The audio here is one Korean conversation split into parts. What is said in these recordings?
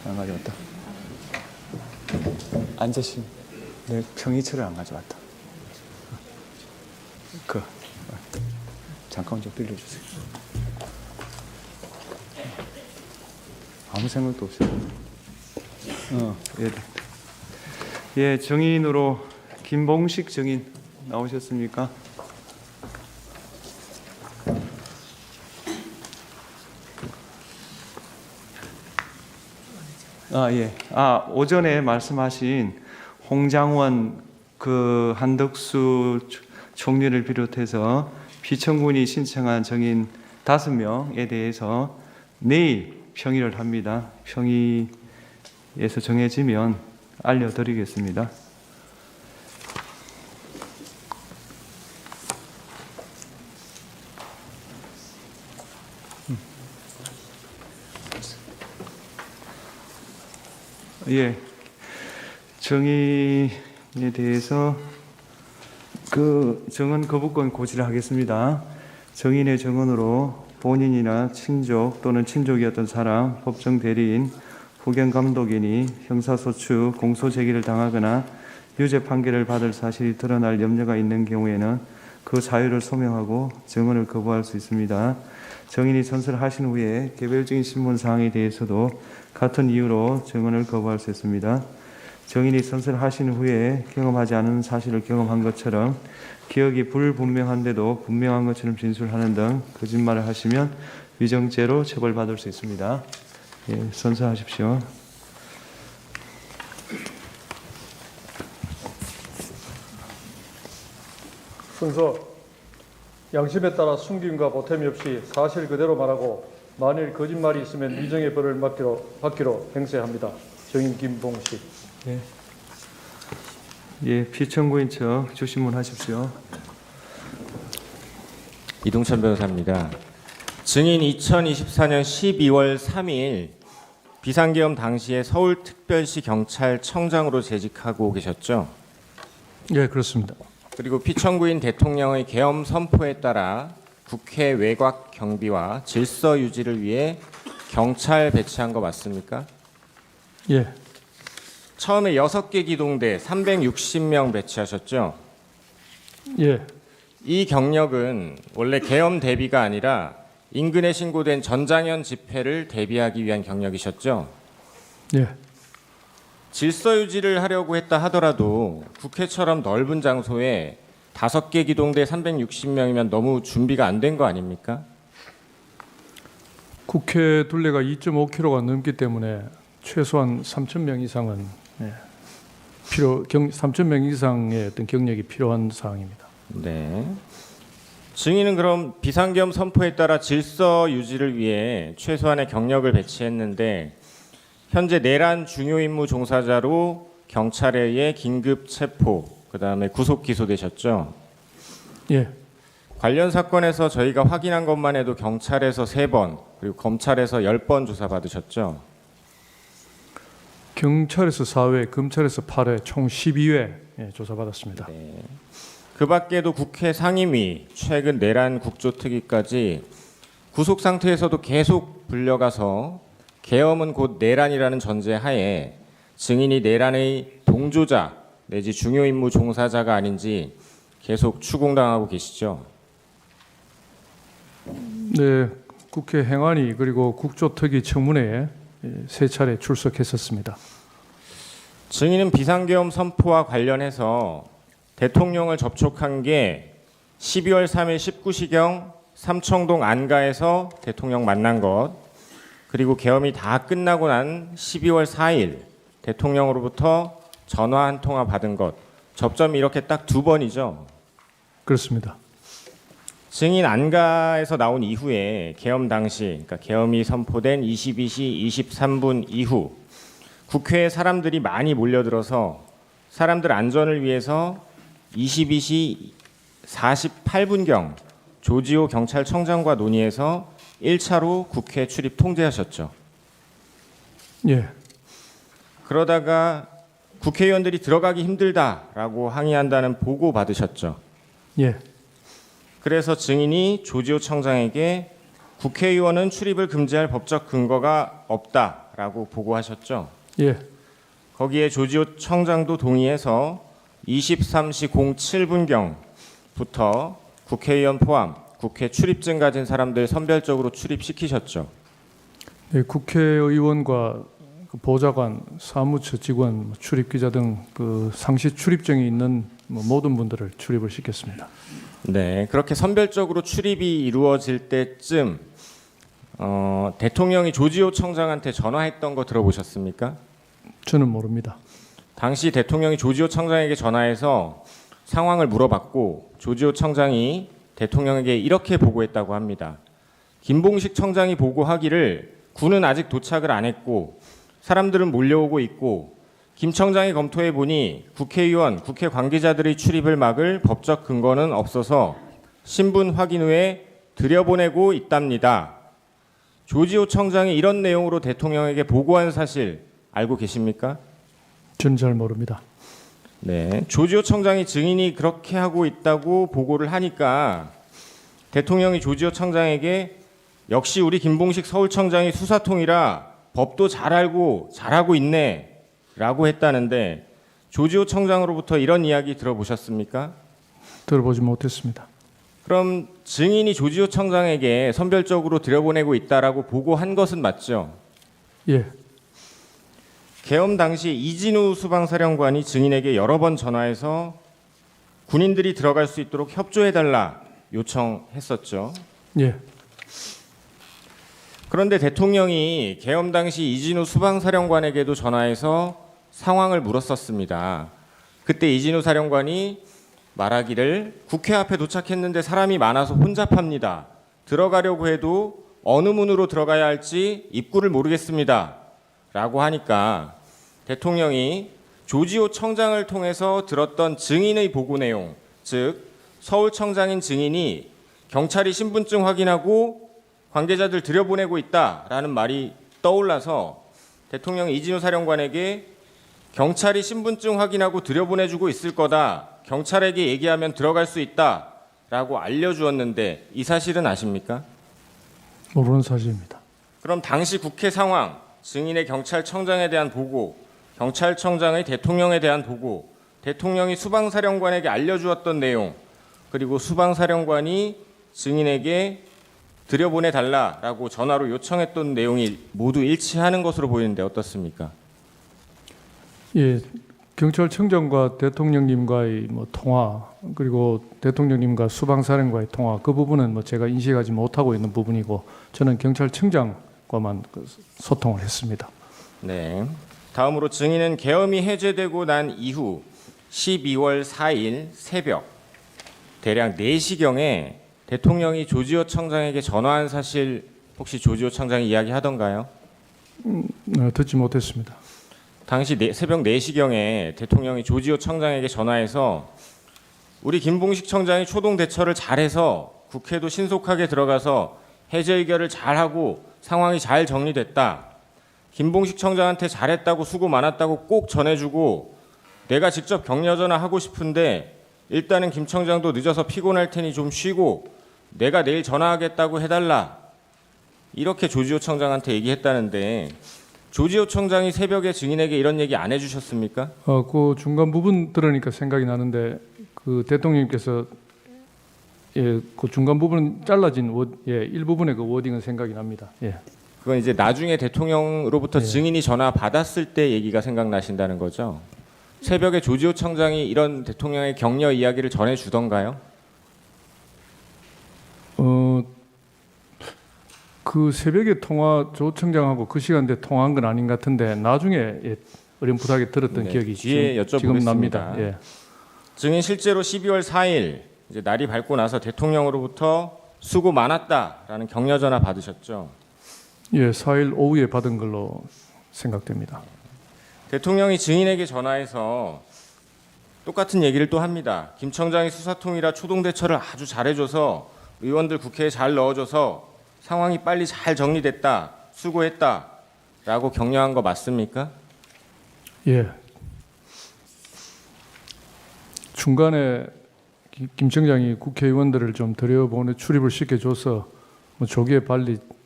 안 가져왔다. 앉으시면 내 평이철을 안 가져왔다. 잠깐 좀 빌려주세요. 아무 생각도 없어요. 예, 정인으로 김봉식 정인 나오셨습니까? 예. 오전에 말씀하신 홍장원 한덕수 총리를 비롯해서 피청군이 신청한 정인 5명에 대해서 내일 평의를 합니다. 평의에서 정해지면 알려드리겠습니다. 예, 정의에 대해서 정언 거부권 고지를 하겠습니다. 정인의 정언으로 본인이나 친족 또는 친족이었던 사람, 법정 대리인, 후견 감독인이 형사소추, 공소제기를 당하거나 유죄 판결을 받을 사실이 드러날 염려가 있는 경우에는 그 사유를 소명하고 정언을 거부할 수 있습니다. 정인이 선서하신 후에 개별적인 신문 사항에 대해서도 같은 이유로 정언을 거부할 수 있습니다. 정인이 선서하신 후에 경험하지 않은 사실을 경험한 것처럼 기억이 불분명한데도 분명한 것처럼 진술하는 등 거짓말을 하시면 위정죄로 처벌받을 수 있습니다. 예, 선서하십시오. 순서 양심에 따라 숨김과 보탬이 없이 사실 그대로 말하고 만일 거짓말이 있으면 위정의 벌을 받기로 행세합니다. 정인 김봉식. 예, 피청구인 척 주신문 하십시오. 이동천 변호사입니다. 증인 2024년 12월 3일 비상계엄 당시에 서울특별시 경찰청장으로 재직하고 계셨죠? 예, 그렇습니다. 그리고 피청구인 대통령의 계엄 선포에 따라 국회 외곽 경비와 질서 유지를 위해 경찰 배치한 거 맞습니까? 예, 처음에 6개 기동대 360명 배치하셨죠? 예, 이 경력은 원래 계엄 대비가 아니라 인근에 신고된 전장현 집회를 대비하기 위한 경력이셨죠? 예. 질서 유지를 하려고 했다 하더라도 국회처럼 넓은 장소에 5개 기동대 360명이면 너무 준비가 안 된 거 아닙니까? 국회 둘레가 2.5km가 넘기 때문에 최소한 3,000명 이상은 3,000명 이상의 어떤 경력이 필요한 사항입니다. 네. 증인은 그럼 비상계엄 선포에 따라 질서 유지를 위해 최소한의 경력을 배치했는데 현재 내란 중요 임무 종사자로 경찰에 의해 긴급 체포, 그다음에 구속 기소되셨죠? 예, 관련 사건에서 저희가 확인한 것만 해도 경찰에서 3번, 그리고 검찰에서 10번 조사받으셨죠? 경찰에서 4회, 검찰에서 8회, 총 12회 조사받았습니다. 네. 그 밖에도 국회 상임위, 최근 내란 국조특위까지 구속 상태에서도 계속 불려가서 계엄은 곧 내란이라는 전제 하에 증인이 내란의 동조자 내지 중요 임무 종사자가 아닌지 계속 추궁당하고 계시죠? 네, 국회 행안위 그리고 국조특위 청문회에 3차례 출석했었습니다. 증인은 비상계엄 선포와 관련해서 대통령을 접촉한 게 12월 3일 19시경 삼청동 안가에서 대통령 만난 것, 그리고 계엄이 다 끝나고 난 12월 4일 대통령으로부터 전화 한 통화 받은 것, 접점이 이렇게 딱 2번이죠. 그렇습니다. 증인 안가에서 나온 이후에 계엄 당시, 그러니까 계엄이 선포된 22시 23분 이후 국회에 사람들이 많이 몰려들어서 사람들 안전을 위해서 22시 48분경 조지호 경찰청장과 논의해서 1차로 국회 출입 통제하셨죠. 예, 그러다가 국회의원들이 들어가기 힘들다라고 항의한다는 보고 받으셨죠. 예, 그래서 증인이 조지호 청장에게 국회의원은 출입을 금지할 법적 근거가 없다라고 보고하셨죠. 예, 거기에 조지호 청장도 동의해서 23시 07분경부터 국회의원 포함 국회 출입증 가진 사람들 선별적으로 출입시키셨죠. 네, 국회의원과 그 보좌관, 사무처 직원, 출입기자 등 그 상시 출입증이 있는 모든 분들을 출입을 시켰습니다. 네, 그렇게 선별적으로 출입이 이루어질 때쯤 대통령이 조지호 청장한테 전화했던 거 들어보셨습니까? 저는 모릅니다. 당시 대통령이 조지호 청장에게 전화해서 상황을 물어봤고 조지호 청장이 대통령에게 이렇게 보고했다고 합니다. 김봉식 청장이 보고하기를 군은 아직 도착을 안 했고 사람들은 몰려오고 있고 김 청장이 검토해 보니 국회의원, 국회 관계자들의 출입을 막을 법적 근거는 없어서 신분 확인 후에 들여보내고 있답니다. 조지호 청장이 이런 내용으로 대통령에게 보고한 사실 알고 계십니까? 저는 잘 모릅니다. 네, 조지호 청장이 증인이 그렇게 하고 있다고 보고를 하니까 대통령이 조지호 청장에게 역시 우리 김봉식 서울청장이 수사통이라 법도 잘 알고 잘하고 있네 라고 했다는데 조지호 청장으로부터 이런 이야기 들어보셨습니까? 들어보지 못했습니다. 그럼 증인이 조지호 청장에게 선별적으로 들여보내고 있다라고 보고한 것은 맞죠? 예, 계엄 당시 이진우 수방사령관이 증인에게 여러 번 전화해서 군인들이 들어갈 수 있도록 협조해달라 요청했었죠. 예, 그런데 대통령이 계엄 당시 이진우 수방사령관에게도 전화해서 상황을 물었었습니다. 그때 이진우 사령관이 말하기를 국회 앞에 도착했는데 사람이 많아서 혼잡합니다. 들어가려고 해도 어느 문으로 들어가야 할지 입구를 모르겠습니다. 라고 하니까 대통령이 조지호 청장을 통해서 들었던 증인의 보고 내용, 즉 서울청장인 증인이 경찰이 신분증 확인하고 관계자들 들여보내고 있다라는 말이 떠올라서 대통령이 이진우 사령관에게 경찰이 신분증 확인하고 들여보내주고 있을 거다. 경찰에게 얘기하면 들어갈 수 있다라고 알려주었는데 이 사실은 아십니까? 모르는 사실입니다. 그럼 당시 국회 상황, 증인의 경찰청장에 대한 보고, 경찰청장의 대통령에 대한 보고, 대통령이 수방사령관에게 알려주었던 내용, 그리고 수방사령관이 증인에게 들여보내달라라고 전화로 요청했던 내용이 모두 일치하는 것으로 보이는데 어떻습니까? 예, 경찰청장과 대통령님과의 통화 그리고 대통령님과 수방사령과의 통화 그 부분은 제가 인식하지 못하고 있는 부분이고 저는 경찰청장과만 소통을 했습니다. 네. 다음으로 증인은 계엄이 해제되고 난 이후 12월 4일 새벽 대략 4시경에 대통령이 조지호 청장에게 전화한 사실 혹시 조지호 청장이 이야기하던가요? 듣지 못했습니다. 당시 새벽 4시경에 대통령이 조지호 청장에게 전화해서 우리 김봉식 청장이 초동 대처를 잘해서 국회도 신속하게 들어가서 해제 의결을 잘하고 상황이 잘 정리됐다. 김봉식 청장한테 잘했다고 수고 많았다고 꼭 전해주고 내가 직접 격려 전화하고 싶은데 일단은 김 청장도 늦어서 피곤할 테니 좀 쉬고 내가 내일 전화하겠다고 해달라. 이렇게 조지호 청장한테 얘기했다는데 조지호 청장이 새벽에 증인에게 이런 얘기 안 해주셨습니까? 그 중간 부분 들으니까 생각이 나는데 그 대통령님께서 그 중간 부분 잘라진 일부분의 그 워딩은 생각이 납니다. 예. 그건 이제 나중에 대통령으로부터 네. 증인이 전화 받았을 때 얘기가 생각나신다는 거죠. 새벽에 조지호 청장이 이런 대통령의 격려 이야기를 전해주던가요? 그 새벽에 조 청장하고 그 시간대 통화한 건 아닌 것 같은데 나중에 어렴풋하게 들었던 네, 기억이 뒤에 지금 여쭤보겠습니다. 납니다. 예. 증인 실제로 12월 4일 이제 날이 밝고 나서 대통령으로부터 수고 많았다라는 격려 전화 받으셨죠. 예, 4일 오후에 받은 걸로 생각됩니다. 대통령이 증인에게 전화해서 똑같은 얘기를 또 합니다. 김 청장이 수사통이라 초동 대처를 아주 잘해줘서 의원들 국회에 잘 넣어줘서 상황이 빨리 잘 정리됐다, 수고했다라고 격려한 거 맞습니까? 예. 중간에 김 청장이 국회의원들을 좀 들여보내 출입을 시켜줘서 뭐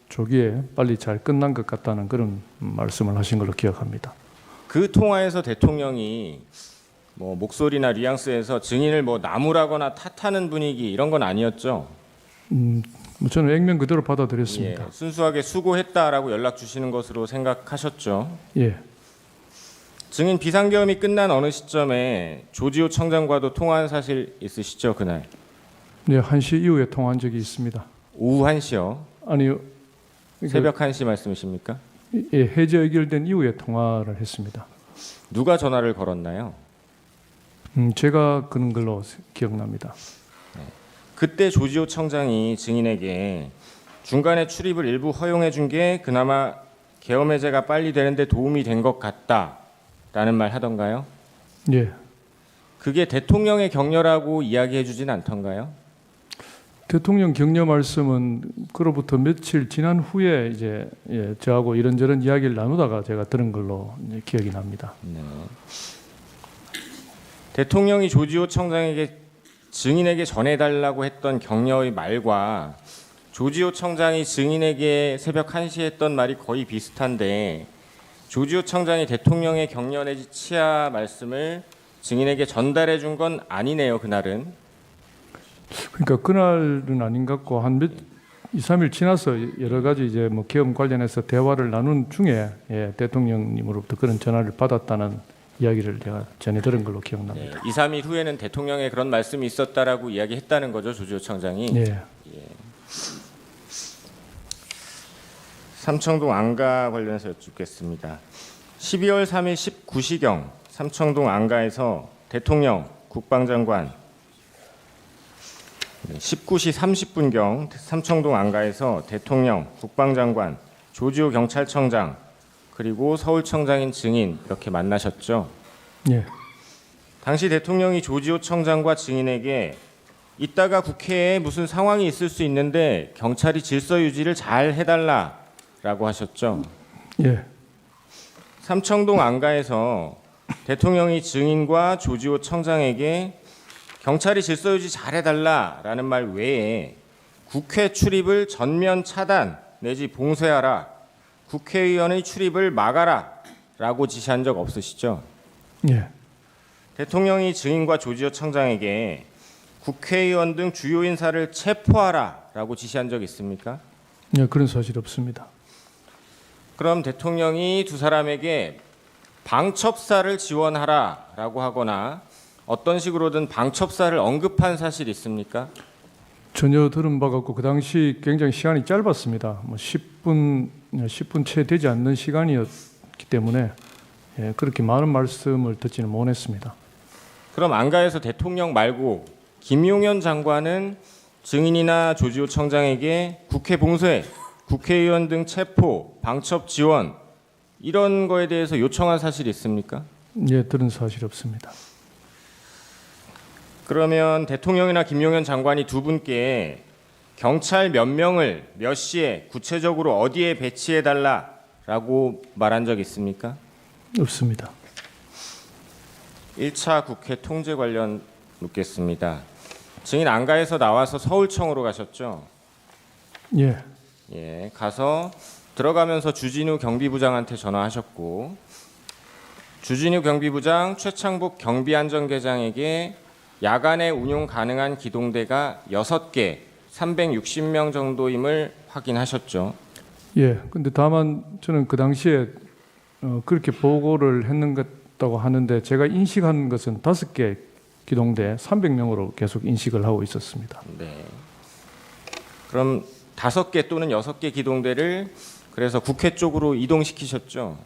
조기에 빨리 잘 끝난 것 같다는 그런 말씀을 하신 걸로 기억합니다. 그 통화에서 대통령이 뭐 목소리나 뉘앙스에서 증인을 뭐 나무라거나 탓하는 분위기 이런 건 아니었죠? 뭐 저는 액면 그대로 받아들였습니다. 예, 순수하게 수고했다라고 연락 주시는 것으로 생각하셨죠? 예. 증인 비상계엄이 끝난 어느 시점에 조지호 청장과도 통화한 사실 있으시죠, 그날? 네, 1시 이후에 통화한 적이 있습니다. 오후 1시요? 아니요. 새벽 1시 말씀이십니까? 예, 해제 의결된 이후에 통화를 했습니다. 누가 전화를 걸었나요? 제가 그런 걸로 기억납니다. 그때 조지호 청장이 증인에게 중간에 출입을 일부 허용해 준 게 그나마 계엄 해제가 빨리 되는데 도움이 된 것 같다라는 말 하던가요? 예. 그게 대통령의 격려라고 이야기해 주진 않던가요? 대통령 격려 말씀은 그로부터 며칠 지난 후에 이제 저하고 이런저런 이야기를 나누다가 제가 들은 걸로 이제 기억이 납니다. 네. 대통령이 조지호 청장에게 증인에게 전해달라고 했던 격려의 말과 조지호 청장이 증인에게 새벽 1시에 했던 말이 거의 비슷한데 조지호 청장이 대통령의 격려 내지 치하 말씀을 증인에게 전달해 준 건 아니네요, 그날은. 그러니까 그날은 아닌 것 같고 한 2, 3일 지나서 여러 가지 이제 뭐 계엄 관련해서 대화를 나눈 중에 대통령님으로부터 그런 전화를 받았다는 이야기를 제가 전해 들은 걸로 기억납니다. 2, 3일 후에는 대통령의 그런 말씀이 있었다라고 이야기했다는 거죠, 조지호 청장이. 예. 삼청동 안가 관련해서 여쭙겠습니다. 12월 3일 19시경 삼청동 안가에서 대통령, 국방장관 19시 30분경 삼청동 안가에서 대통령, 국방장관, 조지호 경찰청장 그리고 서울청장인 증인 이렇게 만나셨죠. 예. 당시 대통령이 조지호 청장과 증인에게 이따가 국회에 무슨 상황이 있을 수 있는데 경찰이 질서 유지를 잘 해달라라고 하셨죠. 예. 삼청동 안가에서 대통령이 증인과 조지호 청장에게 경찰이 질서 유지 잘 해달라라는 말 외에 국회 출입을 전면 차단 내지 봉쇄하라, 국회의원의 출입을 막아라라고 지시한 적 없으시죠? 예. 대통령이 증인과 조지호 청장에게 국회의원 등 주요 인사를 체포하라라고 지시한 적 있습니까? 예, 그런 사실 없습니다. 그럼 대통령이 두 사람에게 방첩사를 지원하라라고 하거나 어떤 식으로든 방첩사를 언급한 사실이 있습니까? 전혀 들은 바가 없고 그 당시 굉장히 시간이 짧았습니다. 뭐 10분 채 되지 않는 시간이었기 때문에 그렇게 많은 말씀을 듣지는 못했습니다. 그럼 안가에서 대통령 말고 김용현 장관은 증인이나 조지호 청장에게 국회 봉쇄, 국회의원 등 체포, 방첩 지원 이런 거에 대해서 요청한 사실이 있습니까? 예, 들은 사실 없습니다. 그러면 대통령이나 김용현 장관이 두 분께 경찰 몇 명을 몇 시에 구체적으로 어디에 배치해 달라라고 말한 적 있습니까? 없습니다. 1차 국회 통제 관련 묻겠습니다. 증인 안가에서 나와서 서울청으로 가셨죠? 예. 예, 가서 들어가면서 주진우 경비부장한테 전화하셨고 주진우 경비부장 최창복 경비안전계장에게 야간에 운용 가능한 기동대가 6개, 360명 정도임을 확인하셨죠. 예. 근데 다만 저는 그 당시에 그렇게 보고를 했는 것다고 하는데 제가 인식한 것은 5개 기동대 300명으로 계속 인식을 하고 있었습니다. 네. 그럼 5개 또는 6개 기동대를 그래서 국회 쪽으로 이동시키셨죠.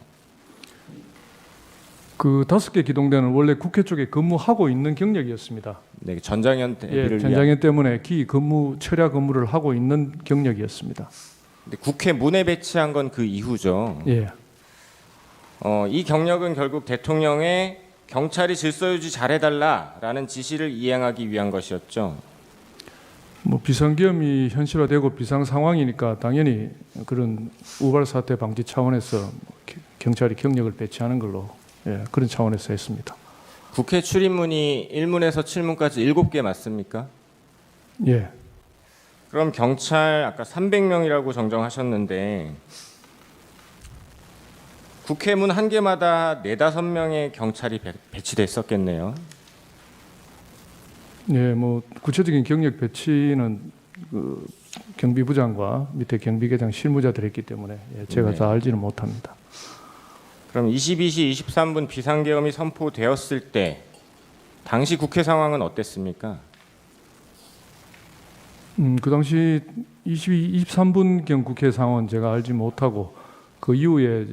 그 5개 기동대는 원래 국회 쪽에 근무하고 있는 경력이었습니다. 네, 전장현 대비를 전장현 때문에 철야 근무를 하고 있는 경력이었습니다. 근데 국회 문에 배치한 건 그 이후죠. 예. 이 경력은 결국 대통령의 경찰이 질서 유지 잘해달라라는 지시를 이행하기 위한 것이었죠. 뭐 비상계엄이 현실화되고 비상 상황이니까 당연히 그런 우발 사태 방지 차원에서 경찰이 경력을 배치하는 걸로 그런 차원에서 했습니다. 국회 출입문이 1문에서 7문까지 7개 맞습니까? 예. 그럼 경찰 아까 300명이라고 정정하셨는데 국회 문 한 개마다 4-5명의 경찰이 배치됐었겠네요. 예, 뭐 구체적인 경력 배치는 그 경비부장과 밑에 경비계장 실무자들이 했기 때문에 제가 네. 다 알지는 못합니다. 그럼 22시 23분 비상계엄이 선포되었을 때 당시 국회 상황은 어땠습니까? 그 당시 23분경 국회 상황은 제가 알지 못하고 그 이후에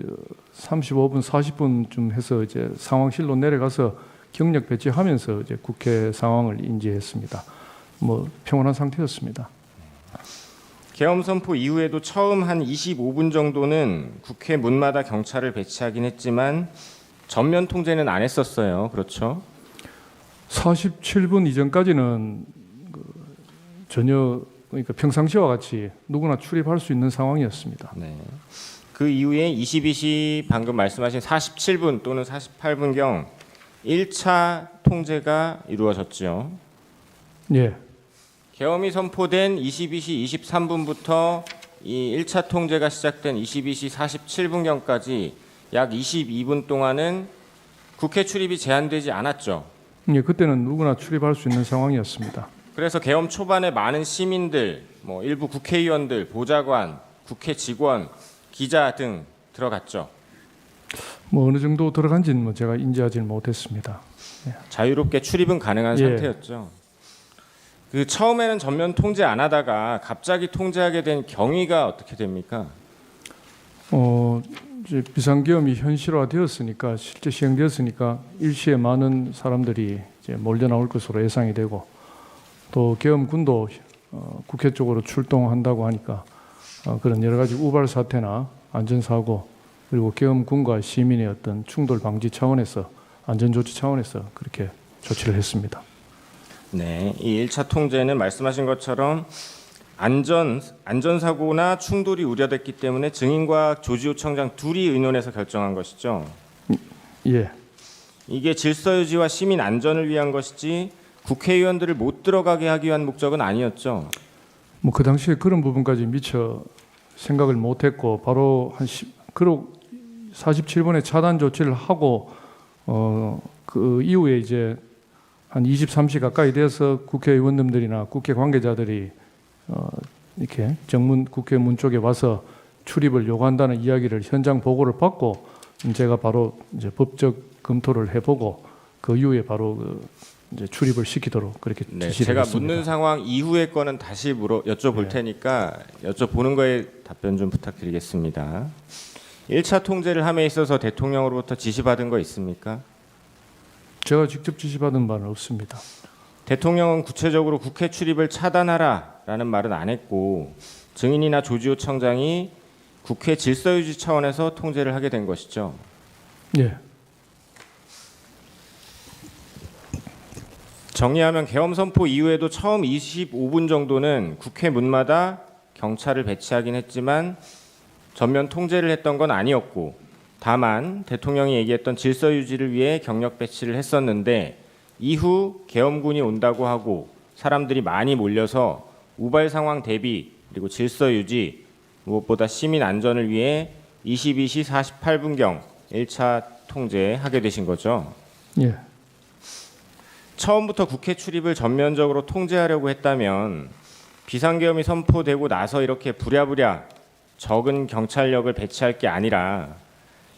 35분, 40분쯤 해서 이제 상황실로 내려가서 경력 배치하면서 이제 국회 상황을 인지했습니다. 뭐 평온한 상태였습니다. 계엄 선포 이후에도 처음 한 25분 정도는 국회 문마다 경찰을 배치하긴 했지만 전면 통제는 안 했었어요. 그렇죠? 47분 이전까지는 전혀 그러니까 평상시와 같이 누구나 출입할 수 있는 상황이었습니다. 네. 그 이후에 22시 방금 말씀하신 47분 또는 48분경 1차 통제가 이루어졌죠. 예, 계엄이 선포된 22시 23분부터 이 1차 통제가 시작된 22시 47분경까지 약 22분 동안은 국회 출입이 제한되지 않았죠. 예, 그때는 누구나 출입할 수 있는 상황이었습니다. 그래서 계엄 초반에 많은 시민들, 뭐 일부 국회의원들, 보좌관, 국회 직원, 기자 등 들어갔죠. 뭐 어느 정도 들어간지는 뭐 제가 인지하지는 못했습니다. 자유롭게 출입은 가능한 예. 상태였죠. 그 처음에는 전면 통제 안 하다가 갑자기 통제하게 된 경위가 어떻게 됩니까? 이제 비상계엄이 현실화되었으니까 실제 시행되었으니까 일시에 많은 사람들이 이제 몰려 나올 것으로 예상이 되고 또 계엄군도 국회 쪽으로 출동한다고 하니까 그런 여러 가지 우발 사태나 안전사고 그리고 계엄군과 시민의 어떤 충돌 방지 차원에서 안전조치 차원에서 그렇게 조치를 했습니다. 네, 이 1차 통제는 말씀하신 것처럼 안전사고나 충돌이 우려됐기 때문에 증인과 조지호 청장 둘이 의논해서 결정한 것이죠. 예, 이게 질서유지와 시민 안전을 위한 것이지 국회의원들을 못 들어가게 하기 위한 목적은 아니었죠. 뭐 그 당시에 그런 부분까지 미처 생각을 못했고 바로 그리고 47분에 차단 조치를 하고 그 이후에 이제 한 23시 가까이 돼서 국회의원님들이나 국회 관계자들이 이렇게 정문 국회 문 쪽에 와서 출입을 요구한다는 이야기를 현장 보고를 받고 제가 바로 이제 법적 검토를 해보고 그 이후에 바로 이제 출입을 시키도록 그렇게 네, 지시를 제가 했습니다. 묻는 상황 이후의 거는 다시 여쭤볼 네. 테니까 여쭤보는 거에 답변 좀 부탁드리겠습니다. 1차 통제를 함에 있어서 대통령으로부터 지시받은 거 있습니까? 제가 직접 지시받은 바는 없습니다. 대통령은 구체적으로 국회 출입을 차단하라라는 말은 안 했고 증인이나 조지호 청장이 국회 질서유지 차원에서 통제를 하게 된 것이죠. 예, 정리하면 계엄 선포 이후에도 처음 25분 정도는 국회 문마다 경찰을 배치하긴 했지만 전면 통제를 했던 건 아니었고 다만 대통령이 얘기했던 질서 유지를 위해 경력 배치를 했었는데 이후 계엄군이 온다고 하고 사람들이 많이 몰려서 우발 상황 대비 그리고 질서 유지 무엇보다 시민 안전을 위해 22시 48분경 1차 통제하게 되신 거죠. 예, 처음부터 국회 출입을 전면적으로 통제하려고 했다면 비상계엄이 선포되고 나서 이렇게 부랴부랴 적은 경찰력을 배치할 게 아니라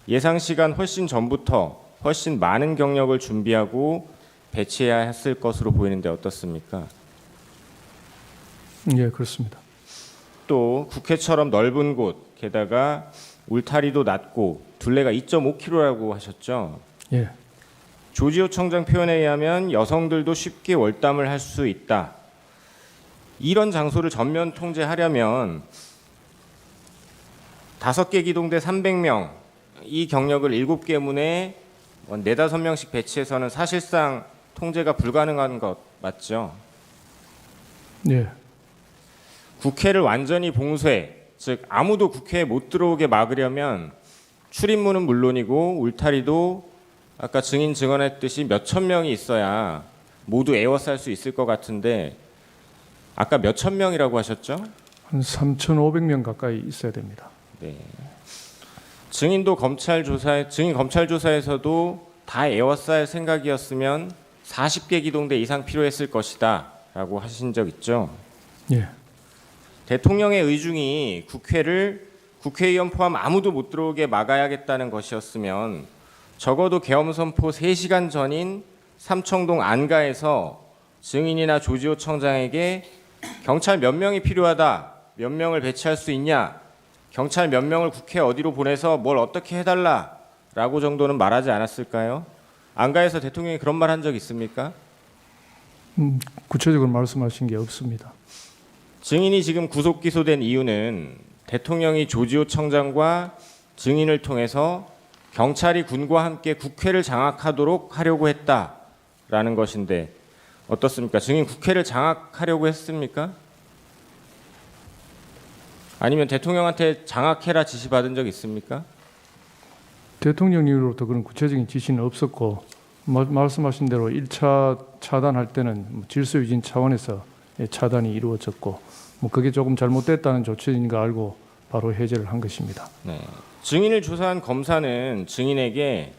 예상 시간 훨씬 전부터 훨씬 많은 경력을 준비하고 배치해야 했을 것으로 보이는데 어떻습니까? 예, 그렇습니다. 또 국회처럼 넓은 곳 게다가 울타리도 낮고 둘레가 2.5km라고 하셨죠. 예, 조지호 청장 표현에 의하면 여성들도 쉽게 월담을 할 수 있다. 이런 장소를 전면 통제하려면 5개 기동대 300명 이 경력을 7개 문에 4-5명씩 배치해서는 사실상 통제가 불가능한 것 맞죠? 예, 국회를 완전히 봉쇄, 즉 아무도 국회에 못 들어오게 막으려면 출입문은 물론이고 울타리도 아까 증인 증언했듯이 몇천 명이 있어야 모두 에워쌀 수 있을 것 같은데 아까 몇천 명이라고 하셨죠? 한 3,500명 가까이 있어야 됩니다. 네. 증인 검찰 조사에서도 다 에워쌀 생각이었으면 40개 기동대 이상 필요했을 것이다라고 하신 적 있죠. 예. 대통령의 의중이 국회의원 포함 아무도 못 들어오게 막아야겠다는 것이었으면 적어도 계엄 선포 3시간 전인 삼청동 안가에서 증인이나 조지호 청장에게 경찰 몇 명이 필요하다, 몇 명을 배치할 수 있냐, 경찰 몇 명을 국회 어디로 보내서 뭘 어떻게 해달라라고 정도는 말하지 않았을까요? 안가에서 대통령이 그런 말 한 적 있습니까? 구체적으로 말씀하신 게 없습니다. 증인이 지금 구속 기소된 이유는 대통령이 조지호 청장과 증인을 통해서 경찰이 군과 함께 국회를 장악하도록 하려고 했다라는 것인데 어떻습니까? 증인 국회를 장악하려고 했습니까? 아니면 대통령한테 장악해라 지시받은 적 있습니까? 대통령님으로부터 그런 구체적인 지시는 없었고 말씀하신 대로 1차 차단할 때는 질서 유진 차원에서 차단이 이루어졌고 그게 조금 잘못됐다는 조치인 거 알고 바로 해제를 한 것입니다. 네. 증인을 조사한 검사는 증인에게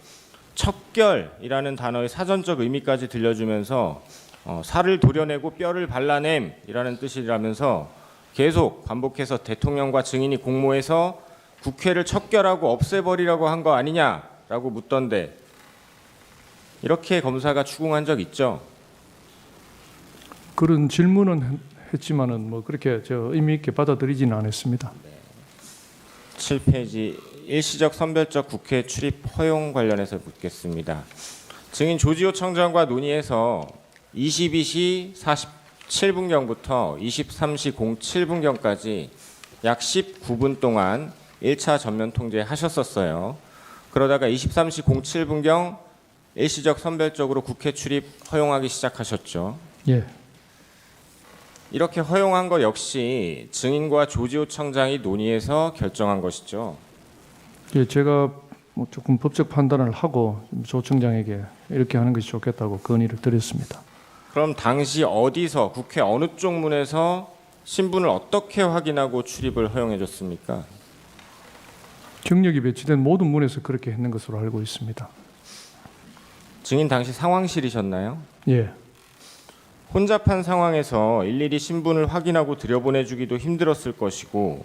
척결이라는 단어의 사전적 의미까지 들려주면서 살을 도려내고 뼈를 발라냄이라는 뜻이라면서 계속 반복해서 대통령과 증인이 공모해서 국회를 척결하고 없애버리라고 한 거 아니냐라고 묻던데 이렇게 검사가 추궁한 적 있죠. 그런 질문은 했지만은 그렇게 의미 있게 받아들이지는 않았습니다. 7페이지 일시적 선별적 국회 출입 허용 관련해서 묻겠습니다. 증인 조지호 청장과 논의해서 22시 47분경부터 23시 07분경까지 약 19분 동안 1차 전면 통제하셨었어요. 그러다가 23시 07분경 일시적 선별적으로 국회 출입 허용하기 시작하셨죠. 예. 이렇게 허용한 것 역시 증인과 조지호 청장이 논의해서 결정한 것이죠. 예, 제가 조금 법적 판단을 하고 조 청장에게 이렇게 하는 것이 좋겠다고 건의를 드렸습니다. 그럼 당시 어디서 국회 어느 쪽 문에서 신분을 어떻게 확인하고 출입을 허용해 줬습니까? 경력이 배치된 모든 문에서 그렇게 했는 것으로 알고 있습니다. 증인 당시 상황실이셨나요? 예. 혼잡한 상황에서 일일이 신분을 확인하고 들여보내주기도 힘들었을 것이고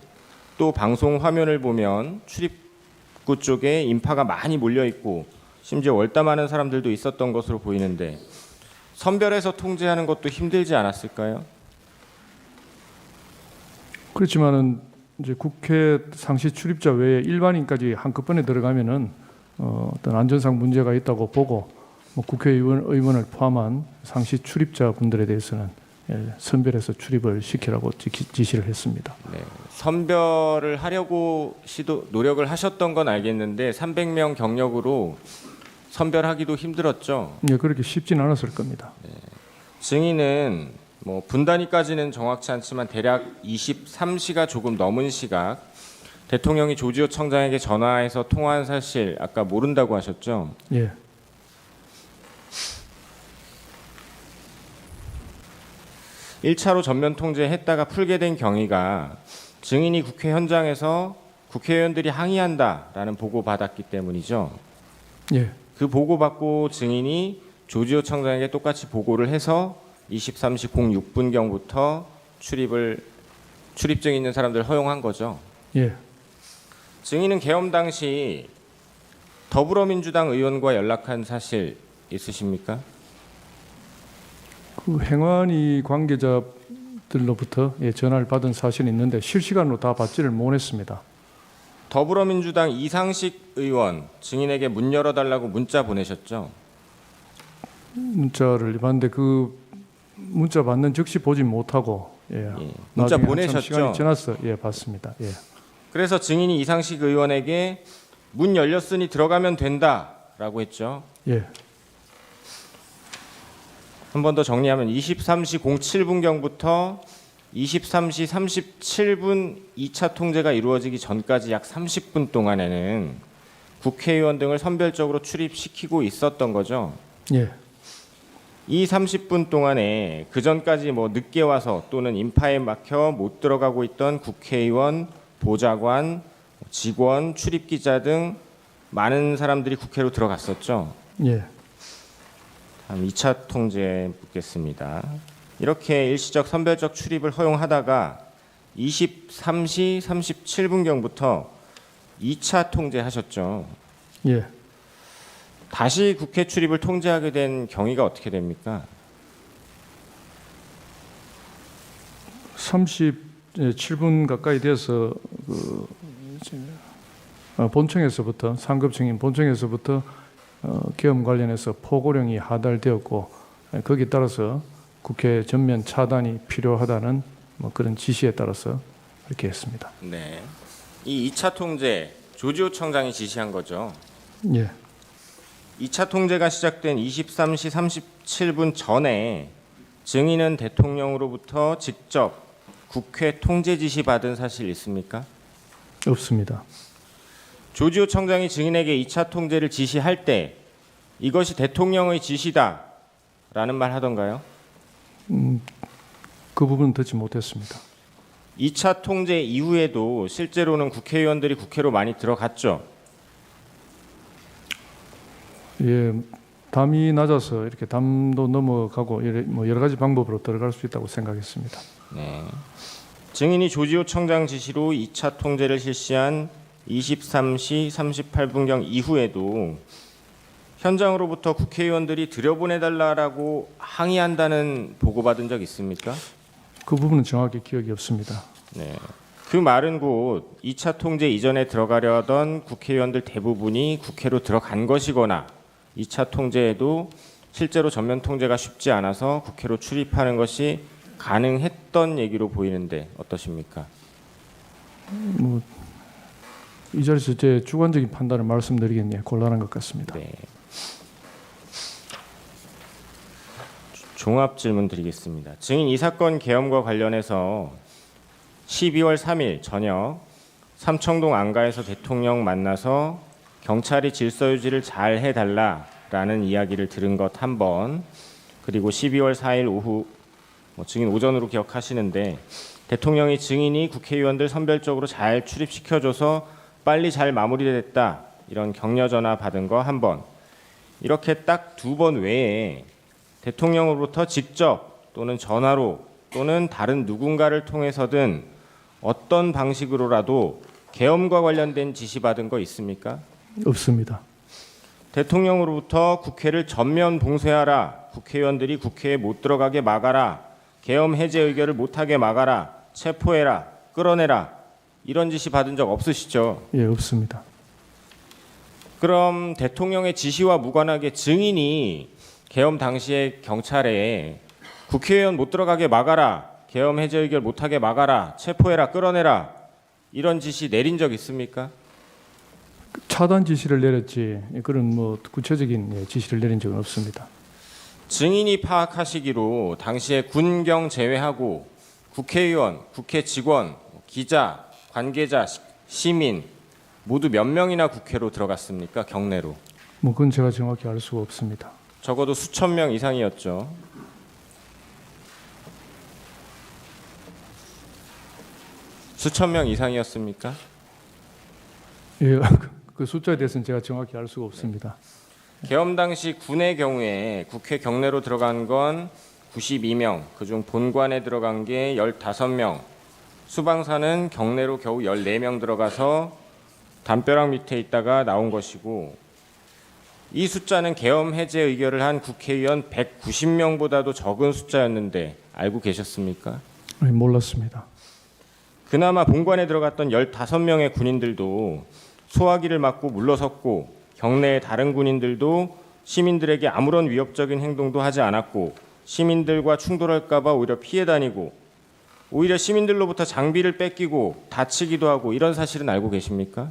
또 방송 화면을 보면 출입구 쪽에 인파가 많이 몰려있고 심지어 월담하는 사람들도 있었던 것으로 보이는데 선별해서 통제하는 것도 힘들지 않았을까요? 그렇지만은 이제 국회 상시 출입자 외에 일반인까지 한꺼번에 들어가면은 어떤 안전상 문제가 있다고 보고 국회의원을 포함한 상시 출입자 분들에 대해서는 선별해서 출입을 시키라고 지시를 했습니다. 네, 선별을 하려고 노력을 하셨던 건 알겠는데 300명 경력으로 선별하기도 힘들었죠. 예, 그렇게 쉽진 않았을 겁니다. 네. 증인은 분단위까지는 정확치 않지만 대략 23시가 조금 넘은 시각 대통령이 조지호 청장에게 전화해서 통화한 사실 아까 모른다고 하셨죠? 예. (1차로) 전면 통제했다가 풀게 된 경위가 증인이 국회 현장에서 국회의원들이 항의한다라는 보고 받았기 때문이죠. 예. 그 보고 받고 증인이 조지호 청장에게 똑같이 보고를 해서 23시 06분경부터 출입증 있는 사람들 허용한 거죠. 예. 증인은 계엄 당시 더불어민주당 의원과 연락한 사실 있으십니까? 그 행안위 관계자들로부터 전화를 받은 사실이 있는데 실시간으로 다 받지를 못했습니다. 더불어민주당 이상식 의원 증인에게 문 열어달라고 문자 보내셨죠? 문자를 받는데 그 문자 받는 즉시 보지 못하고 문자 나중에 보내셨죠? 시간이 지났어 봤습니다. 예. 그래서 증인이 이상식 의원에게 문 열렸으니 들어가면 된다라고 했죠. 예. 한 번 더 정리하면 23시 07분경부터 23시 37분 2차 통제가 이루어지기 전까지 약 30분 동안에는 국회의원 등을 선별적으로 출입시키고 있었던 거죠. 예. 이 30분 동안에 그 전까지 뭐 늦게 와서 또는 인파에 막혀 못 들어가고 있던 국회의원, 보좌관, 직원, 출입기자 등 많은 사람들이 국회로 들어갔었죠. 예. 다음 2차 통제 묻겠습니다. 이렇게 일시적 선별적 출입을 허용하다가 23시 37분경부터 2차 통제하셨죠. 예. 다시 국회 출입을 통제하게 된 경위가 어떻게 됩니까? 37분 가까이 돼서 본청에서부터 상급 증인 본청에서부터 계엄 관련해서 포고령이 하달되었고 거기에 따라서 국회 전면 차단이 필요하다는 뭐 그런 지시에 따라서 이렇게 했습니다. 네. 이 2차 통제 조지호 청장이 지시한 거죠. 예. 2차 통제가 시작된 23시 37분 전에 증인은 대통령으로부터 직접 국회 통제 지시 받은 사실 있습니까? 없습니다. 조지호 청장이 증인에게 2차 통제를 지시할 때 이것이 대통령의 지시다라는 말 하던가요? 그 부분은 듣지 못했습니다. 2차 통제 이후에도 실제로는 국회의원들이 국회로 많이 들어갔죠. 예, 담이 낮아서 이렇게 담도 넘어가고 뭐 여러 가지 방법으로 들어갈 수 있다고 생각했습니다. 네. 증인이 조지호 청장 지시로 2차 통제를 실시한 23시 38분경 이후에도 현장으로부터 국회의원들이 들여보내달라고 항의한다는 보고받은 적 있습니까? 그 부분은 정확히 기억이 없습니다. 네. 그 말은 곧 2차 통제 이전에 들어가려 하던 국회의원들 대부분이 국회로 들어간 것이거나 2차 통제에도 실제로 전면 통제가 쉽지 않아서 국회로 출입하는 것이 가능했던 얘기로 보이는데 어떠십니까? 뭐 이 자리에서 제 주관적인 판단을 말씀드리기는 곤란한 것 같습니다. 네. 종합 질문 드리겠습니다. 증인 이 사건 계엄과 관련해서 12월 3일 저녁 삼청동 안가에서 대통령 만나서 경찰이 질서 유지를 잘 해달라라는 이야기를 들은 것 한 번, 그리고 12월 4일 오후 증인 오전으로 기억하시는데 대통령이 증인이 국회의원들 선별적으로 잘 출입시켜줘서 빨리 잘 마무리됐다 이런 격려 전화 받은 거 한 번, 이렇게 딱 2번 외에 대통령으로부터 직접 또는 전화로 또는 다른 누군가를 통해서든 어떤 방식으로라도 계엄과 관련된 지시 받은 거 있습니까? 없습니다. 대통령으로부터 국회를 전면 봉쇄하라, 국회의원들이 국회에 못 들어가게 막아라, 계엄 해제 의결을 못하게 막아라, 체포해라, 끌어내라 이런 지시 받은 적 없으시죠? 예, 없습니다. 그럼 대통령의 지시와 무관하게 증인이 계엄 당시에 경찰에 국회의원 못 들어가게 막아라, 계엄 해제 의결 못하게 막아라, 체포해라, 끌어내라 이런 지시 내린 적 있습니까? 차단 지시를 내렸지 그런 뭐 구체적인 지시를 내린 적은 없습니다. 증인이 파악하시기로 당시에 군경 제외하고 국회의원, 국회 직원, 기자, 관계자, 시민 모두 몇 명이나 국회로 들어갔습니까? 경내로. 뭐 그건 제가 정확히 알 수가 없습니다. 적어도 수천 명 이상이었죠. 수천 명 이상이었습니까? 예, 그 숫자에 대해서는 제가 정확히 알 수가 없습니다. 계엄 당시 군의 경우에 국회 경내로 들어간 건 92명, 그중 본관에 들어간 게 15명, 수방사는 경내로 겨우 14명 들어가서 담벼락 밑에 있다가 나온 것이고, 이 숫자는 계엄 해제 의결을 한 국회의원 190명보다도 적은 숫자였는데 알고 계셨습니까? 예, 몰랐습니다. 그나마 본관에 들어갔던 15명의 군인들도 소화기를 맞고 물러섰고, 경내의 다른 군인들도 시민들에게 아무런 위협적인 행동도 하지 않았고, 시민들과 충돌할까 봐 오히려 피해 다니고, 오히려 시민들로부터 장비를 뺏기고 다치기도 하고 이런 사실은 알고 계십니까?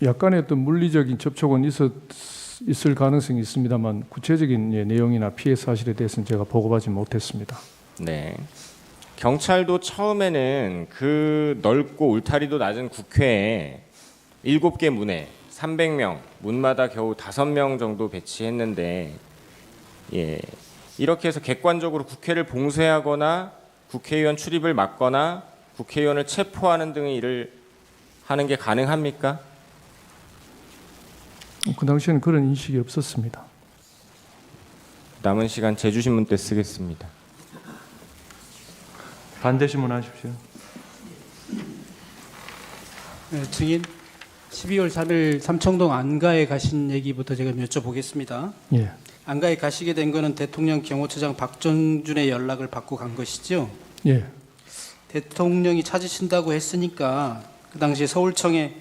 약간의 어떤 물리적인 접촉은 있을 가능성이 있습니다만 구체적인 내용이나 피해 사실에 대해서는 제가 보고받지 못했습니다. 네. 경찰도 처음에는 그 넓고 울타리도 낮은 국회에 7개 문에 300명, 문마다 겨우 5명 정도 배치했는데 이렇게 해서 객관적으로 국회를 봉쇄하거나 국회의원 출입을 막거나 국회의원을 체포하는 등의 일을 하는 게 가능합니까? 그 당시에는 그런 인식이 없었습니다. 남은 시간 제주신문 때 쓰겠습니다. 반대 신문하십시오. 네, 증인 12월 3일 삼청동 안가에 가신 얘기부터 제가 여쭤보겠습니다. 예, 안가에 가시게 된 거는 대통령 경호처장 박정준의 연락을 받고 간 것이죠. 예. 대통령이 찾으신다고 했으니까 그 당시에 서울청에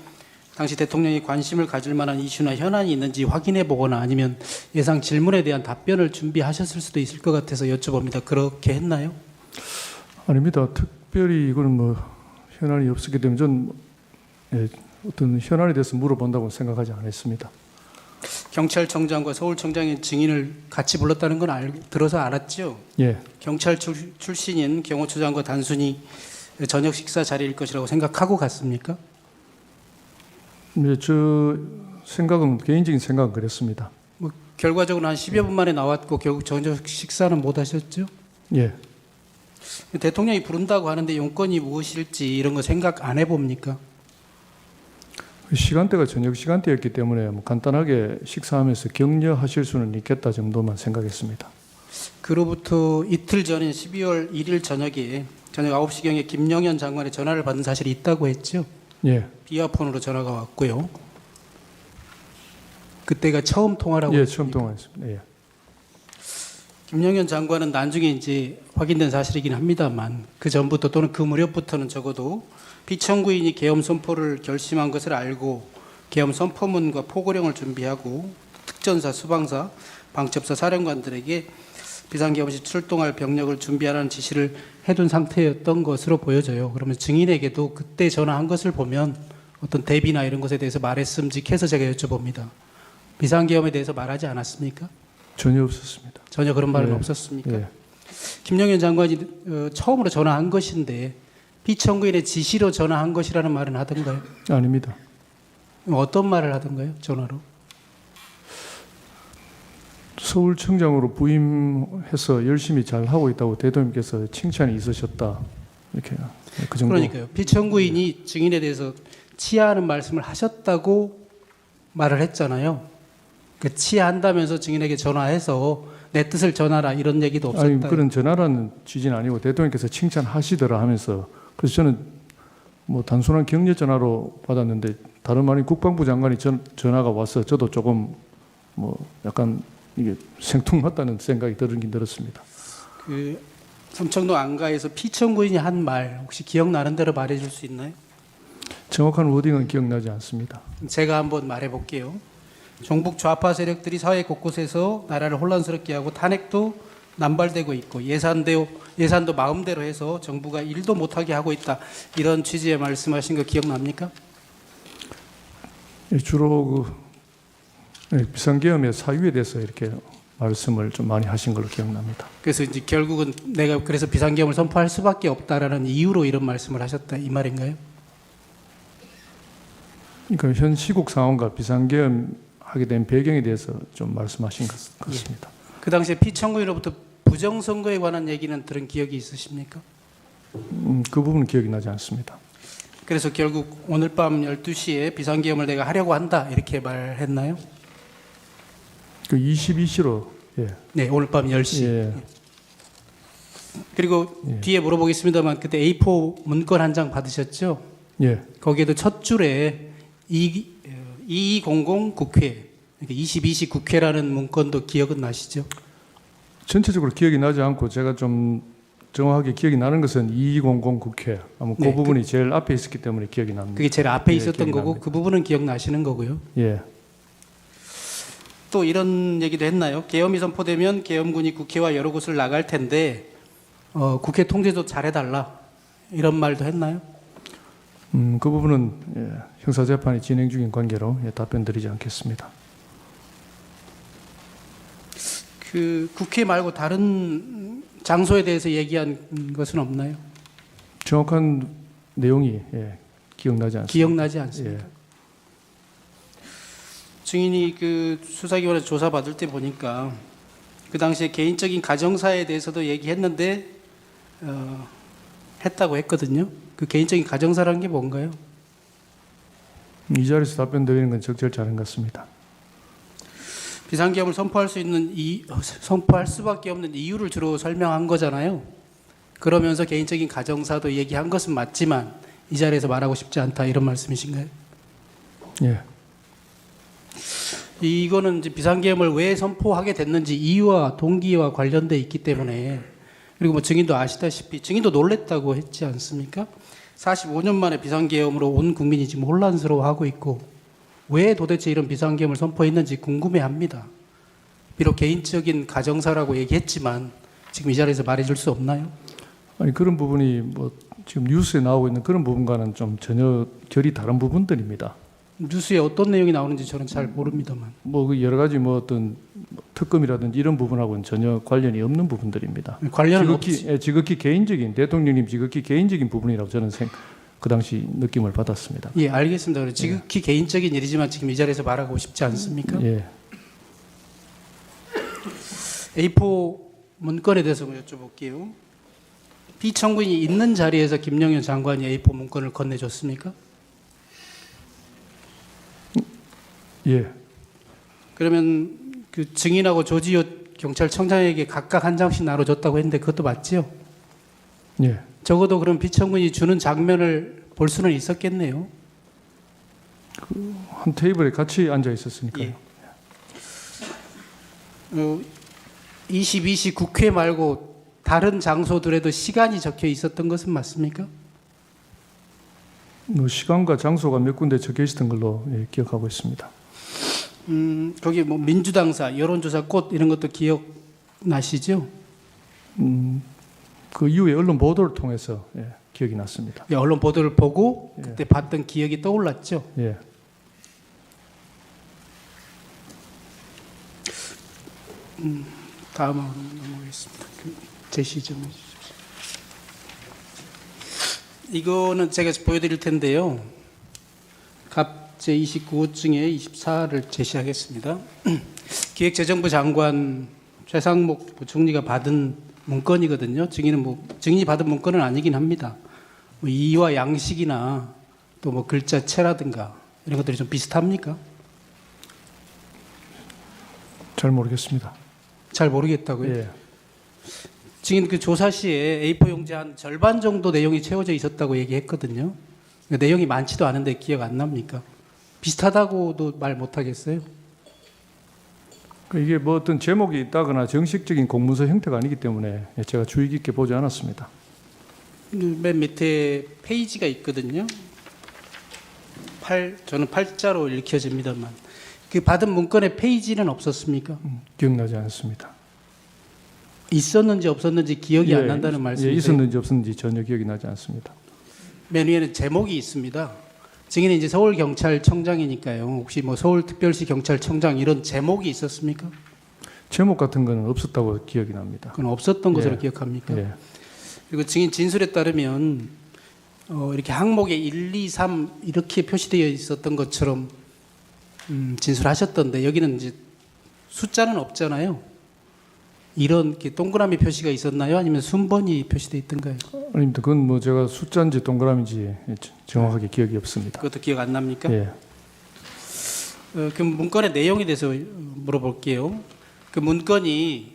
당시 대통령이 관심을 가질 만한 이슈나 현안이 있는지 확인해 보거나 아니면 예상 질문에 대한 답변을 준비하셨을 수도 있을 것 같아서 여쭤봅니다. 그렇게 했나요? 아닙니다. 특별히 이거는 뭐 현안이 없었기 때문에 전 어떤 현안에 대해서 물어본다고 생각하지 않았습니다. 경찰청장과 서울청장의 증인을 같이 불렀다는 건 들어서 알았죠. 예, 경찰 출신인 경호처장과 단순히 저녁 식사 자리일 것이라고 생각하고 갔습니까? 저 생각은 개인적인 생각은 그랬습니다. 뭐 결과적으로 한 10여 분 만에 나왔고 결국 저녁 식사는 못 하셨죠? 예, 대통령이 부른다고 하는데 용건이 무엇일지 이런 거 생각 안 해봅니까? 시간대가 저녁 시간대였기 때문에 뭐 간단하게 식사하면서 격려하실 수는 있겠다 정도만 생각했습니다. 그로부터 이틀 전인 12월 1일 저녁에 저녁 9시경에 김영현 장관의 전화를 받은 사실이 있다고 했죠? 예, 비아폰으로 전화가 왔고요. 그때가 처음 통화라고 예, 했습니까? 처음 통화했습니다. 예. 김영현 장관은 나중에 이제 확인된 사실이긴 합니다만 그 전부터 또는 그 무렵부터는 적어도 피청구인이 계엄 선포를 결심한 것을 알고 계엄 선포문과 포고령을 준비하고 특전사, 수방사, 방첩사 사령관들에게 비상계엄 시 출동할 병력을 준비하라는 지시를 해둔 상태였던 것으로 보여져요. 그러면 증인에게도 그때 전화한 것을 보면 어떤 대비나 이런 것에 대해서 말했음직해서 제가 여쭤봅니다. 비상계엄에 대해서 말하지 않았습니까? 전혀 없었습니다. 전혀 그런 말은 예, 없었습니까? 예. 김영현 장관이 처음으로 전화한 것인데 피청구인의 지시로 전화한 것이라는 말은 하던가요? 아닙니다. 어떤 말을 하던가요? 전화로? 서울청장으로 부임해서 열심히 잘 하고 있다고 대통령께서 칭찬이 있으셨다. 이렇게 그 정도. 그러니까요. 피청구인이 증인에 대해서 치하하는 말씀을 하셨다고 말을 했잖아요. 그 치하한다면서 증인에게 전화해서 내 뜻을 전하라 이런 얘기도 없었다. 아니 그런 전화라는 취지는 아니고 대통령께서 칭찬하시더라 하면서 그래서 저는 뭐 단순한 격려 전화로 받았는데 다른 말이 국방부 장관이 전화가 와서 저도 조금 뭐 약간 이게 생뚱맞다는 생각이 들긴 들었습니다. 그 삼청동 안가에서 피청구인이 한 말 혹시 기억나는 대로 말해줄 수 있나요? 정확한 워딩은 기억나지 않습니다. 제가 한번 말해볼게요. 종북 좌파 세력들이 사회 곳곳에서 나라를 혼란스럽게 하고 탄핵도 남발되고 있고 예산도 마음대로 해서 정부가 일도 못하게 하고 있다. 이런 취지의 말씀하신 거 기억납니까? 주로 비상계엄의 사유에 대해서 이렇게 말씀을 좀 많이 하신 걸로 기억납니다. 그래서 이제 결국은 내가 그래서 비상계엄을 선포할 수밖에 없다라는 이유로 이런 말씀을 하셨다 이 말인가요? 그러니까 현 시국 상황과 비상계엄 하게 된 배경에 대해서 좀 말씀하신 것 같습니다. 그 당시에 피청구인으로부터 부정선거에 관한 얘기는 들은 기억이 있으십니까? 그 부분은 기억이 나지 않습니다. 그래서 결국 오늘 밤 12시에 비상계엄을 내가 하려고 한다 이렇게 말했나요? 그 22시로 예. 네, 오늘 밤 10시. 예. 그리고 예. 뒤에 물어보겠습니다만 그때 A4 문건 한 장 받으셨죠? 예. 거기에도 첫 줄에 2200 국회, 그러니까 22시 국회라는 문건도 기억은 나시죠? 전체적으로 기억이 나지 않고 제가 좀 정확하게 기억이 나는 것은 2200 국회 아마 그 네, 부분이 제일 앞에 있었기 때문에 기억이 납니다. 그게 제일 앞에 예, 있었던 기억이 거고 납니다. 그 부분은 기억나시는 거고요. 예. 또 이런 얘기도 했나요? 계엄이 선포되면 계엄군이 국회와 여러 곳을 나갈 텐데 국회 통제도 잘해달라 이런 말도 했나요? 그 부분은 예, 형사재판이 진행 중인 관계로 답변 드리지 않겠습니다. 그 국회 말고 다른 장소에 대해서 얘기한 것은 없나요? 정확한 내용이 기억나지 않습니다. 기억나지 않습니까? 증인이 그 수사기관에서 조사받을 때 보니까 그 당시에 개인적인 가정사에 대해서도 얘기했는데 했다고 했거든요. 그 개인적인 가정사라는 게 뭔가요? 이 자리에서 답변드리는 건 적절치 않은 것 같습니다. 비상계엄을 선포할 수밖에 없는 이유를 주로 설명한 거잖아요. 그러면서 개인적인 가정사도 얘기한 것은 맞지만 이 자리에서 말하고 싶지 않다 이런 말씀이신가요? 예. 이거는 이제 비상계엄을 왜 선포하게 됐는지 이유와 동기와 관련돼 있기 때문에 그리고 뭐 증인도 아시다시피 증인도 놀랬다고 했지 않습니까? 45년 만에 비상계엄으로 온 국민이 지금 혼란스러워하고 있고 왜 도대체 이런 비상계엄을 선포했는지 궁금해합니다. 비록 개인적인 가정사라고 얘기했지만 지금 이 자리에서 말해줄 수 없나요? 아니 그런 부분이 뭐 지금 뉴스에 나오고 있는 그런 부분과는 좀 전혀 결이 다른 부분들입니다. 뉴스에 어떤 내용이 나오는지 저는 잘 모릅니다만. 뭐 그 여러 가지 뭐 어떤 특검이라든지 이런 부분하고는 전혀 관련이 없는 부분들입니다. 관련은 없지. 지극히 개인적인 대통령님 지극히 개인적인 부분이라고 저는 그 당시 느낌을 받았습니다. 예, 알겠습니다. 그래, 지극히 개인적인 일이지만 지금 이 자리에서 말하고 싶지 않습니까? 예. A4 문건에 대해서 여쭤볼게요. 피청구인이 있는 자리에서 김영현 장관이 A4 문건을 건네줬습니까? 예. 그러면 그 증인하고 조지호 경찰청장에게 각각 한 장씩 나눠줬다고 했는데 그것도 맞지요? 예. 적어도 그럼 피청구인이 주는 장면을 볼 수는 있었겠네요. 한 테이블에 같이 앉아 있었으니까요. 예. 22시 국회 말고 다른 장소들에도 시간이 적혀 있었던 것은 맞습니까? 뭐 시간과 장소가 몇 군데 적혀 있었던 걸로 기억하고 있습니다. 거기 뭐 민주당사, 여론조사 꽃 이런 것도 기억나시죠? 그 이후에 언론 보도를 통해서 기억이 났습니다. 예, 언론 보도를 보고 예. 그때 봤던 기억이 떠올랐죠? 예. 다음으로 넘어가겠습니다. 제시 좀 해주십시오. 이거는 제가 보여드릴 텐데요. 갑 제29호증의 24를 제시하겠습니다. 기획재정부 장관 최상목 부총리가 받은 문건이거든요. 증인이 받은 문건은 아니긴 합니다. 뭐 이와 양식이나 또 뭐 글자체라든가 이런 것들이 좀 비슷합니까? 잘 모르겠습니다. 잘 모르겠다고요. 예. 증인 그 조사 시에 A4 용지 한 절반 정도 내용이 채워져 있었다고 얘기했거든요. 그러니까 내용이 많지도 않은데 기억 안 납니까? 비슷하다고도 말 못하겠어요. 이게 뭐 어떤 제목이 있다거나 정식적인 공문서 형태가 아니기 때문에 제가 주의 깊게 보지 않았습니다. 맨 밑에 페이지가 있거든요. 저는 팔자로 읽혀집니다만 그 받은 문건에 페이지는 없었습니까? 기억나지 않습니다. 있었는지 없었는지 기억이 안 난다는 말씀이세요? 있었는지 없었는지 전혀 기억이 나지 않습니다. 맨 위에는 제목이 있습니다. 증인은 이제 서울경찰청장이니까요. 혹시 뭐 서울특별시 경찰청장 이런 제목이 있었습니까? 제목 같은 거는 없었다고 기억이 납니다. 그건 없었던 것으로 예. 기억합니까? 예. 그리고 증인 진술에 따르면 이렇게 항목에 1, 2, 3 이렇게 표시되어 있었던 것처럼 진술하셨던데 여기는 이제 숫자는 없잖아요. 이런 이렇게 동그라미 표시가 있었나요? 아니면 순번이 표시되어 있던가요? 아닙니다. 그건 뭐 제가 숫자인지 동그라미인지 정확하게 기억이 없습니다. 그것도 기억 안 납니까? 예. 그 문건의 내용에 대해서 물어볼게요. 그 문건이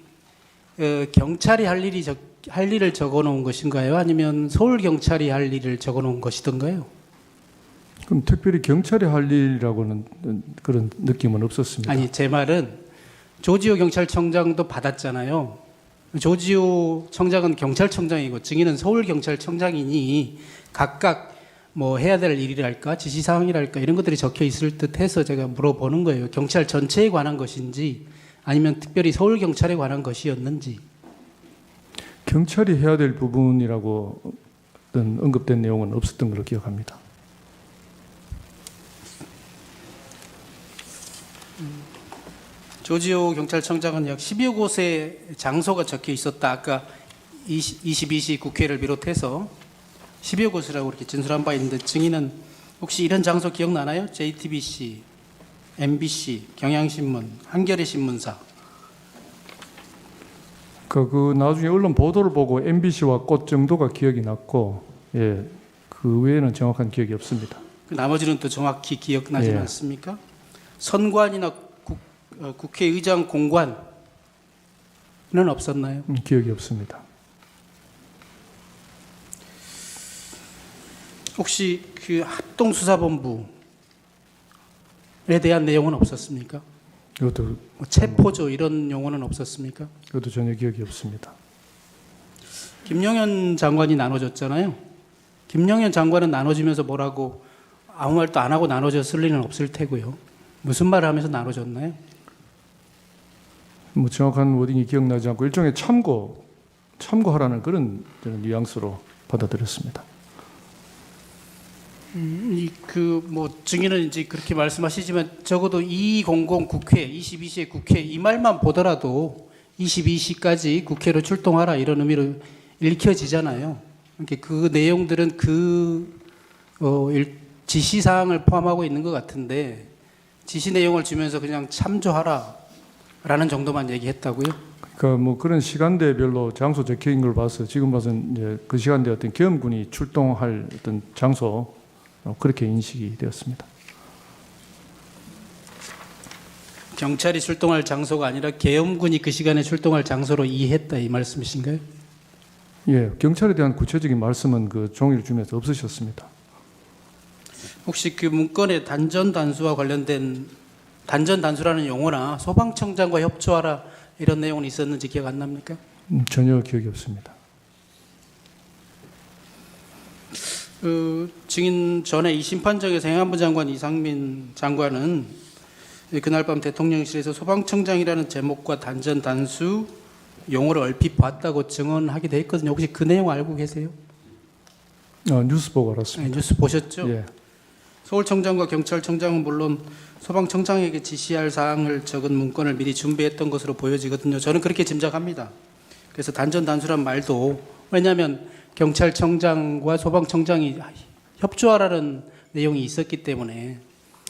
경찰이 할 일을 적어놓은 것인가요? 아니면 서울 경찰이 할 일을 적어놓은 것이던가요? 그럼 특별히 경찰이 할 일이라고는 그런 느낌은 없었습니다. 아니 제 말은 조지호 경찰청장도 받았잖아요. 조지호 청장은 경찰청장이고 증인은 서울 경찰청장이니 각각 뭐 해야 될 일이랄까 지시사항이랄까 이런 것들이 적혀 있을 듯해서 제가 물어보는 거예요. 경찰 전체에 관한 것인지 아니면 특별히 서울 경찰에 관한 것이었는지. 경찰이 해야 될 부분이라고 어떤 언급된 내용은 없었던 걸로 기억합니다. 조지호 경찰청장은 약 10여 곳의 장소가 적혀 있었다. 아까 22시 국회를 비롯해서 10여 곳이라고 이렇게 진술한 바 있는데 증인은 혹시 이런 장소 기억나나요? JTBC, MBC, 경향신문, 한겨레 신문사. 그 나중에 언론 보도를 보고 MBC와 꽃 정도가 기억이 났고, 예, 그 외에는 정확한 기억이 없습니다. 그 나머지는 또 정확히 기억나지 예. 않습니까? 선관이나 국회의장 공관은 없었나요? 기억이 없습니다. 혹시 그 합동수사본부에 대한 내용은 없었습니까? 이것도 뭐 체포조 이런 용어는 없었습니까? 전혀 기억이 없습니다. 김영현 장관이 나눠줬잖아요. 김영현 장관은 나눠주면서 뭐라고 아무 말도 안 하고 나눠줬을 리는 없을 테고요. 무슨 말을 하면서 나눠줬나요? 뭐 정확한 워딩이 기억나지 않고 일종의 참고하라는 그런 저는 뉘앙스로 받아들였습니다. 뭐 증인은 이제 그렇게 말씀하시지만 적어도 2200 국회, 22시의 국회 이 말만 보더라도 22시까지 국회로 출동하라 이런 의미로 읽혀지잖아요. 그러니까 그 내용들은 지시 사항을 포함하고 있는 것 같은데 지시 내용을 주면서 그냥 참조하라라는 정도만 얘기했다고요? 그러니까 뭐 그런 시간대별로 장소 적혀 있는 걸 봐서 지금 봐서는 이제 그 시간대 어떤 계엄군이 출동할 어떤 장소 그렇게 인식이 되었습니다. 경찰이 출동할 장소가 아니라 계엄군이 그 시간에 출동할 장소로 이해했다 이 말씀이신가요? 예, 경찰에 대한 구체적인 말씀은 그 종이를 주면서 없으셨습니다. 혹시 그 문건에 단전 단수와 관련된 단전 단수라는 용어나 소방청장과 협조하라 이런 내용은 있었는지 기억 안 납니까? 전혀 기억이 없습니다. 증인 전에 이 심판정에서 행안부 장관 이상민 장관은 그날 밤 대통령실에서 소방청장이라는 제목과 단전 단수 용어를 얼핏 봤다고 증언하기도 했거든요. 혹시 그 내용 알고 계세요? 뉴스 보고 알았습니다. 뉴스 보셨죠? 예. 서울청장과 경찰청장은 물론 소방청장에게 지시할 사항을 적은 문건을 미리 준비했던 것으로 보여지거든요. 저는 그렇게 짐작합니다. 그래서 단전 단수란 말도 왜냐하면 경찰청장과 소방청장이 협조하라는 내용이 있었기 때문에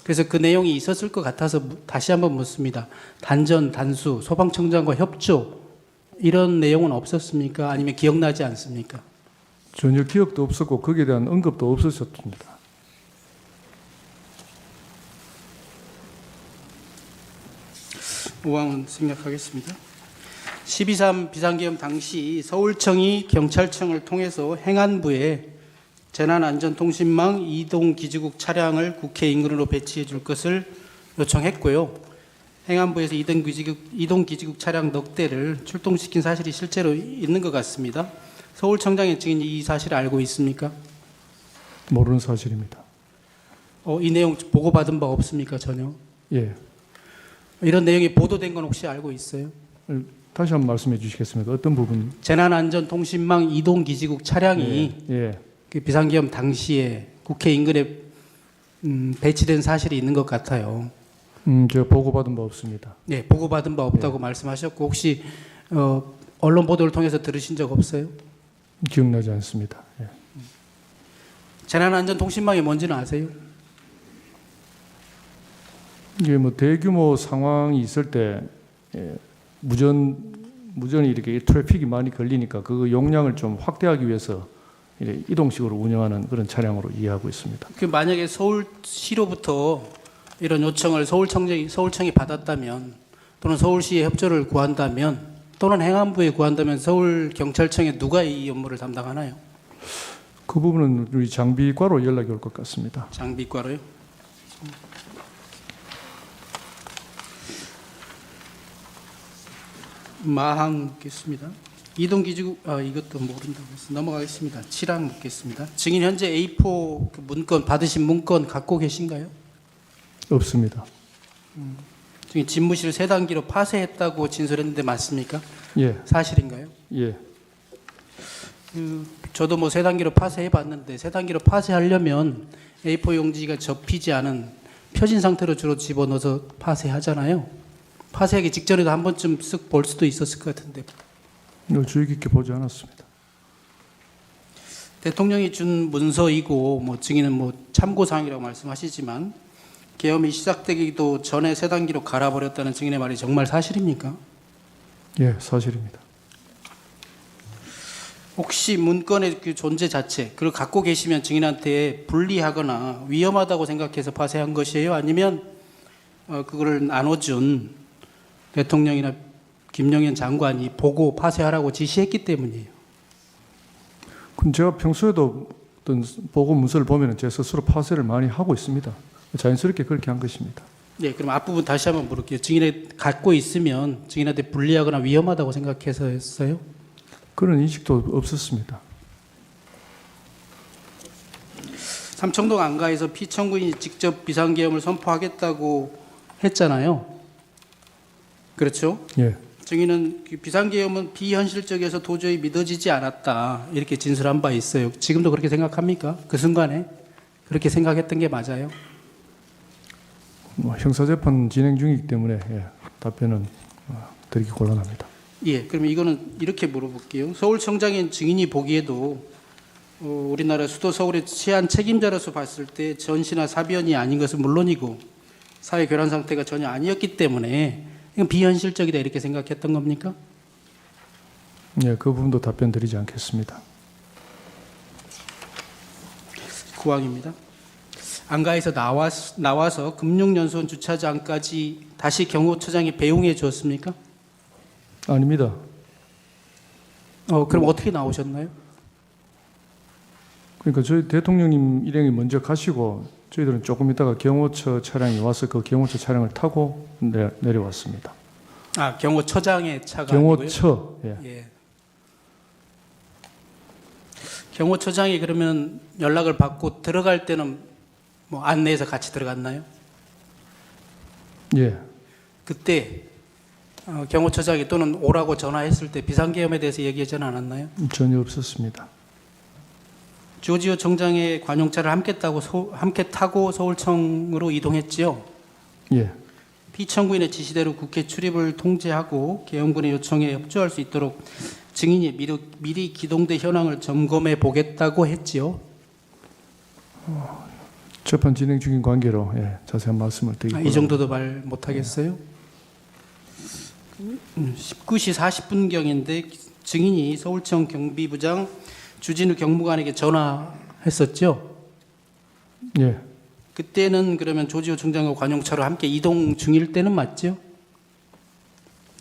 그래서 그 내용이 있었을 것 같아서 다시 한번 묻습니다. 단전 단수 소방청장과 협조 이런 내용은 없었습니까? 아니면 기억나지 않습니까? 전혀 기억도 없었고 거기에 대한 언급도 없었습니다. 우왕은 생략하겠습니다. 12.3 비상계엄 당시 서울청이 경찰청을 통해서 행안부에 재난안전통신망 이동기지국 차량을 국회 인근으로 배치해 줄 것을 요청했고요. 행안부에서 이동기지국 차량 넉 대를 출동시킨 사실이 실제로 있는 것 같습니다. 서울청장의 증인이 이 사실을 알고 있습니까? 모르는 사실입니다. 이 내용 보고받은 바 없습니까? 전혀. 예. 이런 내용이 보도된 건 혹시 알고 있어요? 다시 한번 말씀해 주시겠습니까? 어떤 부분? 재난안전통신망 이동기지국 차량이 예. 그 비상계엄 당시에 국회 인근에 배치된 사실이 있는 것 같아요. 제가 보고받은 바 없습니다. 네, 보고받은 바 없다고 말씀하셨고 혹시 언론 보도를 통해서 들으신 적 없어요? 기억나지 않습니다. 예. 재난안전통신망이 뭔지는 아세요? 이게 뭐 대규모 상황이 있을 때 무전이 이렇게 트래픽이 많이 걸리니까 그 용량을 좀 확대하기 위해서 이동식으로 운영하는 그런 차량으로 이해하고 있습니다. 그 만약에 서울시로부터 이런 요청을 서울청이 받았다면 또는 서울시의 협조를 구한다면 또는 행안부에 구한다면 서울경찰청에 누가 이 업무를 담당하나요? 그 부분은 우리 장비과로 연락이 올 것 같습니다. 장비과로요? 마항 묻겠습니다. 이동기지국 이것도 모른다고 해서 넘어가겠습니다. 7항 묻겠습니다. 증인 현재 A4 그 문건 받으신 문건 갖고 계신가요? 없습니다. 증인 집무실을 세 단계로 파쇄했다고 진술했는데 맞습니까? 예. 사실인가요? 예. 저도 뭐 세 단계로 파쇄해봤는데 세 단계로 파쇄하려면 A4 용지가 접히지 않은 펴진 상태로 주로 집어넣어서 파쇄하잖아요. 파쇄하기 직전에도 한 번쯤 쓱 볼 수도 있었을 것 같은데. 주의 깊게 보지 않았습니다. 대통령이 준 문서이고 뭐 증인은 뭐 참고사항이라고 말씀하시지만 계엄이 시작되기도 전에 세 단계로 갈아버렸다는 증인의 말이 정말 사실입니까? 예, 사실입니다. 혹시 문건의 그 존재 자체, 그걸 갖고 계시면 증인한테 불리하거나 위험하다고 생각해서 파쇄한 것이에요? 아니면 그거를 나눠준 대통령이나 김영현 장관이 보고 파쇄하라고 지시했기 때문이에요? 그럼 제가 평소에도 어떤 보고 문서를 보면 제 스스로 파쇄를 많이 하고 있습니다. 자연스럽게 그렇게 한 것입니다. 네, 그럼 앞부분 다시 한번 물을게요. 증인이 갖고 있으면 증인한테 불리하거나 위험하다고 생각해서 했어요? 그런 인식도 없었습니다. 삼청동 안가에서 피청구인이 직접 비상계엄을 선포하겠다고 했잖아요. 그렇죠? 예, 증인은 그 비상계엄은 비현실적이어서 도저히 믿어지지 않았다 이렇게 진술한 바 있어요. 지금도 그렇게 생각합니까? 그 순간에 그렇게 생각했던 게 맞아요? 뭐 형사재판 진행 중이기 때문에 예, 답변은 드리기 곤란합니다. 예, 그러면 이거는 이렇게 물어볼게요. 서울청장인 증인이 보기에도 우리나라 수도 서울의 치안 책임자로서 봤을 때 전시나 사변이 아닌 것은 물론이고 사회 교란 상태가 전혀 아니었기 때문에 이건 비현실적이다 이렇게 생각했던 겁니까? 예, 그 부분도 답변 드리지 않겠습니다. 구항입니다. 안가에서 나와서 금융연수원 주차장까지 다시 경호처장이 배웅해 주었습니까? 아닙니다. 그럼 어떻게 나오셨나요? 그러니까 저희 대통령님 일행이 먼저 가시고 저희들은 조금 있다가 경호처 차량이 와서 그 경호처 차량을 타고 내려왔습니다. 아, 경호처장의 차가 아니고요? 경호처. 예. 예. 경호처장이 그러면 연락을 받고 들어갈 때는 뭐 안내해서 같이 들어갔나요? 예. 그때 경호처장이 또는 오라고 전화했을 때 비상계엄에 대해서 얘기하지 않았나요? 전혀 없었습니다. 조지호 총장의 관용차를 함께 타고 서울청으로 이동했지요. 예. 피청구인의 지시대로 국회 출입을 통제하고 계엄군의 요청에 협조할 수 있도록 증인이 미리 기동대 현황을 점검해 보겠다고 했지요. 재판 진행 중인 관계로 예, 자세한 말씀을 드리고 이 정도도 말 못하겠어요? 19시 40분경인데 증인이 서울청 경비부장 주진우 경무관에게 전화했었죠. 예. 그때는 그러면 조지호 총장과 관용차로 함께 이동 중일 때는 맞죠?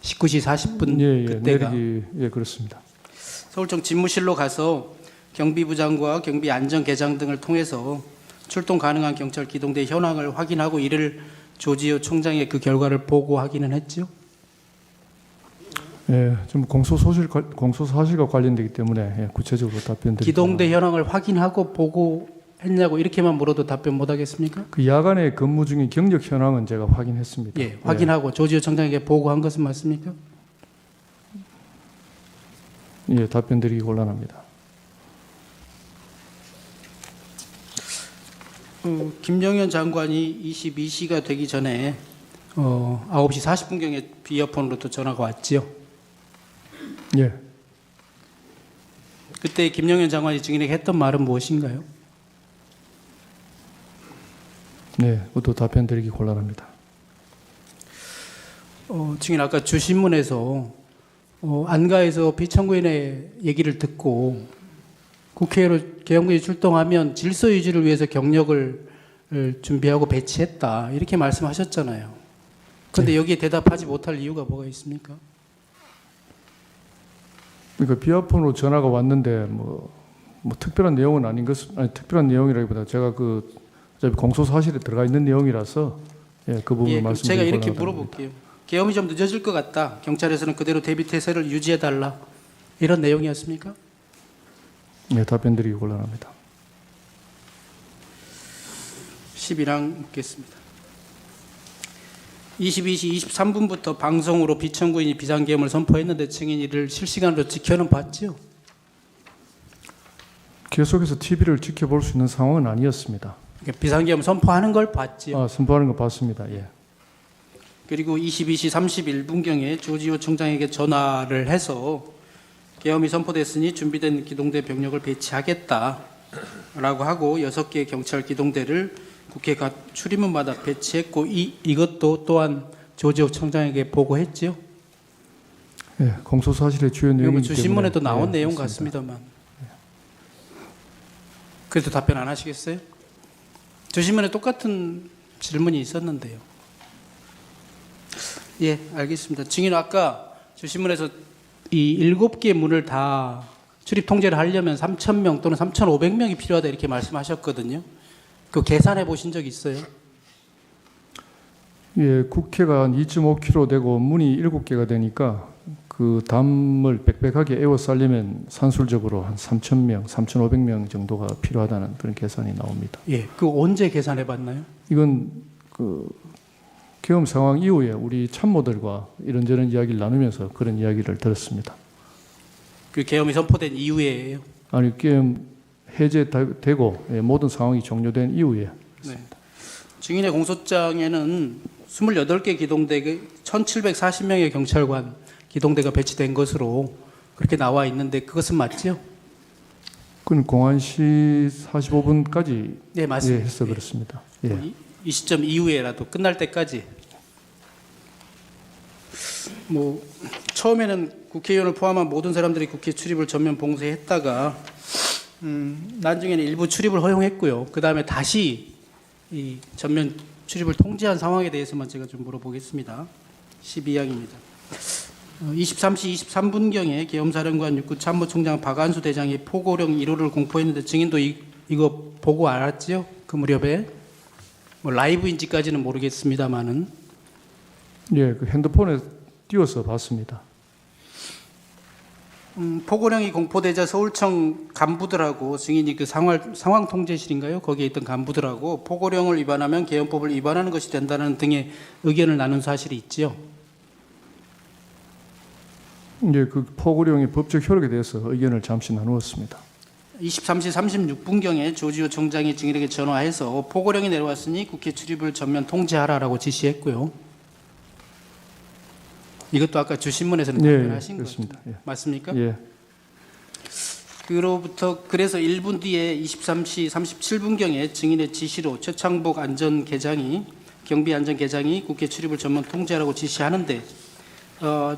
19시 40분 예, 예. 그때가 내리기 예, 그렇습니다. 서울청 집무실로 가서 경비부장과 경비안전계장 등을 통해서 출동 가능한 경찰 기동대 현황을 확인하고 이를 조지호 총장의 그 결과를 보고하기는 했죠. 예, 좀 공소사실과 관련되기 때문에 예, 구체적으로 답변드리고 기동대 현황을 확인하고 보고했냐고 이렇게만 물어도 답변 못하겠습니까? 그 야간에 근무 중인 경력 현황은 제가 확인했습니다. 예, 확인하고 조지호 총장에게 보고한 것은 맞습니까? 예, 답변드리기 곤란합니다. 김영현 장관이 22시가 되기 전에 9시 40분경에 비어폰으로 또 전화가 왔지요. 예, 그때 김영현 장관이 증인에게 했던 말은 무엇인가요? 네, 그것도 답변드리기 곤란합니다. 증인 아까 주신문에서 안가에서 피청구인의 얘기를 듣고 국회로 계엄군이 출동하면 질서 유지를 위해서 경력을 준비하고 배치했다 이렇게 말씀하셨잖아요. 그런데 여기에 대답하지 못할 이유가 뭐가 있습니까? 그러니까 비아폰으로 전화가 왔는데 뭐 특별한 내용은 아닌 특별한 내용이라기보다 제가 그 어차피 공소사실에 들어가 있는 내용이라서 예, 그 부분 예, 말씀드리고 제가 이렇게 물어볼게요. 계엄이 좀 늦어질 것 같다. 경찰에서는 그대로 대비 태세를 유지해 달라. 이런 내용이었습니까? 네, 답변드리기 곤란합니다. 11항 묻겠습니다. 22시 23분부터 방송으로 비청구인이 비상계엄을 선포했는데 증인이 이를 실시간으로 지켜는 봤죠? 계속해서 TV를 지켜볼 수 있는 상황은 아니었습니다. 그러니까 비상계엄 선포하는 걸 봤지요. 선포하는 거 봤습니다. 예. 그리고 22시 31분경에 조지호 총장에게 전화를 해서 계엄이 선포됐으니 준비된 기동대 병력을 배치하겠다라고 하고 6개의 경찰 기동대를 국회가 출입문마다 배치했고 이것도 또한 조지호 청장에게 보고했지요. 예, 공소 사실의 주요 내용이기 때문에 주신문에도 나온 예, 내용 그렇습니다. 같습니다만. 그래도 답변 안 하시겠어요? 주신문에 똑같은 질문이 있었는데요. 예, 알겠습니다. 증인 아까 주신문에서 이 7개 문을 다 출입 통제를 하려면 3,000명 또는 3,500명이 필요하다 이렇게 말씀하셨거든요. 그 계산해 보신 적 있어요? 예, 국회가 한 2.5km 되고 문이 7개가 되니까 그 담을 빽빽하게 에워싸려면 산술적으로 한 3,000명, 3,500명 정도가 필요하다는 그런 계산이 나옵니다. 예, 그 언제 계산해 봤나요? 이건 그 계엄 상황 이후에 우리 참모들과 이런저런 이야기를 나누면서 그런 이야기를 들었습니다. 그 계엄이 선포된 이후에예요. 아니 계엄 해제되고 예, 모든 상황이 종료된 이후에 네. 증인의 공소장에는 28개 기동대 1,740명의 경찰관 기동대가 배치된 것으로 그렇게 나와 있는데 그것은 맞죠? 그건 공안시 45분까지 네, 맞습니다. 해서 그렇습니다. 예. 이 시점 이후에라도 끝날 때까지 뭐 처음에는 국회의원을 포함한 모든 사람들이 국회 출입을 전면 봉쇄했다가 나중에는 일부 출입을 허용했고요. 그 다음에 다시 이 전면 출입을 통제한 상황에 대해서만 제가 좀 물어보겠습니다. 12항입니다. 23시 23분경에 계엄사령관 육구 참모총장 박안수 대장이 포고령 1호를 공포했는데 증인도 이거 보고 알았지요? 그 무렵에 뭐 라이브인지까지는 모르겠습니다만은 예, 그 핸드폰에 띄워서 봤습니다. 포고령이 공포되자 서울청 간부들하고 증인이 그 상황 통제실인가요? 거기에 있던 간부들하고 포고령을 위반하면 계엄법을 위반하는 것이 된다는 등의 의견을 나눈 사실이 있지요. 이제 그 포고령의 법적 효력에 대해서 의견을 잠시 나누었습니다. 23시 36분경에 조지호 청장이 증인에게 전화해서 포고령이 내려왔으니 국회 출입을 전면 통제하라라고 지시했고요. 이것도 아까 주신문에서는 예, 답변하신 거죠. 그렇습니다. 예. 맞습니까? 예. 그래서 1분 뒤에 23시 37분경에 증인의 지시로 최창복 경비안전계장이 국회 출입을 전면 통제하라고 지시하는데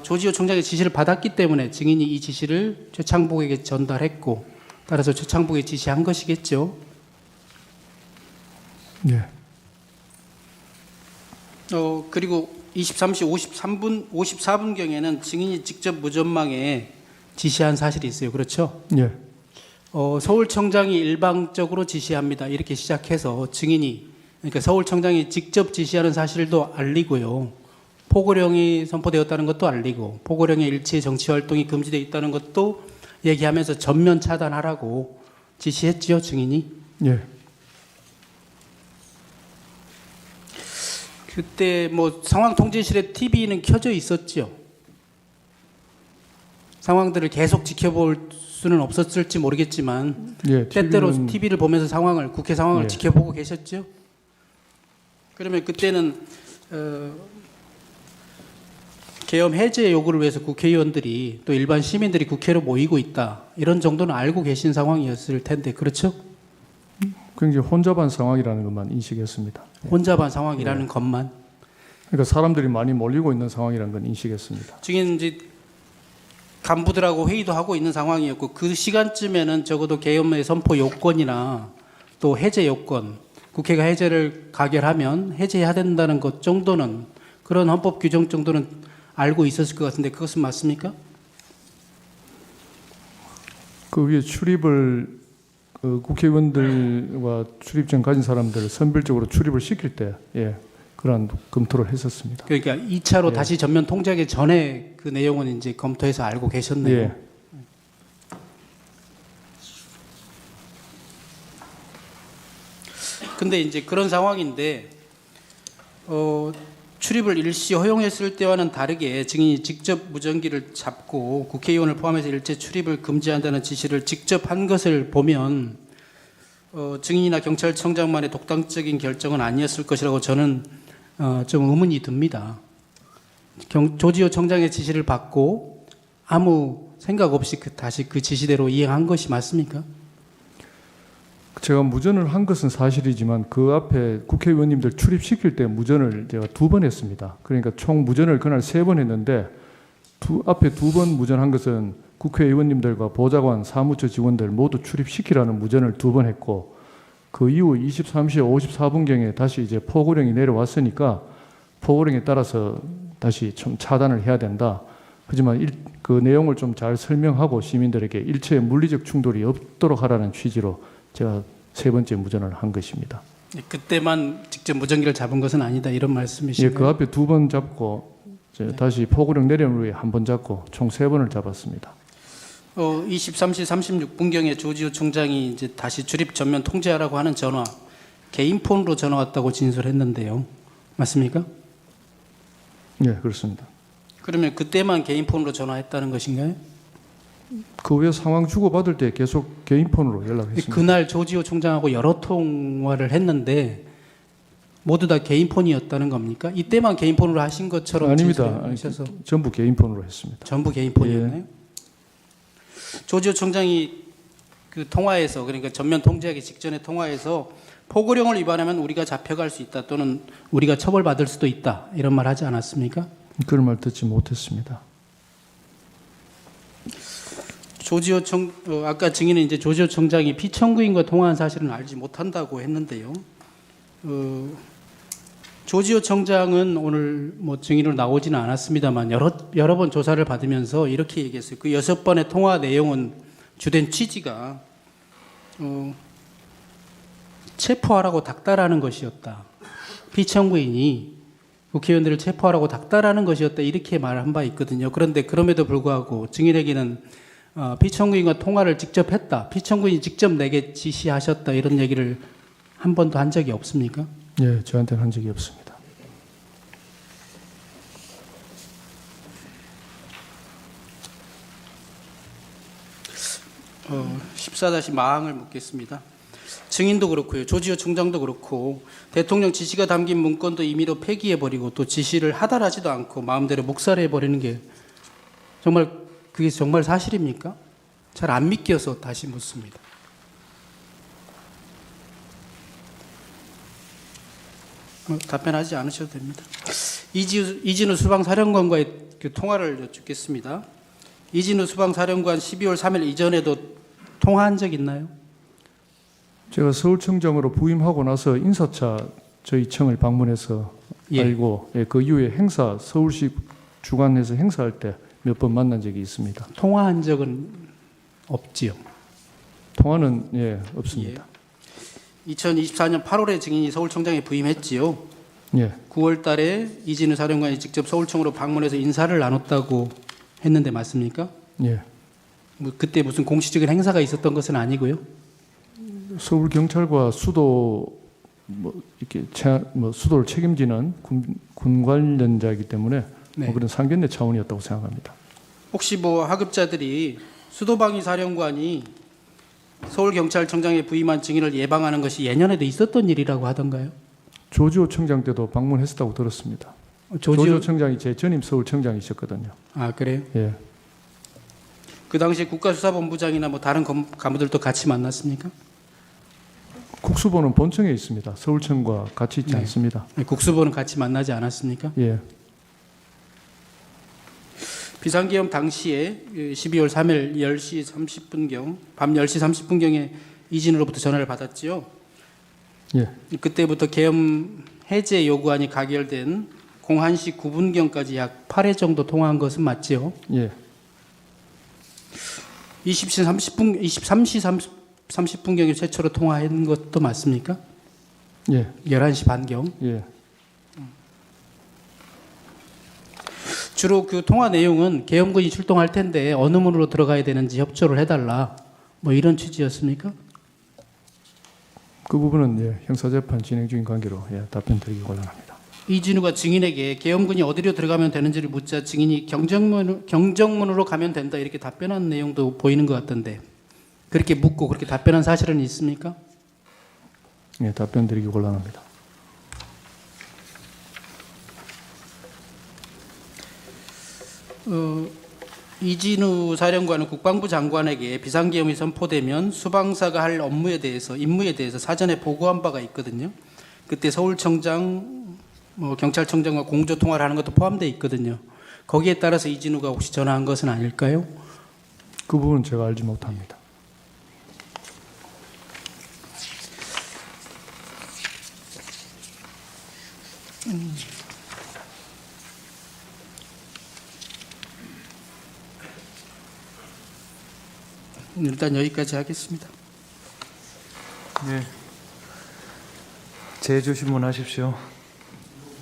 조지호 총장의 지시를 받았기 때문에 증인이 이 지시를 최창복에게 전달했고 따라서 최창복이 지시한 것이겠죠. 예. 그리고 23시 54분경에는 증인이 직접 무전망에 지시한 사실이 있어요. 그렇죠? 예. 서울청장이 일방적으로 지시합니다. 이렇게 시작해서 증인이 그러니까 서울청장이 직접 지시하는 사실도 알리고요. 포고령이 선포되었다는 것도 알리고 포고령의 일체의 정치활동이 금지되어 있다는 것도 얘기하면서 전면 차단하라고 지시했지요. 증인이. 예. 그때 뭐 상황 통제실에 TV는 켜져 있었죠. 상황들을 계속 지켜볼 수는 없었을지 모르겠지만 예, 때때로 TV를 보면서 국회 상황을 예. 지켜보고 계셨죠. 그러면 그때는 계엄 해제 요구를 위해서 국회의원들이 또 일반 시민들이 국회로 모이고 있다 이런 정도는 알고 계신 상황이었을 텐데 그렇죠? 굉장히 혼잡한 상황이라는 것만 인식했습니다. 혼잡한 상황이라는 것만. 그러니까 사람들이 많이 몰리고 있는 상황이라는 건 인식했습니다. 지금 이제 간부들하고 회의도 하고 있는 상황이었고 그 시간쯤에는 적어도 계엄의 선포 요건이나 또 해제 요건, 국회가 해제를 가결하면 해제해야 된다는 것 정도는 그런 헌법 규정 정도는 알고 있었을 것 같은데 그것은 맞습니까? 그 위에 출입을 국회의원들과 출입증 가진 사람들을 선별적으로 출입을 시킬 때 그러한 검토를 했었습니다. 그러니까 2차로 예. 다시 전면 통제하기 전에 그 내용은 이제 검토해서 알고 계셨네요. 예. 근데 이제 그런 상황인데 출입을 일시 허용했을 때와는 다르게 증인이 직접 무전기를 잡고 국회의원을 포함해서 일체 출입을 금지한다는 지시를 직접 한 것을 보면 증인이나 경찰청장만의 독단적인 결정은 아니었을 것이라고 저는 좀 의문이 듭니다. 조지호 청장의 지시를 받고 아무 생각 없이 다시 그 지시대로 이행한 것이 맞습니까? 제가 무전을 한 것은 사실이지만 그 앞에 국회의원님들 출입시킬 때 무전을 제가 2번 했습니다. 그러니까 총 무전을 그날 3번 했는데 앞에 2번 무전한 것은 국회의원님들과 보좌관, 사무처 직원들 모두 출입시키라는 무전을 2번 했고 그 이후 23시 54분경에 다시 이제 포고령이 내려왔으니까 포고령에 따라서 다시 좀 차단을 해야 된다. 하지만 그 내용을 좀 잘 설명하고 시민들에게 일체의 물리적 충돌이 없도록 하라는 취지로 제가 3번째 무전을 한 것입니다. 그때만 직접 무전기를 잡은 것은 아니다 이런 예, 말씀이신가요? 그 앞에 2번 잡고 이제 다시 포고령 내려온 후에 1번 잡고 총 3번을 잡았습니다. 23시 36분경에 조지호 총장이 이제 다시 출입 전면 통제하라고 하는 전화, 개인 폰으로 전화 왔다고 진술했는데요. 맞습니까? 예, 그렇습니다. 그러면 그때만 개인 폰으로 전화했다는 것인가요? 그 후에 상황 주고받을 때 계속 개인 폰으로 연락했습니다. 그날 조지호 총장하고 여러 통화를 했는데 모두 다 개인 폰이었다는 겁니까? 이때만 개인 폰으로 하신 것처럼 아닙니다. 진술하셔서 전부 개인 폰으로 했습니다. 전부 개인 폰이었나요? 조지호 총장이 그 통화에서 그러니까 전면 통제하기 직전에 통화에서 포고령을 위반하면 우리가 잡혀갈 수 있다 또는 우리가 처벌받을 수도 있다 이런 말 하지 않았습니까? 그런 말 듣지 못했습니다. 아까 증인은 이제 조지호 총장이 피청구인과 통화한 사실은 알지 못한다고 했는데요. 조지호 총장은 오늘 뭐 증인으로 나오지는 않았습니다만 여러 번 조사를 받으면서 이렇게 얘기했어요. 그 6번의 통화 내용은 주된 취지가 체포하라고 닥달하는 것이었다. 피청구인이 국회의원들을 체포하라고 닥달하는 것이었다 이렇게 말한 바 있거든요. 그런데 그럼에도 불구하고 증인에게는 피청구인과 통화를 직접 했다. 피청구인이 직접 내게 지시하셨다. 이런 얘기를 한 번도 한 적이 없습니까? 예, 저한테는 한 적이 없습니다. 어, 14-마항을 묻겠습니다. 증인도 그렇고요. 조지호 총장도 그렇고 대통령 지시가 담긴 문건도 임의로 폐기해버리고 또 지시를 하달하지도 않고 마음대로 묵살해버리는 게 그게 정말 사실입니까? 잘 안 믿겨서 다시 묻습니다. 답변하지 않으셔도 됩니다. 이진우 수방사령관과의 그 통화를 여쭙겠습니다. 이진우 수방사령관 12월 3일 이전에도 통화한 적 있나요? 제가 서울청장으로 부임하고 나서 인사차 저희 청을 방문해서 알고 그 이후에 서울시 주관해서 행사할 때 몇 번 만난 적이 있습니다. 통화한 적은 없지요. 통화는 없습니다. 2024년 8월에 증인이 서울청장에 부임했지요. 예. 9월 달에 이진우 사령관이 직접 서울청으로 방문해서 인사를 나눴다고 했는데 맞습니까? 예. 그때 무슨 공식적인 행사가 있었던 것은 아니고요. 서울 경찰과 수도 이렇게 수도를 책임지는 군 관련자이기 때문에 그런 상견례 차원이었다고 생각합니다. 혹시 하급자들이 수도방위 사령관이 서울경찰청장에 부임한 증인을 예방하는 것이 예년에도 있었던 일이라고 하던가요? 조지호 청장 때도 방문했었다고 들었습니다. 조지호 청장이 제 전임 서울청장이셨거든요. 아, 그래요? 예. 그 당시 국가수사본부장이나 다른 간부들도 같이 만났습니까? 국수본은 본청에 있습니다. 서울청과 같이 있지 않습니다. 국수본은 같이 만나지 않았습니까? 예. 비상계엄 당시에 12월 3일 10시 30분경, 밤 10시 30분경에 이진우로부터 전화를 받았지요. 예. 그때부터 계엄 해제 요구안이 가결된 01시 9분경까지 약 8회 정도 통화한 것은 맞지요? 예. 23시 30분경에 최초로 통화한 것도 맞습니까? 예. 11시 반경. 예. 주로 그 통화 내용은 계엄군이 출동할 텐데 어느 문으로 들어가야 되는지 협조를 해달라. 이런 취지였습니까? 그 부분은 형사재판 진행 중인 관계로 답변드리기 곤란합니다. 이진우가 증인에게 계엄군이 어디로 들어가면 되는지를 묻자 증인이 경정문으로 가면 된다 이렇게 답변한 내용도 보이는 것 같던데 그렇게 묻고 그렇게 답변한 사실은 있습니까? 예, 답변드리기 곤란합니다. 이진우 사령관은 국방부 장관에게 비상계엄이 선포되면 수방사가 할 임무에 대해서 사전에 보고한 바가 있거든요. 그때 서울청장, 경찰청장과 공조 통화를 하는 것도 포함되어 있거든요. 거기에 따라서 이진우가 혹시 전화한 것은 아닐까요? 그 부분은 제가 알지 못합니다. 일단 여기까지 하겠습니다. 네. 제주 신문하십시오.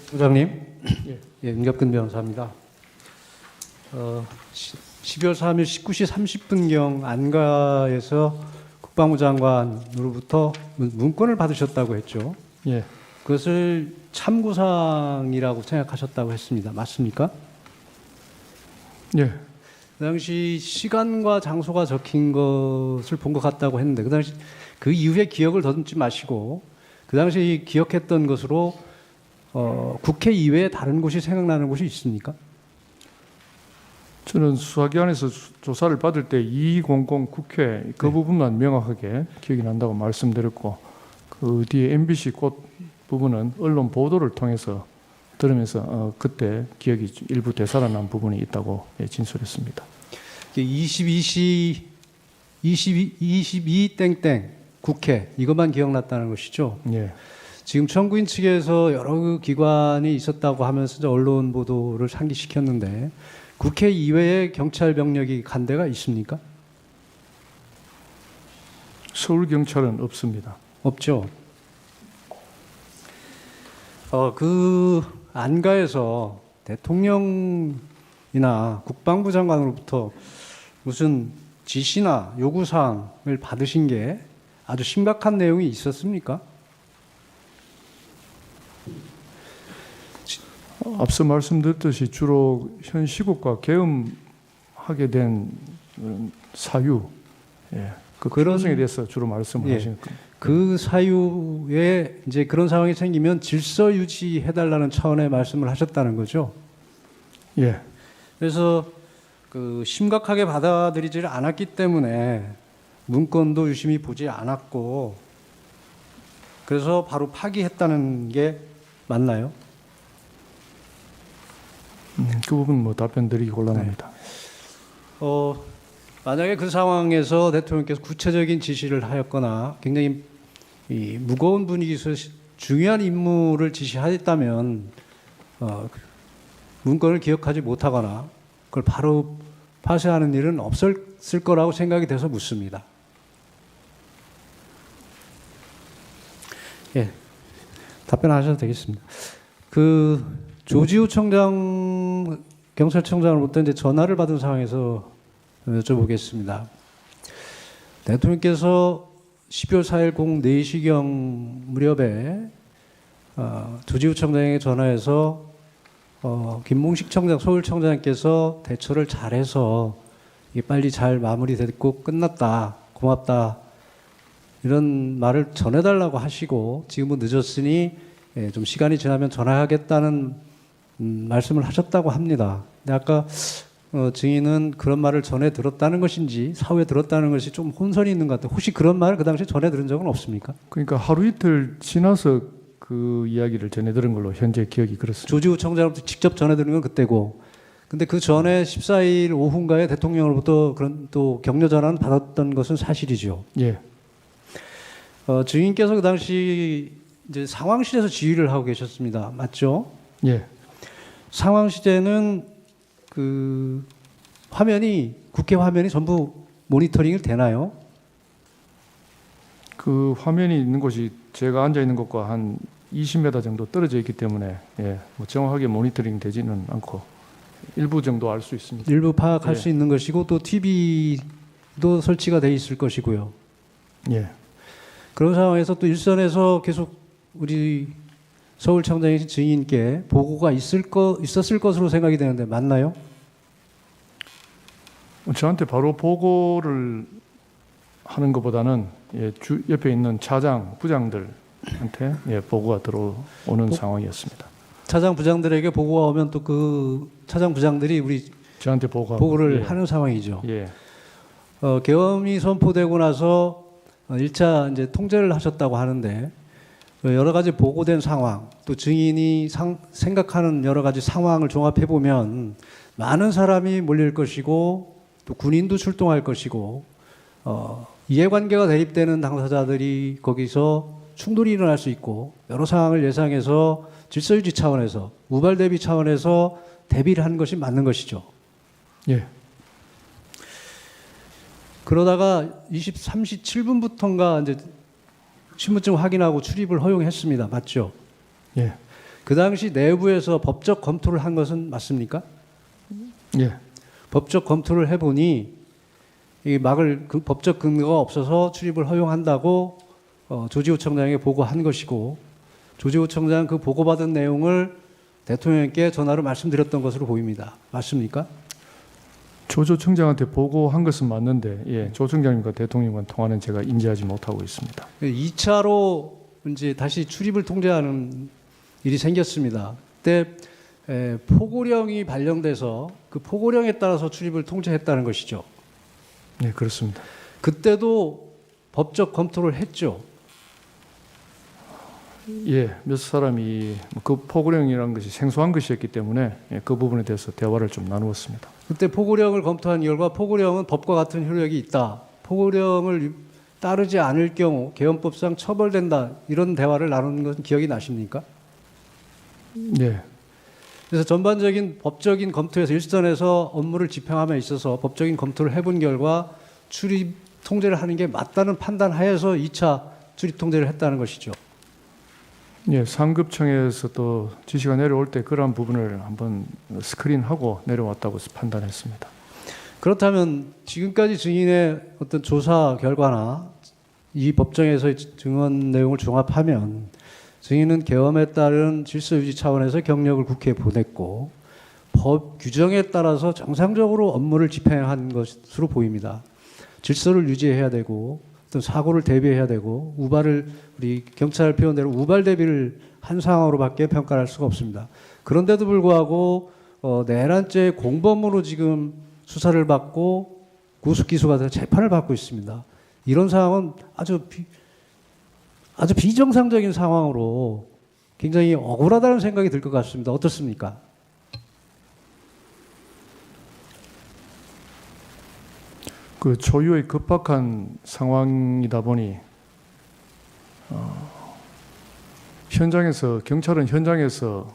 부장님, 예, 임갑근 변호사입니다. 12월 3일 19시 30분경 안가에서 국방부 장관으로부터 문건을 받으셨다고 했죠. 예, 그것을 참고사항이라고 생각하셨다고 했습니다. 맞습니까? 예, 그 당시 시간과 장소가 적힌 것을 본 것 같다고 했는데 그 당시 그 이후에 기억을 더듬지 마시고 그 당시 기억했던 것으로 국회 이외에 다른 곳이 생각나는 곳이 있습니까? 저는 수사기관에서 조사를 받을 때 2200 국회 그 부분만 명확하게 기억이 난다고 말씀드렸고 그 뒤에 MBC 꽃 부분은 언론 보도를 통해서 들으면서 그때 기억이 일부 되살아난 부분이 있다고 진술했습니다. 22 땡땡 국회 이것만 기억났다는 것이죠. 예, 지금 청구인 측에서 여러 기관이 있었다고 하면서 이제 언론 보도를 상기시켰는데 국회 이외에 경찰 병력이 간 데가 있습니까? 서울 경찰은 없습니다. 없죠. 그 안가에서 대통령이나 국방부 장관으로부터 무슨 지시나 요구사항을 받으신 게 아주 심각한 내용이 있었습니까? 앞서 말씀드렸듯이 주로 현 시국과 계엄하게 된 사유, 그 그런성에 대해서 주로 말씀을 하시는 겁니다. 그 사유에 이제 그런 상황이 생기면 질서 유지해달라는 차원의 말씀을 하셨다는 거죠. 예, 그래서 그 심각하게 받아들이지를 않았기 때문에 문건도 유심히 보지 않았고 그래서 바로 파기했다는 게 맞나요? 그 부분 뭐 답변 드리기 곤란합니다. 만약에 그 상황에서 대통령께서 구체적인 지시를 하였거나 굉장히 이 무거운 분위기에서 중요한 임무를 지시하였다면 문건을 기억하지 못하거나 그걸 바로 파쇄하는 일은 없었을 거라고 생각이 돼서 묻습니다. 예, 답변하셔도 되겠습니다. 그 조지우 청장, 경찰청장으로부터 이제 전화를 받은 상황에서 여쭤보겠습니다. 대통령께서 12월 4일 04시경 무렵에 조지우 청장에게 전화해서 김몽식 청장, 서울청장께서 대처를 잘해서 이게 빨리 잘 마무리됐고 끝났다, 고맙다 이런 말을 전해달라고 하시고 지금은 늦었으니 좀 시간이 지나면 전화하겠다는 말씀을 하셨다고 합니다. 근데 아까 증인은 그런 말을 전해 들었다는 것인지 사후에 들었다는 것이 좀 혼선이 있는 것 같아요. 혹시 그런 말을 그 당시에 전해 들은 적은 없습니까? 그러니까 하루 이틀 지나서 그 이야기를 전해 들은 걸로 현재 기억이 그렇습니다. 조지우 청장으로부터 직접 전해 들은 건 그때고 근데 그 전에 14일 오후인가에 대통령으로부터 그런 또 격려 전화는 받았던 것은 사실이죠. 예, 증인께서 그 당시 이제 상황실에서 지휘를 하고 계셨습니다. 맞죠? 예, 상황실에는 그 화면이 국회 화면이 전부 모니터링이 되나요? 그 화면이 있는 곳이 제가 앉아 있는 곳과 한 20m 정도 떨어져 있기 때문에 뭐 정확하게 모니터링 되지는 않고 일부 정도 알 수 있습니다. 일부 파악할 예. 수 있는 것이고 또 TV도 설치가 돼 있을 것이고요. 예, 그런 상황에서 또 일선에서 계속 우리 서울청장의 증인께 보고가 있었을 것으로 생각이 되는데 맞나요? 저한테 바로 보고를 하는 것보다는 옆에 있는 차장, 부장들한테 보고가 들어오는 상황이었습니다. 차장 부장들에게 보고가 오면 또 그 차장 부장들이 우리 저한테 보고하고. 보고를 예. 하는 상황이죠. 예. 계엄이 선포되고 나서 1차 이제 통제를 하셨다고 하는데 여러 가지 보고된 상황, 또 증인이 생각하는 여러 가지 상황을 종합해 보면 많은 사람이 몰릴 것이고 또 군인도 출동할 것이고 이해관계가 대립되는 당사자들이 거기서 충돌이 일어날 수 있고 여러 상황을 예상해서 질서유지 차원에서 우발 대비 차원에서 대비를 한 것이 맞는 것이죠. 예. 그러다가 3시 7분부터인가 이제 신분증 확인하고 출입을 허용했습니다. 맞죠? 예. 그 당시 내부에서 법적 검토를 한 것은 맞습니까? 예. 법적 검토를 해보니 이 막을 그 법적 근거가 없어서 출입을 허용한다고 조지호 청장에게 보고한 것이고 조지호 청장 그 보고받은 내용을 대통령께 전화로 말씀드렸던 것으로 보입니다. 맞습니까? 조조 청장한테 보고한 것은 맞는데 예, 조 청장님과 대통령과 통화는 제가 인지하지 못하고 있습니다. 2차로 이제 다시 출입을 통제하는 일이 생겼습니다. 그때 포고령이 발령돼서 그 포고령에 따라서 출입을 통제했다는 것이죠. 네, 그렇습니다. 그때도 법적 검토를 했죠. 예, 몇 사람이 그 포고령이라는 것이 생소한 것이었기 때문에 예, 그 부분에 대해서 대화를 좀 나누었습니다. 그때 포고령을 검토한 결과 포고령은 법과 같은 효력이 있다. 포고령을 따르지 않을 경우 계엄법상 처벌된다. 이런 대화를 나눈 것은 기억이 나십니까? 네, 그래서 전반적인 법적인 검토에서 일선에서 업무를 집행함에 있어서 법적인 검토를 해본 결과 출입 통제를 하는 게 맞다는 판단하에서 2차 출입 통제를 했다는 것이죠. 예, 상급청에서 또 지시가 내려올 때 그러한 부분을 한번 스크린하고 내려왔다고 판단했습니다. 그렇다면 지금까지 증인의 어떤 조사 결과나 이 법정에서의 증언 내용을 종합하면 증인은 계엄에 따른 질서 유지 차원에서 경력을 국회에 보냈고 법 규정에 따라서 정상적으로 업무를 집행한 것으로 보입니다. 질서를 유지해야 되고 어떤 사고를 대비해야 되고 우발을 우리 경찰 표현대로 우발 대비를 한 상황으로밖에 평가할 수가 없습니다. 그런데도 불구하고 내란죄 공범으로 지금 수사를 받고 구속 기소가 돼서 재판을 받고 있습니다. 이런 상황은 아주 비정상적인 상황으로 굉장히 억울하다는 생각이 들 것 같습니다. 어떻습니까? 그 초유의 급박한 상황이다 보니 경찰은 현장에서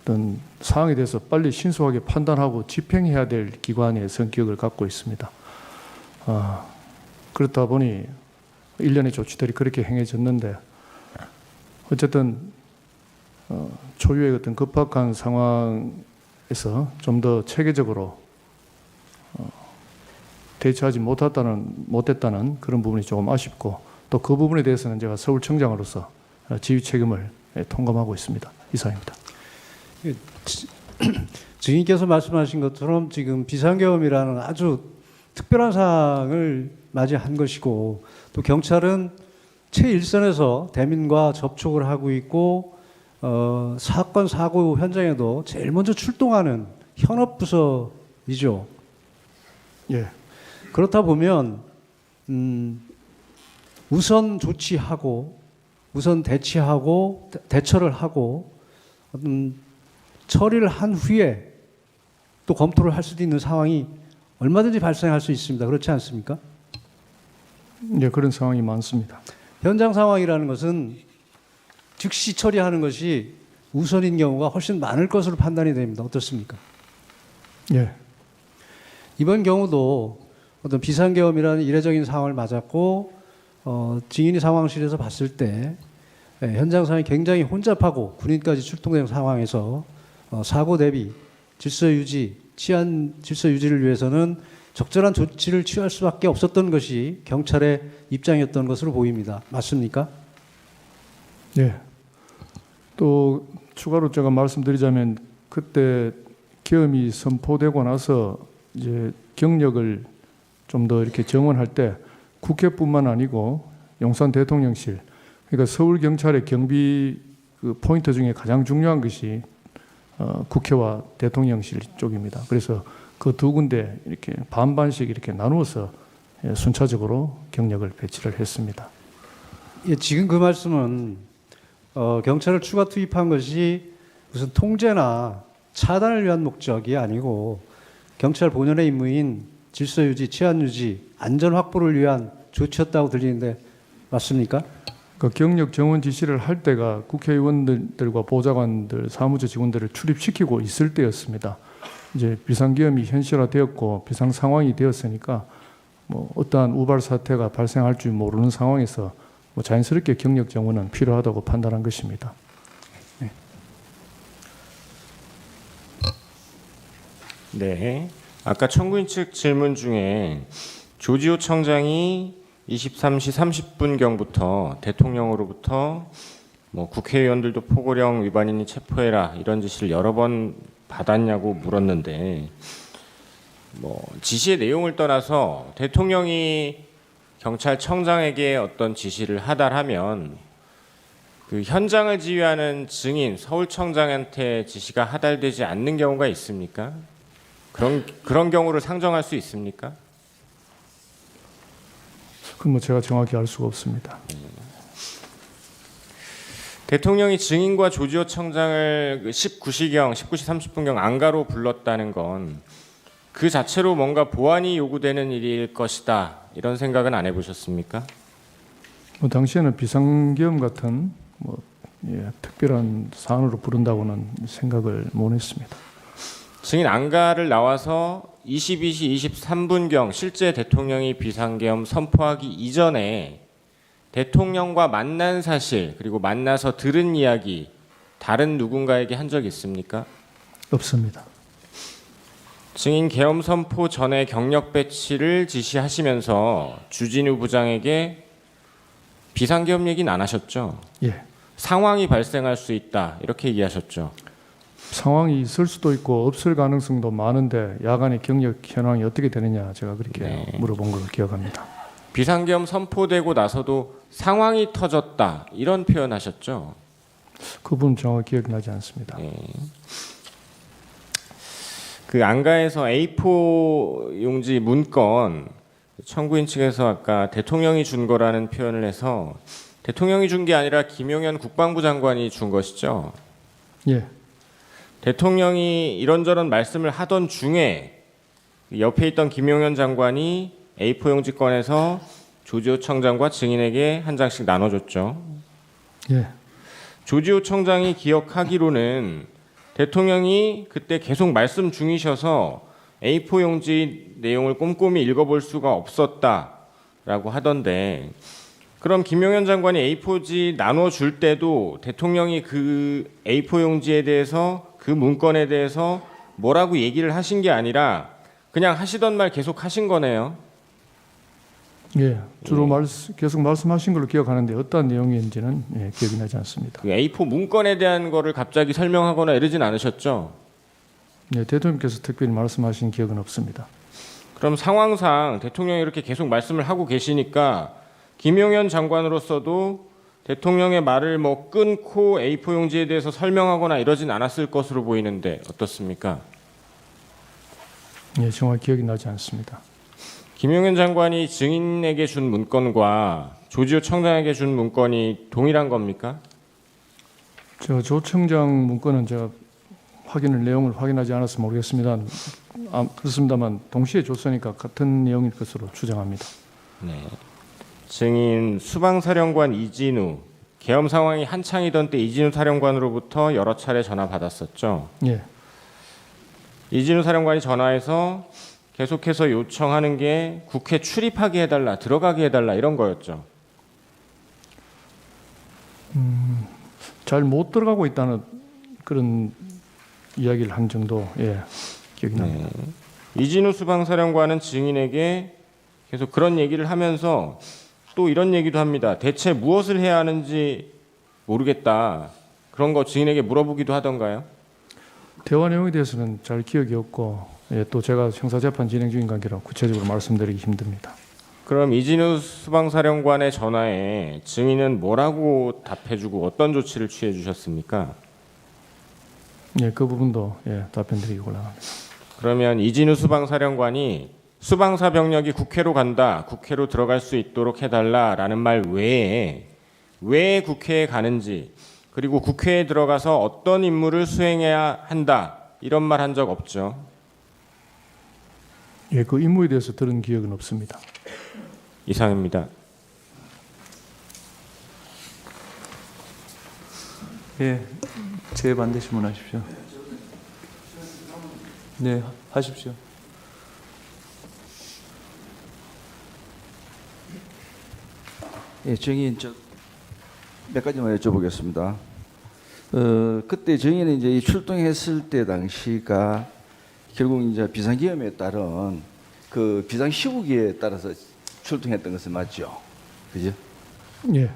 어떤 상황에 대해서 빨리 신속하게 판단하고 집행해야 될 기관의 성격을 갖고 있습니다. 그렇다 보니 일련의 조치들이 그렇게 행해졌는데 어쨌든 초유의 어떤 급박한 상황에서 좀 더 체계적으로 대처하지 못했다는 그런 부분이 조금 아쉽고 또 그 부분에 대해서는 제가 서울청장으로서 지휘 책임을 통감하고 있습니다. 이상입니다. 증인께서 말씀하신 것처럼 지금 비상계엄이라는 아주 특별한 상황을 맞이한 것이고 또 경찰은 최일선에서 대민과 접촉을 하고 있고 사건 사고 현장에도 제일 먼저 출동하는 현업부서이죠. 예. 그렇다 보면 우선 조치하고 우선 대치하고 대처를 하고 처리를 한 후에 또 검토를 할 수도 있는 상황이 얼마든지 발생할 수 있습니다. 그렇지 않습니까? 예, 그런 상황이 많습니다. 현장 상황이라는 것은 즉시 처리하는 것이 우선인 경우가 훨씬 많을 것으로 판단이 됩니다. 어떻습니까? 예. 이번 경우도 어떤 비상계엄이라는 이례적인 상황을 맞았고 증인이 상황실에서 봤을 때 현장 상황이 굉장히 혼잡하고 군인까지 출동된 상황에서 사고 대비, 질서 유지, 치안 질서 유지를 위해서는 적절한 조치를 취할 수밖에 없었던 것이 경찰의 입장이었던 것으로 보입니다. 맞습니까? 예. 또 추가로 제가 말씀드리자면 그때 계엄이 선포되고 나서 이제 경력을 좀 더 이렇게 정원할 때 국회뿐만 아니고 용산 대통령실, 그러니까 서울 경찰의 경비 그 포인트 중에 가장 중요한 것이 국회와 대통령실 쪽입니다. 그래서 그 두 군데 이렇게 반반씩 이렇게 나누어서 순차적으로 경력을 배치를 했습니다. 예, 지금 그 말씀은 경찰을 추가 투입한 것이 무슨 통제나 차단을 위한 목적이 아니고 경찰 본연의 임무인 질서 유지, 치안 유지, 안전 확보를 위한 조치였다고 들리는데 맞습니까? 그 경력 정원 지시를 할 때가 국회의원들과 보좌관들, 사무처 직원들을 출입시키고 있을 때였습니다. 이제 비상계엄이 현실화되었고 비상 상황이 되었으니까 뭐 어떠한 우발 사태가 발생할 줄 모르는 상황에서 뭐 자연스럽게 경력 정원은 필요하다고 판단한 것입니다. 네. 아까 청구인 측 질문 중에 조지호 청장이 23시 30분경부터 대통령으로부터 뭐 국회의원들도 포고령 위반이니 체포해라 이런 지시를 여러 번 받았냐고 물었는데 뭐 지시의 내용을 떠나서 대통령이 경찰청장에게 어떤 지시를 하달하면 그 현장을 지휘하는 증인 서울청장한테 지시가 하달되지 않는 경우가 있습니까? 그런 경우를 상정할 수 있습니까? 그건 뭐 제가 정확히 알 수가 없습니다. 대통령이 증인과 조지호 청장을 19시 30분경 안가로 불렀다는 건 그 자체로 뭔가 보완이 요구되는 일일 것이다 이런 생각은 안 해보셨습니까? 뭐 당시에는 비상계엄 같은 뭐 특별한 사안으로 부른다고는 생각을 못했습니다. 증인 안가를 나와서 22시 23분경 실제 대통령이 비상계엄 선포하기 이전에 대통령과 만난 사실 그리고 만나서 들은 이야기 다른 누군가에게 한 적 있습니까? 없습니다. 증인 계엄 선포 전에 경력 배치를 지시하시면서 주진우 부장에게 비상계엄 얘기는 안 하셨죠? 예. 상황이 발생할 수 있다 이렇게 얘기하셨죠? 상황이 있을 수도 있고 없을 가능성도 많은데 야간의 경력 현황이 어떻게 되느냐 제가 그렇게 물어본 걸 기억합니다. 비상계엄 선포되고 나서도 상황이 터졌다 이런 표현하셨죠? 그 부분 정확히 기억나지 않습니다. 그 안가에서 A4 용지 문건 청구인 측에서 아까 대통령이 준 거라는 표현을 해서 대통령이 준 게 아니라 김용현 국방부 장관이 준 것이죠? 예. 대통령이 이런저런 말씀을 하던 중에 옆에 있던 김용현 장관이 A4 용지 꺼내서 조지호 청장과 증인에게 한 장씩 나눠줬죠. 예. 조지호 청장이 기억하기로는 대통령이 그때 계속 말씀 중이셔서 A4 용지 내용을 꼼꼼히 읽어볼 수가 없었다라고 하던데 그럼 김용현 장관이 A4지 나눠줄 때도 대통령이 그 A4 용지에 대해서 그 문건에 대해서 뭐라고 얘기를 하신 게 아니라 그냥 하시던 말 계속 하신 거네요. 예. 주로 계속 말씀하신 걸로 기억하는데 어떠한 내용인지는 기억이 나지 않습니다. 그 A4 문건에 대한 거를 갑자기 설명하거나 이러진 않으셨죠? 네, 대통령께서 특별히 말씀하신 기억은 없습니다. 그럼 상황상 대통령이 이렇게 계속 말씀을 하고 계시니까 김용현 장관으로서도 대통령의 말을 뭐 끊고 A4 용지에 대해서 설명하거나 이러진 않았을 것으로 보이는데 어떻습니까? 예, 정확히 기억이 나지 않습니다. 김용현 장관이 증인에게 준 문건과 조지호 청장에게 준 문건이 동일한 겁니까? 조 청장 문건은 제가 내용을 확인하지 않아서 모르겠습니다. 그렇습니다만 동시에 줬으니까 같은 내용일 것으로 추정합니다. 네. 증인 수방사령관 이진우 계엄 상황이 한창이던 때 이진우 사령관으로부터 여러 차례 전화 받았었죠. 예. 이진우 사령관이 전화해서 계속해서 요청하는 게 국회 출입하게 해달라, 들어가게 해달라 이런 거였죠. 잘 못 들어가고 있다는 그런 이야기를 한 정도 기억이 납니다. 이진우 수방사령관은 증인에게 계속 그런 얘기를 하면서 또 이런 얘기도 합니다. 대체 무엇을 해야 하는지 모르겠다. 그런 거 증인에게 물어보기도 하던가요? 대화 내용에 대해서는 잘 기억이 없고 또 제가 형사재판 진행 중인 관계라 구체적으로 말씀드리기 힘듭니다. 그럼 이진우 수방사령관의 전화에 증인은 뭐라고 답해주고 어떤 조치를 취해 주셨습니까? 예, 그 부분도 예, 답변드리기 곤란합니다. 그러면 이진우 수방사령관이 수방사 병력이 국회로 간다, 국회로 들어갈 수 있도록 해달라라는 말 외에 왜 국회에 가는지, 그리고 국회에 들어가서 어떤 임무를 수행해야 한다, 이런 말 한 적 없죠. 예, 그 임무에 대해서 들은 기억은 없습니다. 이상입니다. 예, 제 반대 질문하십시오. 네, 하십시오. 예, 정의인 몇 가지만 여쭤보겠습니다. 그때 정의는 이제 이 출동했을 때 당시가 결국 이제 비상계엄에 따른 그 비상시국에 따라서 출동했던 것은 맞죠, 그죠? 예,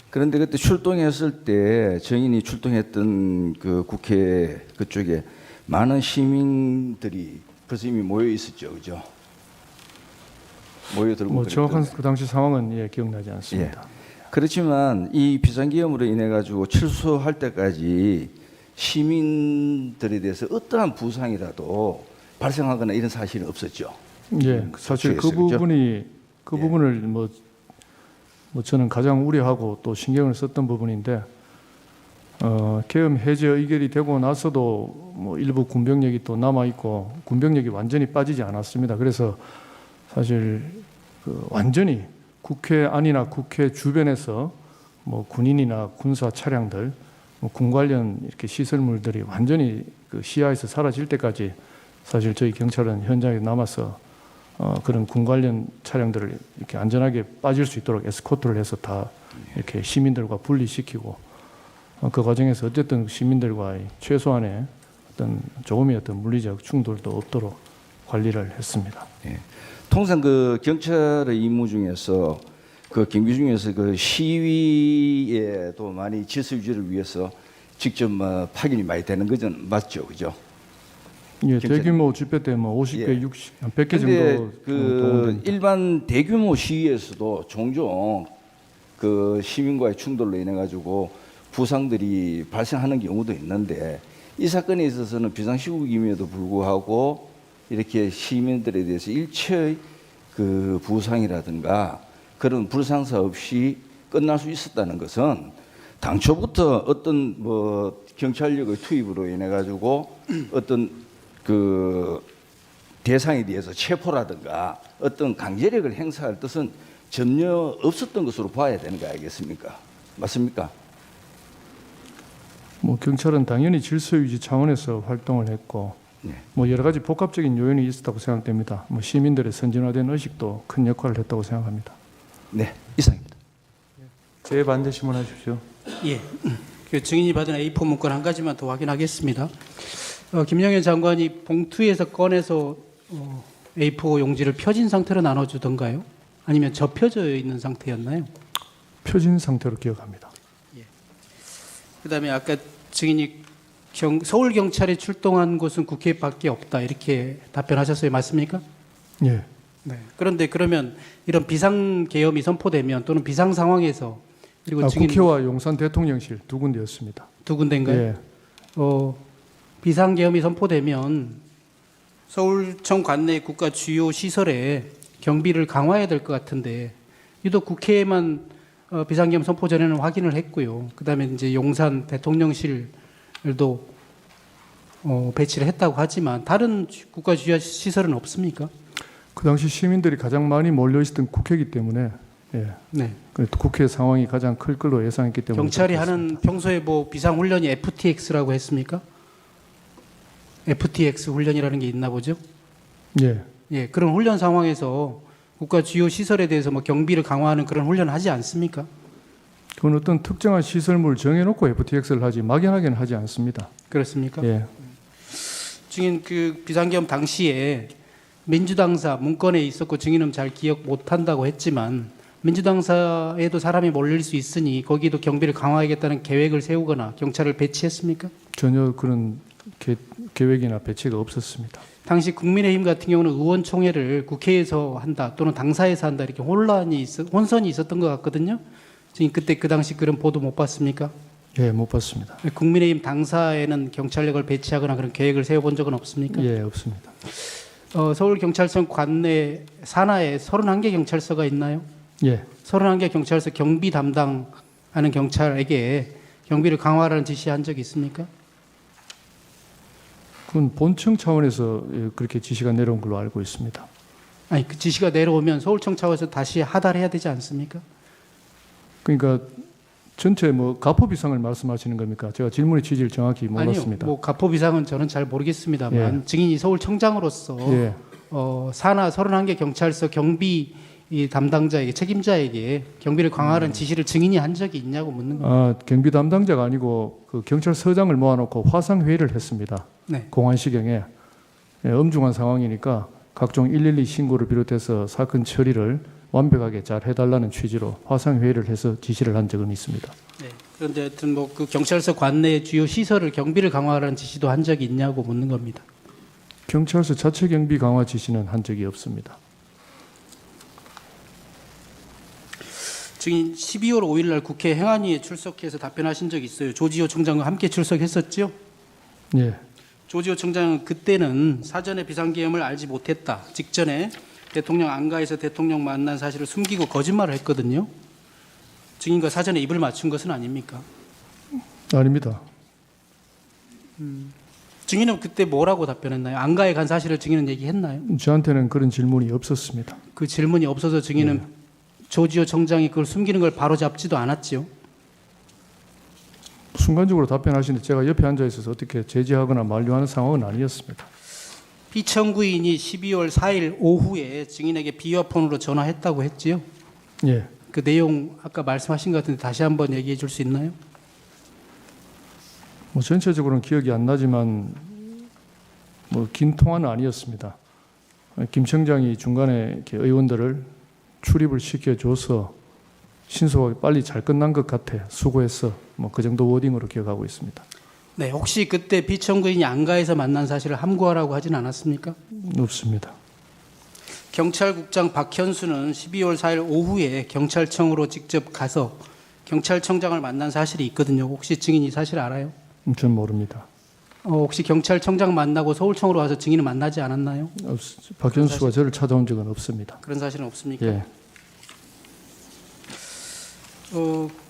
그런데 그때 출동했을 때 정인이 출동했던 그 국회 그쪽에 많은 시민들이 벌써 이미 모여 있었죠, 그죠? 모여들고 뭐 정확한 그랬던데. 그 당시 상황은 예, 기억나지 않습니다. 그렇지만 이 비상계엄으로 인해 가지고 출소할 때까지 시민들에 대해서 어떠한 부상이라도 발생하거나 이런 사실은 없었죠. 예, 사실 그 그쪽에서, 그죠? 부분이 그 예. 부분을 뭐 저는 가장 우려하고 또 신경을 썼던 부분인데 계엄 해제 의결이 되고 나서도 뭐 일부 군병력이 또 남아 있고 군병력이 완전히 빠지지 않았습니다. 그래서 사실 그 완전히 국회 안이나 국회 주변에서 뭐 군인이나 군사 차량들, 뭐 군 관련 이렇게 시설물들이 완전히 그 시야에서 사라질 때까지 사실 저희 경찰은 현장에 남아서 그런 군 관련 차량들을 이렇게 안전하게 빠질 수 있도록 에스코트를 해서 다 이렇게 시민들과 분리시키고 그 과정에서 어쨌든 시민들과의 최소한의 어떤 조금의 어떤 물리적 충돌도 없도록 관리를 했습니다. 예. 통상 그 경찰의 임무 중에서 그 경비 중에서 그 시위에도 많이 질서 유지를 위해서 직접 파견이 많이 되는 것은 맞죠, 그죠? 예, 경찰- 대규모 집회 때 뭐 50개, 예. 60, 한 100개 근데 정도 그 동원됩니다. 일반 대규모 시위에서도 종종 그 시민과의 충돌로 인해 가지고 부상들이 발생하는 경우도 있는데 이 사건에 있어서는 비상시국임에도 불구하고 이렇게 시민들에 대해서 일체의 그 부상이라든가 그런 불상사 없이 끝날 수 있었다는 것은 당초부터 어떤 뭐 경찰력의 투입으로 인해 가지고 어떤 그 대상에 대해서 체포라든가 어떤 강제력을 행사할 뜻은 전혀 없었던 것으로 봐야 되는 거 아니겠습니까? 맞습니까? 뭐 경찰은 당연히 질서 유지 차원에서 활동을 했고 네. 뭐 여러 가지 복합적인 요인이 있었다고 생각됩니다. 뭐 시민들의 선진화된 의식도 큰 역할을 했다고 생각합니다. 네, 이상입니다. 제 반대 질문하십시오. 예. 그 증인이 받은 A4 문건 한 가지만 더 확인하겠습니다. 김영현 장관이 봉투에서 꺼내서 A4 용지를 펴진 상태로 나눠주던가요? 아니면 접혀져 있는 상태였나요? 표진 상태로 기억합니다. 그다음에 아까 증인이 서울경찰이 출동한 곳은 국회밖에 없다 이렇게 답변하셨어요. 맞습니까? 예, 네. 그런데 그러면 이런 비상계엄이 선포되면 또는 비상 상황에서 그리고 증인 국회와 용산 대통령실 두 군데였습니다. 두 군데인가요? 예, 비상계엄이 선포되면 서울청 관내 국가 주요 시설에 경비를 강화해야 될 것 같은데 유독 국회에만 비상계엄 선포 전에는 확인을 했고요. 그다음에 이제 용산 대통령실도 배치를 했다고 하지만 다른 국가 주요 시설은 없습니까? 그 당시 시민들이 가장 많이 몰려 있었던 국회이기 때문에 예, 네. 그 국회 상황이 가장 클 걸로 예상했기 때문에 경찰이 그렇게 하는 평소에 뭐 비상 훈련이 FTX라고 했습니까? FTX 훈련이라는 게 있나 보죠? 했습니다. 예, 예, 그런 훈련 상황에서 국가 주요 시설에 대해서 뭐 경비를 강화하는 그런 훈련을 하지 않습니까? 그건 어떤 특정한 시설물을 정해놓고 FTX를 하지 막연하게는 하지 않습니다. 그렇습니까? 예, 증인 그 비상계엄 당시에 민주당사 문건에 있었고 증인은 잘 기억 못한다고 했지만 민주당사에도 사람이 몰릴 수 있으니 거기도 경비를 강화하겠다는 계획을 세우거나 경찰을 배치했습니까? 전혀 그런 계획이나 배치가 없었습니다. 당시 국민의힘 같은 경우는 의원총회를 국회에서 한다 또는 당사에서 한다 이렇게 혼선이 있었던 것 같거든요. 지금 그때 그 당시 그런 보도 못 봤습니까? 예, 못 봤습니다. 국민의힘 당사에는 경찰력을 배치하거나 그런 계획을 세워본 적은 없습니까? 예, 없습니다. 서울경찰청 관내 산하에 31개 경찰서가 있나요? 예, 31개 경찰서 경비 담당하는 경찰에게 경비를 강화하라는 지시한 적이 있습니까? 그건 본청 차원에서 예, 그렇게 지시가 내려온 걸로 알고 있습니다. 아니 그 지시가 내려오면 서울청 차원에서 다시 하달해야 되지 않습니까? 그러니까 전체 뭐 가포 비상을 말씀하시는 겁니까? 제가 질문의 취지를 정확히 몰랐습니다. 아니요. 뭐 가포 비상은 저는 잘 모르겠습니다만 증인이 서울청장으로서 예, 산하 31개 경찰서 경비 이 담당자에게 책임자에게 경비를 강화하는 지시를 증인이 한 적이 있냐고 묻는 겁니다. 아, 경비 담당자가 아니고 그 경찰서장을 모아놓고 화상 회의를 했습니다. 네. 공안시경에 예, 엄중한 상황이니까 각종 112 신고를 비롯해서 사건 처리를 완벽하게 잘 해달라는 취지로 화상 회의를 해서 지시를 한 적은 있습니다. 네. 그런데 하여튼 뭐 그 경찰서 관내 주요 시설을 경비를 강화하라는 지시도 한 적이 있냐고 묻는 겁니다. 경찰서 자체 경비 강화 지시는 한 적이 없습니다. 증인 12월 5일 날 국회 행안위에 출석해서 답변하신 적이 있어요. 조지호 청장과 함께 출석했었죠? 예, 조지호 청장은 그때는 사전에 비상계엄을 알지 못했다. 직전에 대통령 안가에서 대통령 만난 사실을 숨기고 거짓말을 했거든요. 증인과 사전에 입을 맞춘 것은 아닙니까? 아닙니다. 증인은 그때 뭐라고 답변했나요? 안가에 간 사실을 증인은 얘기했나요? 저한테는 그런 질문이 없었습니다. 그 질문이 없어서 증인은 조지호 청장이 그걸 숨기는 걸 바로잡지도 않았지요. 순간적으로 답변하시는데 제가 옆에 앉아 있어서 어떻게 제지하거나 만류하는 상황은 아니었습니다. 피청구인이 12월 4일 오후에 증인에게 비화폰으로 전화했다고 했지요. 예, 그 내용 아까 말씀하신 것 같은데 다시 한번 얘기해 줄 수 있나요? 뭐 전체적으로는 기억이 안 나지만 뭐 긴 통화는 아니었습니다. 김 청장이 중간에 이렇게 의원들을 출입을 시켜줘서 신속하게 빨리 잘 끝난 것 같아. 수고했어. 뭐 그 정도 워딩으로 기억하고 있습니다. 네, 혹시 그때 피청구인이 안가에서 만난 사실을 함구하라고 하진 않았습니까? 없습니다. 경찰국장 박현수는 12월 4일 오후에 경찰청으로 직접 가서 경찰청장을 만난 사실이 있거든요. 혹시 증인이 사실 알아요? 전 모릅니다. 혹시 경찰청장 만나고 서울청으로 와서 증인을 만나지 않았나요? 박현수가 저를 찾아온 적은 없습니다. 그런 사실은 없습니까? 예,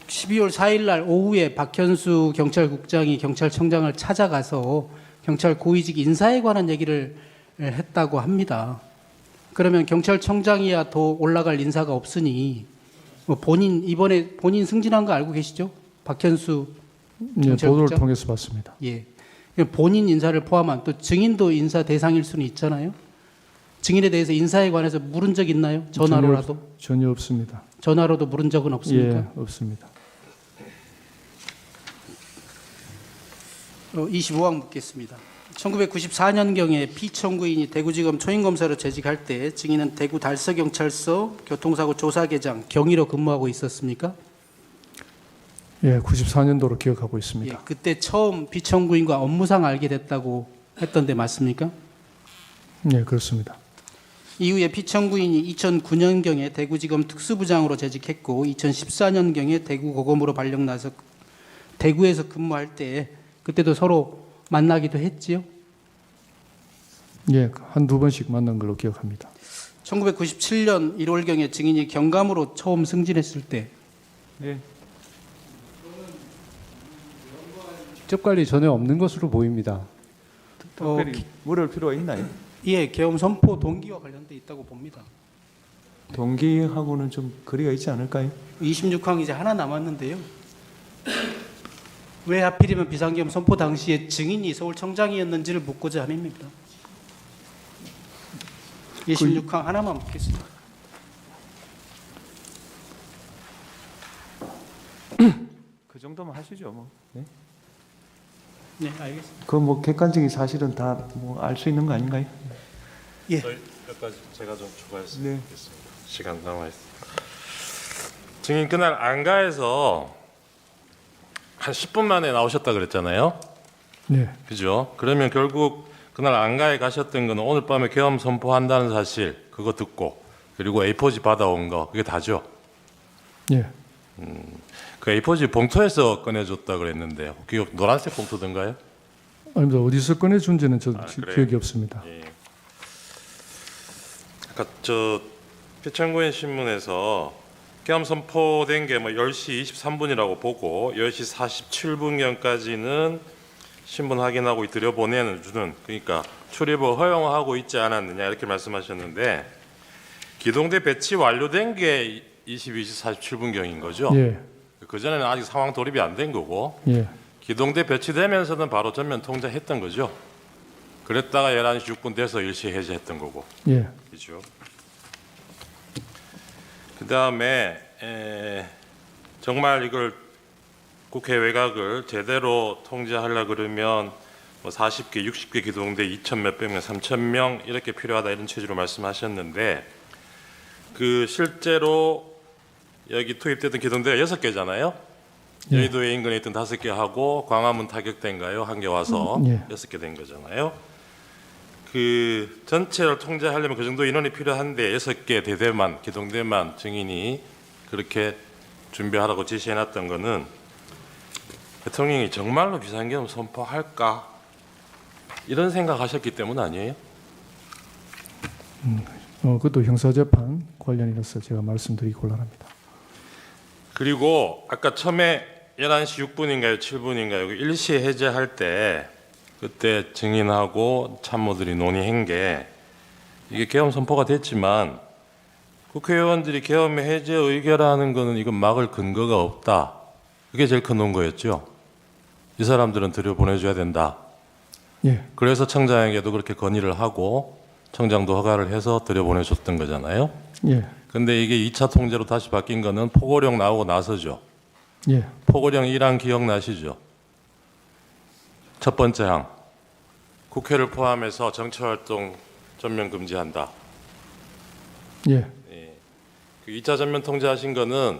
12월 4일 날 오후에 박현수 경찰국장이 경찰청장을 찾아가서 경찰 고위직 인사에 관한 얘기를 했다고 합니다. 그러면 경찰청장이야 더 올라갈 인사가 없으니 이번에 본인 승진한 거 알고 계시죠? 박현수 예, 경찰국장? 보도를 통해서 봤습니다. 예. 본인 인사를 포함한 또 증인도 인사 대상일 수는 있잖아요. 증인에 대해서 인사에 관해서 물은 적 있나요? 전화로라도? 전혀 없습니다. 전화로도 물은 적은 없습니까? 예, 없습니다. 25항 묻겠습니다. 1994년경에 피청구인이 대구지검 초임검사로 재직할 때 증인은 대구 달서경찰서 교통사고 조사계장 경위로 근무하고 있었습니까? 예, 94년도로 기억하고 있습니다. 예, 그때 처음 피청구인과 업무상 알게 됐다고 했던데 맞습니까? 예, 그렇습니다. 이후에 피청구인이 2009년경에 대구지검 특수부장으로 재직했고 2014년경에 대구고검으로 발령 나서 대구에서 근무할 때 그때도 서로 만나기도 했지요. 예, 한두 번씩 만난 걸로 기억합니다. 1997년 1월경에 증인이 경감으로 처음 승진했을 때 네. 직접 관리 전혀 없는 것으로 보입니다. 특별히 물을 필요가 있나요? 예, 계엄 선포 동기와 관련돼 있다고 봅니다. 동기하고는 좀 거리가 있지 않을까요? 26항 이제 하나 남았는데요. 왜 하필이면 비상계엄 선포 당시에 증인이 서울청장이었는지를 묻고자 함입니다. 26항 하나만 묻겠습니다. 그 정도만 하시죠, 뭐. 네. 네, 알겠습니다. 그 뭐 객관적인 사실은 다 뭐 알 수 있는 거 아닌가요? 예. 몇 가지 제가 좀 추가했습니다. 네. 시간 남아 있습니다. 증인 그날 안가에서 한 10분 만에 나오셨다 그랬잖아요. 네, 그죠? 그러면 결국 그날 안가에 가셨던 거는 오늘 밤에 계엄 선포한다는 사실 그거 듣고 그리고 A4지 받아온 거 그게 다죠. 예, 그 A4지 봉투에서 꺼내줬다 그랬는데 그 노란색 봉투던가요? 아닙니다. 어디서 꺼내준지는 저 그래요? 기억이 없습니다. 예. 아까 저 피천구인 신문에서 계엄 선포된 게 뭐 10시 23분이라고 보고 10시 47분경까지는 신분 확인하고 들여보내는 주는 그러니까 출입을 허용하고 있지 않았느냐 이렇게 말씀하셨는데 기동대 배치 완료된 게 22시 47분경인 거죠? 예, 그 전에는 아직 상황 돌입이 안 된 거고 예, 기동대 배치되면서는 바로 전면 통제했던 거죠. 그랬다가 11시 6분 돼서 일시 해제했던 거고. 예. 그죠. 그다음에 정말 이걸 국회 외곽을 제대로 통제하려 그러면 뭐 40개, 60개 기동대 2천 몇백 명, 3천 명 이렇게 필요하다 이런 취지로 말씀하셨는데 그 실제로 여기 투입됐던 기동대가 6개잖아요. 예. 여의도에 인근에 있던 5개 하고 광화문 타격대인가요? 한 개 와서 예. 6개 된 거잖아요. 그 전체를 통제하려면 그 정도 인원이 필요한데 6개 대대만 기동대만 증인이 그렇게 준비하라고 지시해놨던 거는 대통령이 정말로 비상계엄 선포할까 이런 생각하셨기 때문 아니에요? 그것도 형사재판 관련이라서 제가 말씀드리기 곤란합니다. 그리고 아까 처음에 11시 6분인가요? 7분인가요? 일시 해제할 때 그때 증인하고 참모들이 논의한 게 이게 계엄 선포가 됐지만 국회의원들이 계엄 해제 의결하는 거는 이건 막을 근거가 없다. 그게 제일 큰 논거였죠. 이 사람들은 들여보내줘야 된다. 예, 그래서 청장에게도 그렇게 건의를 하고 청장도 허가를 해서 들여보내줬던 거잖아요. 예, 근데 이게 2차 통제로 다시 바뀐 거는 포고령 나오고 나서죠. 예, 포고령 1항 기억나시죠? 첫 번째 항. 국회를 포함해서 정치활동 전면 금지한다. 예, 그 2차 전면 통제하신 거는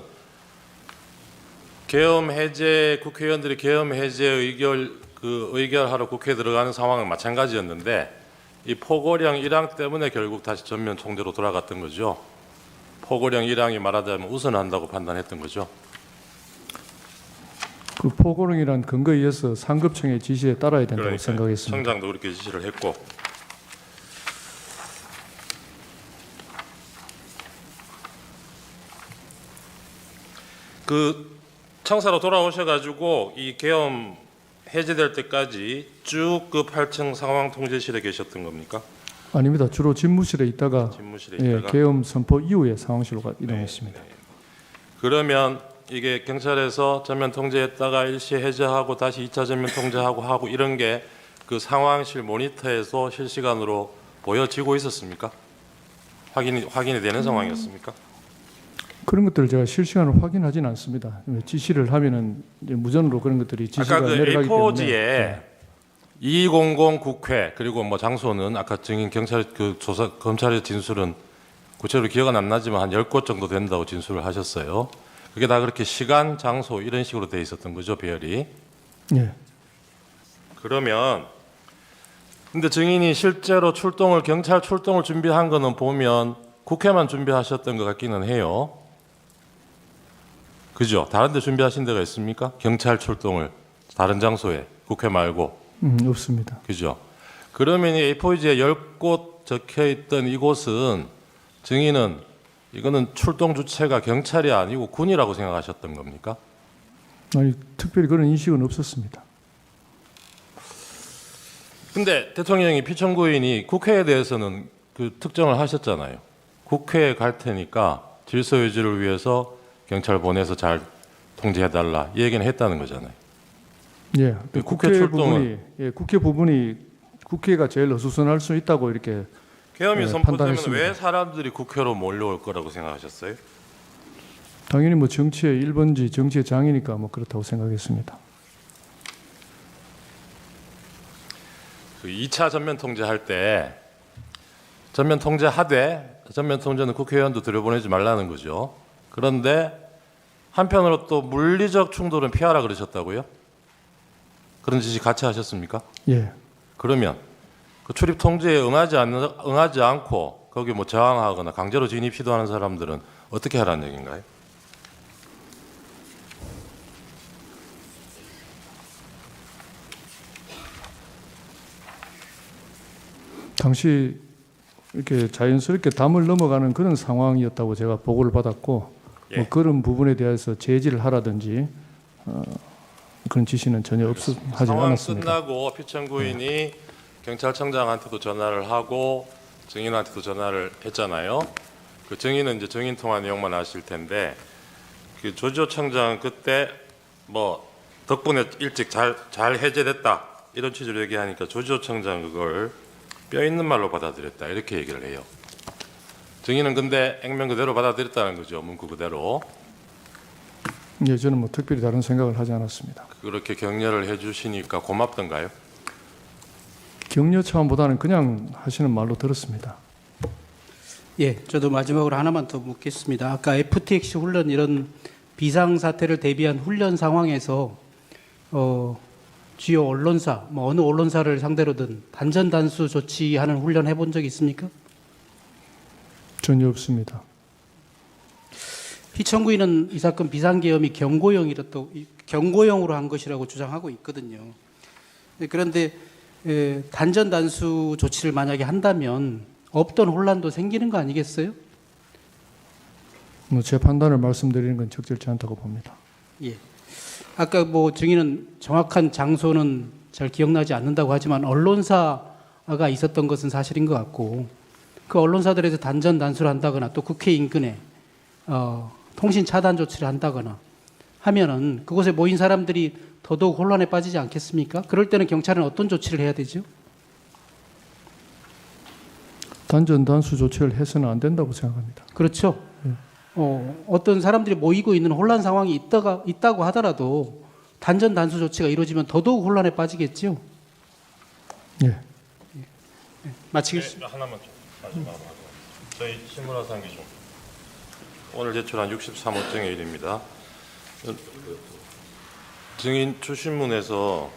계엄 해제 국회의원들이 계엄 해제 의결하러 국회에 들어가는 상황은 마찬가지였는데 이 포고령 1항 때문에 결국 다시 전면 통제로 돌아갔던 거죠. 포고령 1항이 말하자면 우선한다고 판단했던 거죠. 그 포고령이란 근거에 의해서 상급청의 지시에 따라야 된다고 그러니까 생각했습니다. 청장도 그렇게 지시를 했고 그 청사로 돌아오셔가지고 이 계엄 해제될 때까지 쭉 그 8층 상황 통제실에 계셨던 겁니까? 아닙니다. 주로 집무실에 있다가 집무실에 예, 있다가 계엄 선포 이후에 상황실로 이동했습니다. 그러면 이게 경찰에서 전면 통제했다가 일시 해제하고 다시 2차 전면 통제하고 이런 게 그 상황실 모니터에서 실시간으로 보여지고 있었습니까? 확인이 되는 상황이었습니까? 그런 것들을 제가 실시간으로 확인하지는 않습니다. 지시를 하면은 이제 무전으로 그런 것들이 지시가 아까 그 내려가기 때문에. A4지에 200 국회 그리고 뭐 장소는 아까 증인 경찰 그 조사 검찰의 진술은 구체적으로 기억은 안 나지만 한 10곳 정도 된다고 진술을 하셨어요. 그게 다 그렇게 시간, 장소 이런 식으로 돼 있었던 거죠, 배열이. 예, 그러면 근데 증인이 실제로 경찰 출동을 준비한 거는 보면 국회만 준비하셨던 것 같기는 해요. 그죠? 다른 데 준비하신 데가 있습니까? 경찰 출동을 다른 장소에 국회 말고. 없습니다. 그죠? 그러면 이 A4지에 10곳 적혀 있던 이곳은 증인은 이거는 출동 주체가 경찰이 아니고 군이라고 생각하셨던 겁니까? 아니 특별히 그런 인식은 없었습니다. 근데 대통령이 피청구인이 국회에 대해서는 그 특정을 하셨잖아요. 국회에 갈 테니까 질서 유지를 위해서 경찰 보내서 잘 통제해달라 이 얘기는 했다는 거잖아요. 예, 그 국회 국회 부분이 국회 부분이 국회가 제일 어수선할 수 있다고 이렇게 계엄이 네, 선포되면 판단했습니다. 왜 사람들이 국회로 몰려올 거라고 생각하셨어요? 당연히 뭐 정치의 1번지 정치의 장이니까 뭐 그렇다고 생각했습니다. 그 2차 전면 통제할 때 전면 통제하되 전면 통제는 국회의원도 들여보내지 말라는 거죠. 그런데 한편으로 또 물리적 충돌은 피하라 그러셨다고요? 그런 지시 같이 하셨습니까? 예, 그러면 그 출입 통제에 응하지 않고 거기 뭐 저항하거나 강제로 진입 시도하는 사람들은 어떻게 하라는 얘기인가요? 당시 이렇게 자연스럽게 담을 넘어가는 그런 상황이었다고 제가 보고를 받았고 예. 뭐 그런 부분에 대해서 제지를 하라든지 그런 지시는 전혀 하지 상황 않았습니다. 끝나고 피청구인이 경찰청장한테도 전화를 하고 증인한테도 전화를 했잖아요. 그 증인은 이제 증인 통화 내용만 아실 텐데 그 조지호 청장은 그때 뭐 덕분에 일찍 잘 해제됐다 이런 취지로 얘기하니까 조지호 청장 그걸 뼈 있는 말로 받아들였다 이렇게 얘기를 해요. 증인은 근데 액면 그대로 받아들였다는 거죠. 문구 그대로. 예, 저는 뭐 특별히 다른 생각을 하지 않았습니다. 그렇게 격려를 해주시니까 고맙던가요? 격려 차원보다는 그냥 하시는 말로 들었습니다. 예, 저도 마지막으로 하나만 더 묻겠습니다. 아까 FTX 훈련 이런 비상 사태를 대비한 훈련 상황에서 주요 언론사, 뭐 어느 언론사를 상대로든 단전 단수 조치하는 훈련 해본 적 있습니까? 전혀 없습니다. 피청구인은 이 사건 비상계엄이 경고형으로 한 것이라고 주장하고 있거든요. 그런데 단전 단수 조치를 만약에 한다면 없던 혼란도 생기는 거 아니겠어요? 뭐 제 판단을 말씀드리는 건 적절치 않다고 봅니다. 예. 아까 뭐 증인은 정확한 장소는 잘 기억나지 않는다고 하지만 언론사가 있었던 것은 사실인 것 같고 그 언론사들에서 단전 단수를 한다거나 또 국회 인근에 통신 차단 조치를 한다거나 하면은 그곳에 모인 사람들이 더더욱 혼란에 빠지지 않겠습니까? 그럴 때는 경찰은 어떤 조치를 해야 되죠? 단전 단수 조치를 해서는 안 된다고 생각합니다. 그렇죠. 어떤 사람들이 모이고 있는 혼란 상황이 있다고 하더라도 단전 단수 조치가 이루어지면 더더욱 혼란에 빠지겠죠. 예. 마치겠습니다. 하나만 좀 마지막으로 하고 저희 신문화상 기준 오늘 제출한 63호증의 일입니다. 증인 추신문에서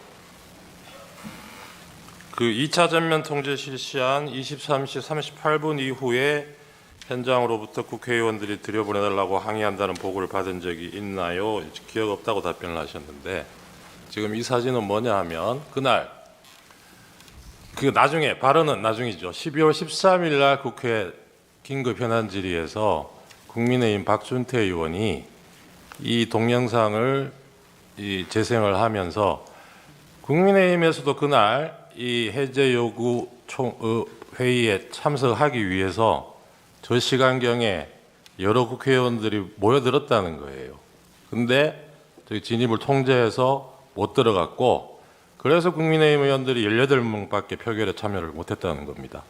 그 2차 전면 통제 실시한 23시 38분 이후에 현장으로부터 국회의원들이 들여보내달라고 항의한다는 보고를 받은 적이 있나요? 기억 없다고 답변을 하셨는데 지금 이 사진은 뭐냐 하면 그날 그 나중에 발언은 나중이죠. 12월 13일 날 국회 긴급 현안 질의에서 국민의힘 박준태 의원이 이 동영상을 재생을 하면서 국민의힘에서도 그날 이 해제 요구 회의에 참석하기 위해서 저 시간경에 여러 국회의원들이 모여들었다는 거예요. 근데 저희 진입을 통제해서 못 들어갔고 그래서 국민의힘 의원들이 18명밖에 표결에 참여를 못했다는 겁니다.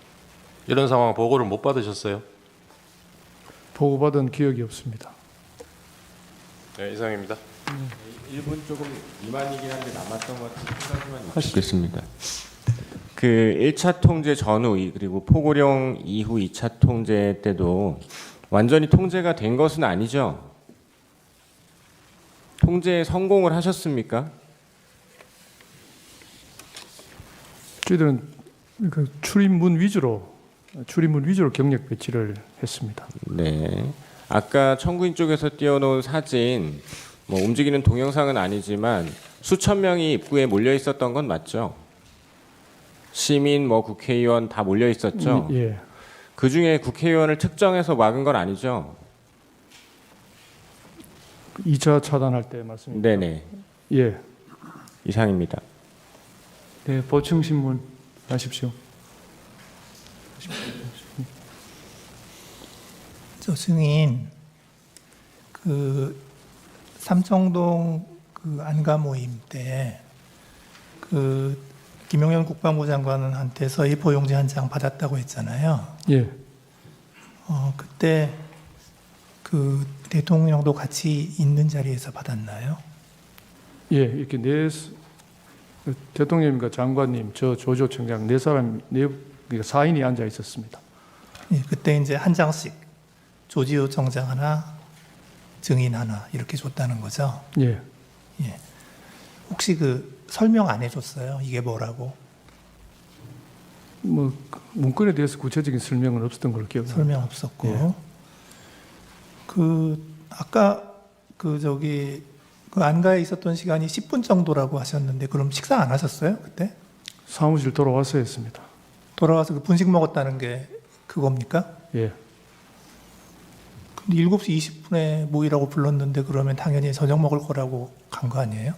이런 상황 보고를 못 받으셨어요? 보고받은 기억이 없습니다. 네, 이상입니다. 1분 조금 미만이긴 한데 남았던 것 같은 생각만 하시겠습니다. 그 1차 통제 전후 그리고 포고령 이후 2차 통제 때도 완전히 통제가 된 것은 아니죠? 통제에 성공을 하셨습니까? 저희들은 그 출입문 위주로 경력 배치를 했습니다. 네. 아까 청구인 쪽에서 띄워놓은 사진, 뭐 움직이는 동영상은 아니지만 수천 명이 입구에 몰려 있었던 건 맞죠? 시민, 뭐 국회의원 다 몰려 있었죠? 예. 그 중에 국회의원을 특정해서 막은 건 아니죠? 2차 차단할 때 말씀입니다. 네네. 예. 이상입니다. 네, 보충 신문 하십시오. 저 증인 그 삼청동 그 안가 모임 때 그 김용현 국방부 장관한테서 A4 용지 한 장 받았다고 했잖아요. 예. 그때 그 대통령도 같이 있는 자리에서 받았나요? 예, 이렇게 대통령님과 장관님, 저 조조 청장 네 사람 그러니까 4인이 앉아 있었습니다. 예, 그때 이제 한 장씩 조지호 청장 하나, 증인 하나 이렇게 줬다는 거죠. 예. 예. 혹시 그 설명 안 해줬어요? 이게 뭐라고? 뭐 문건에 대해서 구체적인 설명은 없었던 걸로 기억합니다. 설명 없었고. 예. 그 아까 그 안가에 있었던 시간이 10분 정도라고 하셨는데 그럼 식사 안 하셨어요 그때? 사무실 돌아와서 했습니다. 돌아와서 그 분식 먹었다는 게 그겁니까? 예. 근데 7시 20분에 모이라고 불렀는데 그러면 당연히 저녁 먹을 거라고 간 거 아니에요?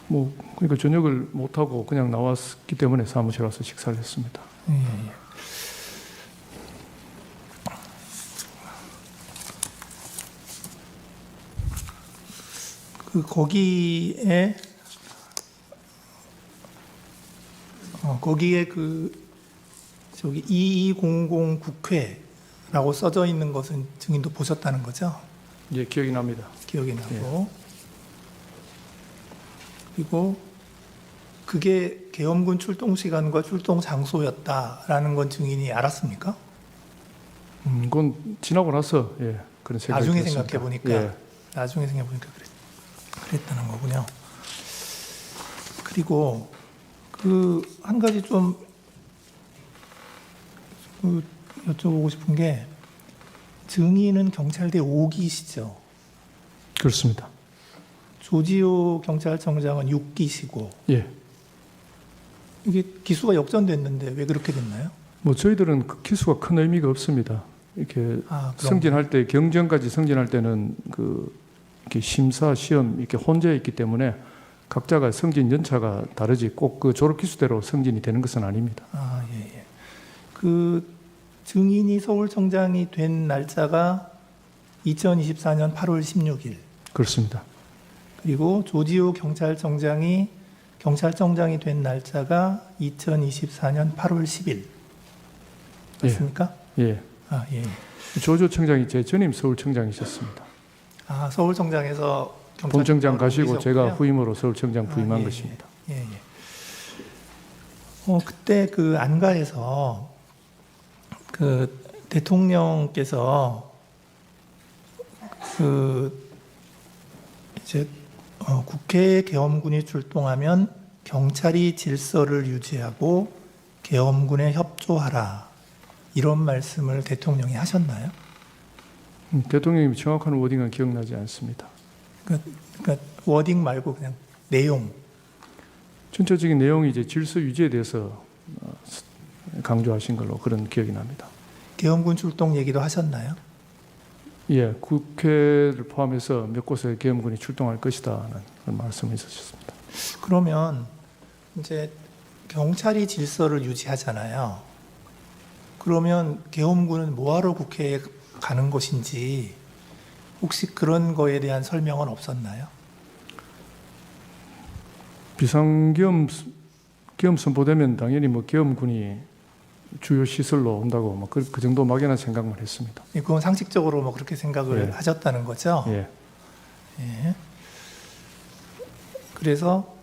뭐 그러니까 저녁을 못 하고 그냥 나왔기 때문에 사무실 와서 식사를 했습니다. 예, 예. 그 거기에 그 저기 2200 국회라고 써져 있는 것은 증인도 보셨다는 거죠? 예, 기억이 납니다. 기억이 나고. 그리고 그게 계엄군 출동 시간과 출동 장소였다라는 건 증인이 알았습니까? 그건 지나고 나서 예, 그런 생각이 나중에 들었습니다. 생각해 보니까 예. 나중에 생각해 보니까 그랬다는 거군요. 그리고 그 한 가지 좀 여쭤보고 싶은 게 증인은 경찰대 5기시죠. 그렇습니다. 조지호 경찰청장은 6기시고 예. 이게 기수가 역전됐는데 왜 그렇게 됐나요? 뭐 저희들은 그 기수가 큰 의미가 없습니다. 이렇게 아, 그럼. 승진할 때 경정까지 승진할 때는 그 이렇게 심사 시험 이렇게 혼재해 있기 때문에 각자가 승진 연차가 다르지 꼭 그 졸업 기수대로 승진이 되는 것은 아닙니다. 아, 예, 예. 그 증인이 서울청장이 된 날짜가 2024년 8월 16일. 그렇습니다. 그리고 조지호 경찰청장이 된 날짜가 2024년 8월 10일. 맞습니까? 예. 아, 예. 조조 청장이 제 전임 서울청장이셨습니다. 아, 서울청장에서 본청장 가시고 옮기셨군요. 제가 후임으로 서울청장 부임한 예, 것입니다. 예, 예. 그때 그 안가에서 그 대통령께서 그 이제 국회 계엄군이 출동하면 경찰이 질서를 유지하고 계엄군에 협조하라 이런 말씀을 대통령이 하셨나요? 대통령님 정확한 워딩은 기억나지 않습니다. 그러니까 워딩 말고 그냥 내용. 전체적인 내용이 이제 질서 유지에 대해서 강조하신 걸로 그런 기억이 납니다. 계엄군 출동 얘기도 하셨나요? 예, 국회를 포함해서 몇 곳에 계엄군이 출동할 것이다는 그런 말씀을 있으셨습니다. 그러면 이제 경찰이 질서를 유지하잖아요. 그러면 계엄군은 뭐하러 국회에 가는 것인지 혹시 그런 거에 대한 설명은 없었나요? 비상계엄 선포되면 당연히 뭐 계엄군이 주요 시설로 온다고 뭐 그 정도 막연한 생각만 했습니다. 그건 상식적으로 뭐 그렇게 생각을 예. 하셨다는 거죠? 예, 예. 그래서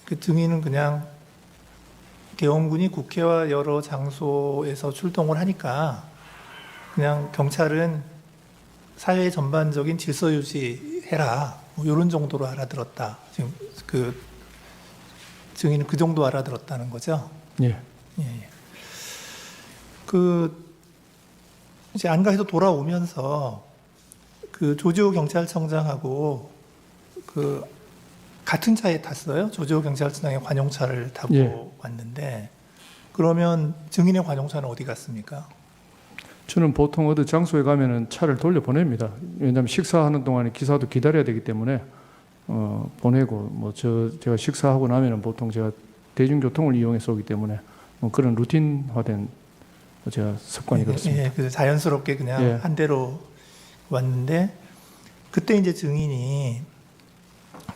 그 증인은 그냥 계엄군이 국회와 여러 장소에서 출동을 하니까 그냥 경찰은 사회 전반적인 질서 유지해라 뭐 이런 정도로 알아들었다. 지금 그 증인은 그 정도 알아들었다는 거죠. 예, 예, 예. 그 이제 안가에서 돌아오면서 그 조지호 경찰청장하고 그 같은 차에 탔어요. 조지호 경찰청장의 관용차를 타고 예. 왔는데 그러면 증인의 관용차는 어디 갔습니까? 저는 보통 어디 장소에 가면은 차를 돌려 보냅니다. 왜냐하면 식사하는 동안에 기사도 기다려야 되기 때문에 보내고 뭐 제가 식사하고 나면은 보통 제가 대중교통을 이용해서 오기 때문에 뭐 그런 루틴화된 제가 습관이 그렇습니다. 예, 그래서 자연스럽게 그냥 예. 한 대로 왔는데 그때 이제 증인이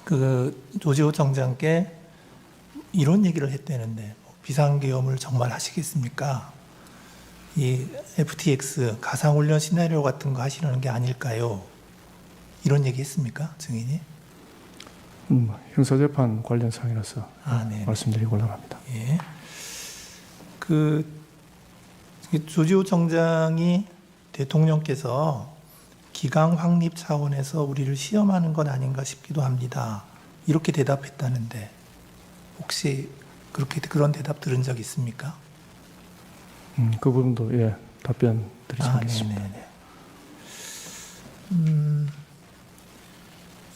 그 조지호 청장께 이런 얘기를 했다는데 비상계엄을 정말 하시겠습니까? 이 FTX 가상훈련 시나리오 같은 거 하시려는 게 아닐까요? 이런 얘기 했습니까? 증인이? 형사재판 관련 사항이라서 네. 말씀드리기 곤란합니다. 예. 그 조지호 청장이 대통령께서 기강 확립 차원에서 우리를 시험하는 건 아닌가 싶기도 합니다. 이렇게 대답했다는데 혹시 그런 대답 들은 적 있습니까? 그 부분도 예 답변 드리지 않겠습니다. 네네네.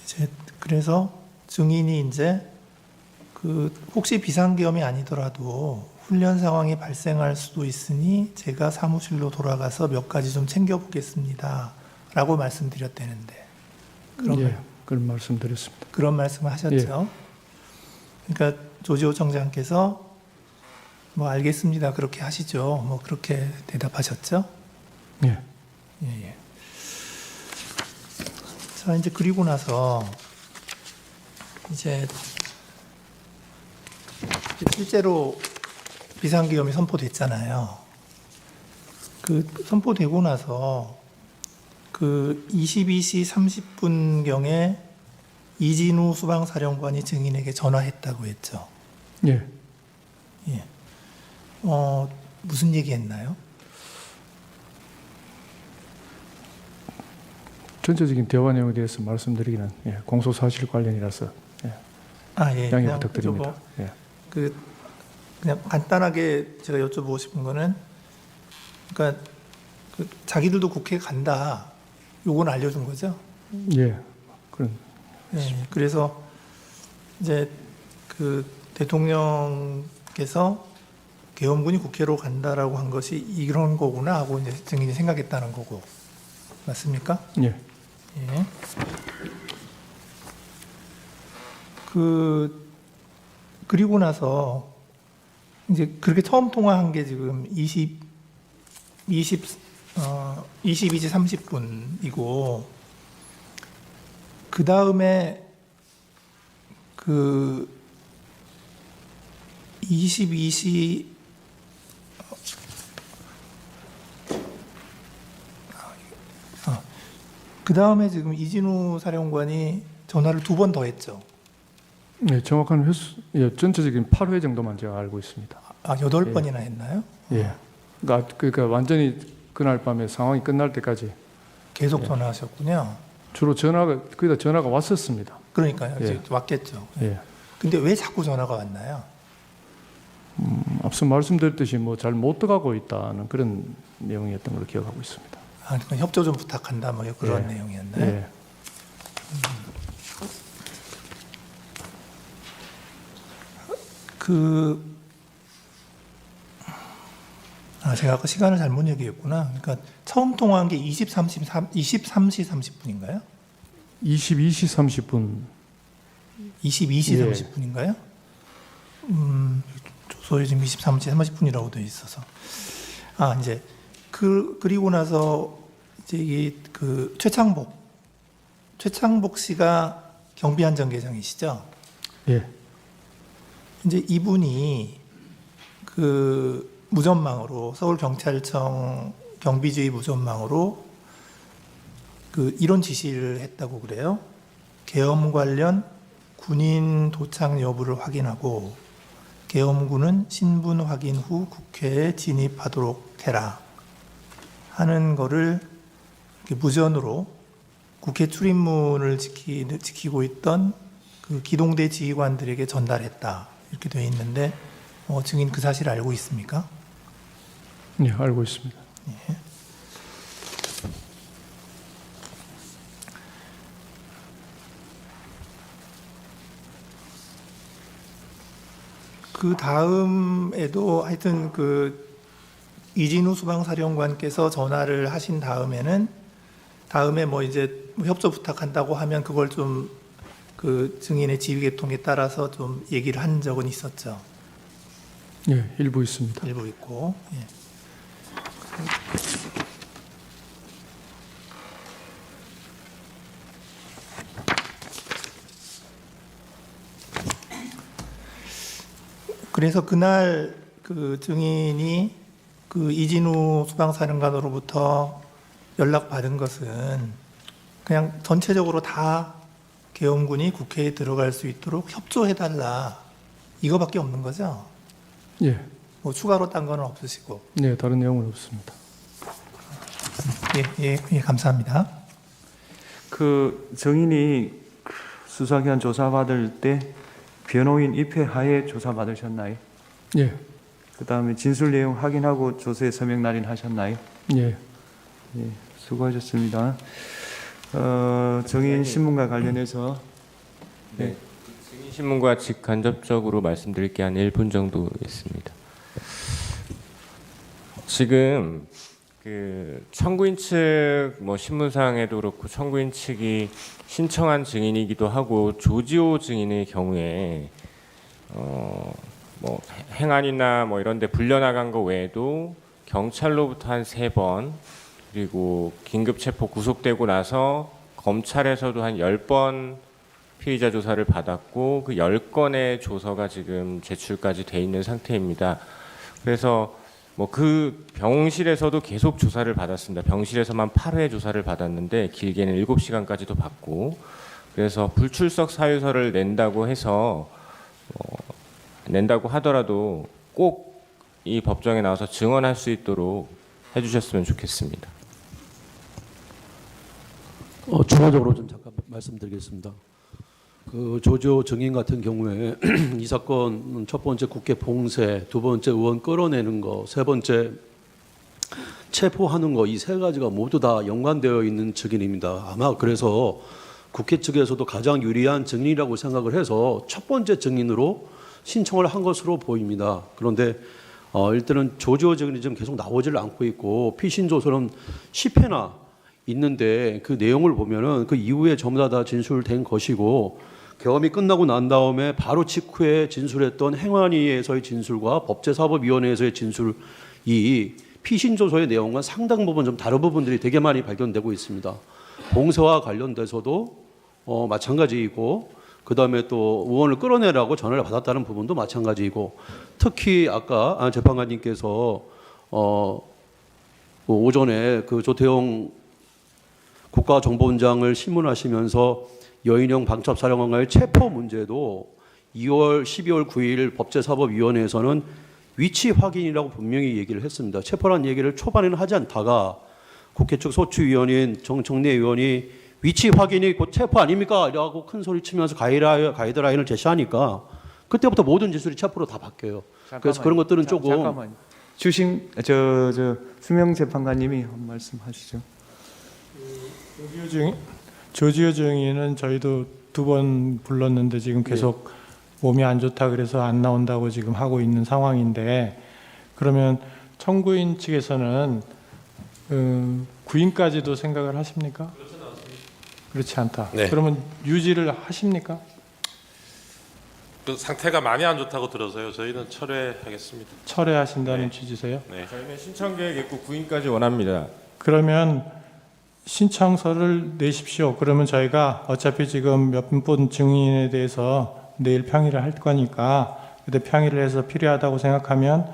이제 그래서 증인이 이제 그 혹시 비상계엄이 아니더라도 훈련 상황이 발생할 수도 있으니 제가 사무실로 돌아가서 몇 가지 좀 챙겨보겠습니다라고 말씀드렸다는데 예, 그런 말씀드렸습니다. 그런 말씀을 하셨죠. 그러니까 조지호 청장께서 뭐 알겠습니다 그렇게 하시죠. 뭐 그렇게 대답하셨죠. 예. 예. 자 이제 그리고 나서 이제 실제로 비상계엄이 선포됐잖아요. 그 선포되고 나서 그 22시 30분경에 이진우 수방사령관이 증인에게 전화했다고 했죠. 예. 예. 무슨 얘기했나요? 전체적인 대화 내용에 대해서 말씀드리기는 공소 사실 관련이라서 예. 양해 그냥 부탁드립니다. 예. 그냥 간단하게 제가 여쭤보고 싶은 거는, 그러니까 자기들도 국회에 간다. 요건 알려준 거죠. 예. 그런. 예. 그래서 이제 그 대통령께서 계엄군이 국회로 간다라고 한 것이 이런 거구나 하고 이제 증인이 생각했다는 거고, 맞습니까? 예. 예. 그리고 나서 이제 그렇게 처음 통화한 게 지금 22시 30분이고, 그 다음에 그 22시 그 다음에 지금 이진우 사령관이 전화를 2번 더 했죠. 네, 정확한 횟수, 전체적인 8회 정도만 제가 알고 있습니다. 8번이나 했나요? 예. 그러니까 완전히 그날 밤에 상황이 끝날 때까지 계속 전화하셨군요. 주로 거기다 전화가 왔었습니다. 그러니까요. 예. 이제 왔겠죠. 예. 근데 왜 자꾸 전화가 왔나요? 앞서 말씀드렸듯이 뭐 잘 못 들어가고 있다는 그런 내용이었던 걸로 기억하고 있습니다. 그러니까 협조 좀 부탁한다, 뭐 그런 예. 내용이었나요? 예. 제가 아까 시간을 잘못 얘기했구나. 그러니까 처음 통화한 게 23시 30분인가요? 22시 30분. 22시 예. 30분인가요? 조서에 지금 23시 30분이라고 되어 있어서. 이제 그리고 나서 이제 그 최창복 씨가 경비안전계장이시죠? 예. 이제 이분이 그 무전망으로 서울경찰청 경비주의 무전망으로 그 이런 지시를 했다고 그래요. 계엄 관련 군인 도착 여부를 확인하고 계엄군은 신분 확인 후 국회에 진입하도록 해라 하는 거를 이렇게 무전으로 국회 출입문을 지키고 있던 그 기동대 지휘관들에게 전달했다 이렇게 되어 있는데 증인 그 사실 알고 있습니까? 예, 알고 있습니다. 그 다음에도 하여튼 그 이진우 수방사령관께서 전화를 하신 다음에 뭐 이제 협조 부탁한다고 하면 그걸 좀 그 증인의 지휘계통에 따라서 좀 얘기를 한 적은 있었죠. 예, 일부 있습니다. 일부 있고. 예. 그래서 그날 그 증인이 그 이진우 수방사령관으로부터 연락받은 것은 그냥 전체적으로 다 계엄군이 국회에 들어갈 수 있도록 협조해달라 이거밖에 없는 거죠? 예. 뭐 추가로 딴 거는 없으시고. 네, 다른 내용은 없습니다. 예, 감사합니다. 그 증인이 수사기관 조사받을 때 변호인 입회 하에 조사받으셨나요? 예. 그 다음에 진술 내용 확인하고 조서에 서명 날인하셨나요? 예. 예, 수고하셨습니다. 증인 신문과 관련해서 네. 증인 신문과 직간접적으로 말씀드릴 게 한 1분 정도 있습니다. 지금 그 청구인 측 뭐 신문상에도 그렇고 청구인 측이 신청한 증인이기도 하고 조지호 증인의 경우에 뭐 행안이나 뭐 이런 데 불려나간 거 외에도 경찰로부터 한 3번 그리고 긴급 체포 구속되고 나서 검찰에서도 한 10번 피의자 조사를 받았고 그 10건의 조서가 지금 제출까지 돼 있는 상태입니다. 그래서 뭐 그 병실에서도 계속 조사를 받았습니다. 병실에서만 8회 조사를 받았는데 길게는 7시간까지도 받고 그래서 불출석 사유서를 낸다고 해서 낸다고 하더라도 꼭 이 법정에 나와서 증언할 수 있도록 해주셨으면 좋겠습니다. 추가적으로 좀 잠깐 말씀드리겠습니다. 그 조지호 증인 같은 경우에 이 사건 첫 번째 국회 봉쇄, 두 번째 의원 끌어내는 거, 세 번째 체포하는 거 이 3가지가 모두 다 연관되어 있는 증인입니다. 아마 그래서 국회 측에서도 가장 유리한 증인이라고 생각을 해서 첫 번째 증인으로 신청을 한 것으로 보입니다. 그런데 일단은 조지호 증인이 지금 계속 나오지를 않고 있고 피신 조서는 10회나 있는데 그 내용을 보면은 그 이후에 전부 다 진술된 것이고 계엄이 끝나고 난 다음에 바로 직후에 진술했던 행안위에서의 진술과 법제사법위원회에서의 진술이 피신조서의 내용과 상당 부분 좀 다른 부분들이 되게 많이 발견되고 있습니다. 봉쇄와 관련돼서도 마찬가지이고 그 다음에 또 의원을 끌어내라고 전화를 받았다는 부분도 마찬가지이고 특히 아까 재판관님께서 오전에 그 조태용 국가정보원장을 신문하시면서 여인형 방첩사령관과의 체포 문제도 12월 9일 법제사법위원회에서는 위치 확인이라고 분명히 얘기를 했습니다. 체포란 얘기를 초반에는 하지 않다가 국회 측 소추위원인 정청래 의원이 위치 확인이 곧 체포 아닙니까? 라고 큰 소리 치면서 가이드라인을 제시하니까 그때부터 모든 진술이 체포로 다 바뀌어요. 그래서 그런 것들은 조금 잠깐만요. 수명 재판관님이 한 말씀하시죠. 조지호 증인은 저희도 2번 불렀는데 지금 계속 몸이 안 좋다 그래서 안 나온다고 지금 하고 있는 상황인데 그러면 청구인 측에서는 구인까지도 생각을 하십니까? 그렇지 않다. 네. 그러면 유지를 하십니까? 그 상태가 많이 안 좋다고 들어서요. 저희는 철회하겠습니다. 철회하신다는 취지세요? 네. 저희는 신청 계획 있고 구인까지 원합니다. 그러면 신청서를 내십시오. 그러면 저희가 어차피 지금 몇 분 증인에 대해서 내일 평의를 할 거니까 그때 평의를 해서 필요하다고 생각하면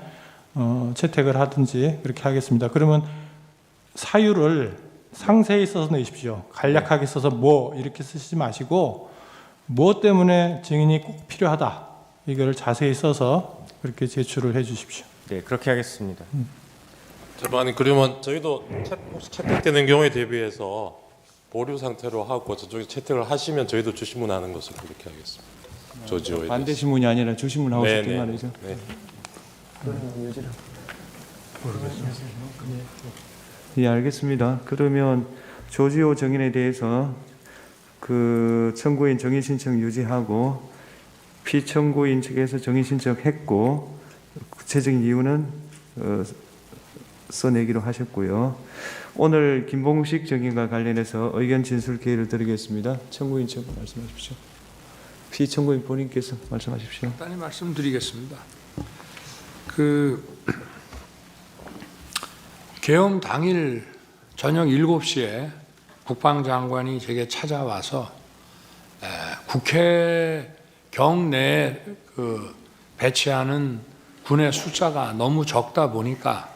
채택을 하든지 그렇게 하겠습니다. 그러면 사유를 상세히 써서 내십시오. 간략하게 써서 뭐 이렇게 쓰지 마시고 뭐 때문에 증인이 꼭 필요하다 이걸 자세히 써서 그렇게 제출을 해 주십시오. 네, 그렇게 하겠습니다. 재판관님 그러면 저희도 혹시 채택되는 경우에 대비해서 보류 상태로 하고 저쪽에 채택을 하시면 저희도 주신문하는 것으로 그렇게 하겠습니다. 조지호에 반대 대해서. 신문이 아니라 주신문 하고 싶단 네, 말이죠. 네. 예, 알겠습니다. 그러면 조지호 증인에 대해서 그 청구인 정인 신청 유지하고 피청구인 측에서 정인 신청했고 구체적인 이유는 써내기로 하셨고요. 오늘 김봉식 증인과 관련해서 의견 진술 기회를 드리겠습니다. 청구인 측 말씀하십시오. 피청구인 본인께서 말씀하십시오. 간단히 말씀드리겠습니다. 그 계엄 당일 저녁 7시에 국방장관이 제게 찾아와서 국회 경내에 배치하는 군의 숫자가 너무 적다 보니까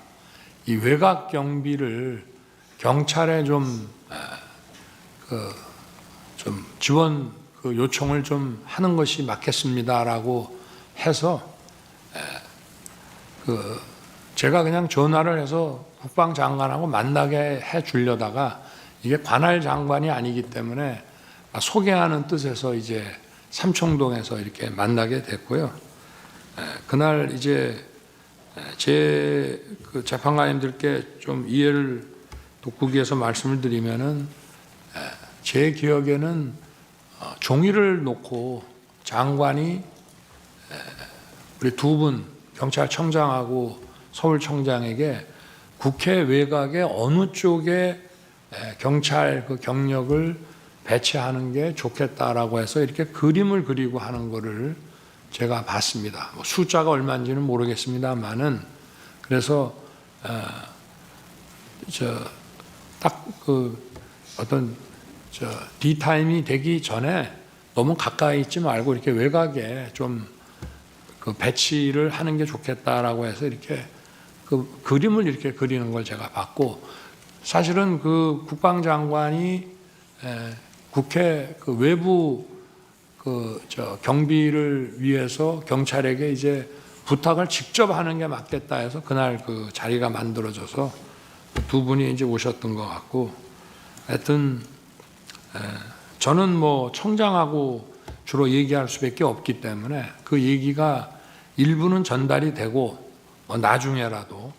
이 외곽 경비를 경찰에 좀 지원 요청을 좀 하는 것이 맞겠습니다라고 해서 제가 그냥 전화를 해서 국방장관하고 만나게 해 주려다가 이게 관할 장관이 아니기 때문에 소개하는 뜻에서 이제 삼청동에서 이렇게 만나게 됐고요. 그날 이제 제 재판관님들께 좀 이해를 돕기 위해서 말씀을 드리면은 제 기억에는 종이를 놓고 장관이 우리 두 분 경찰청장하고 서울청장에게 국회 외곽의 어느 쪽에 경찰 그 경력을 배치하는 게 좋겠다라고 해서 이렇게 그림을 그리고 하는 거를 제가 봤습니다. 뭐 숫자가 얼마인지는 모르겠습니다만은 그래서 딱 그 어떤 디타임이 되기 전에 너무 가까이 있지 말고 이렇게 외곽에 좀 그 배치를 하는 게 좋겠다라고 해서 이렇게 그 그림을 이렇게 그리는 걸 제가 봤고, 사실은 그 국방장관이 국회 그 외부 경비를 위해서 경찰에게 이제 부탁을 직접 하는 게 맞겠다 해서 그날 그 자리가 만들어져서 두 분이 이제 오셨던 것 같고, 하여튼 저는 뭐 청장하고 주로 얘기할 수밖에 없기 때문에 그 얘기가 일부는 전달이 되고 뭐 나중에라도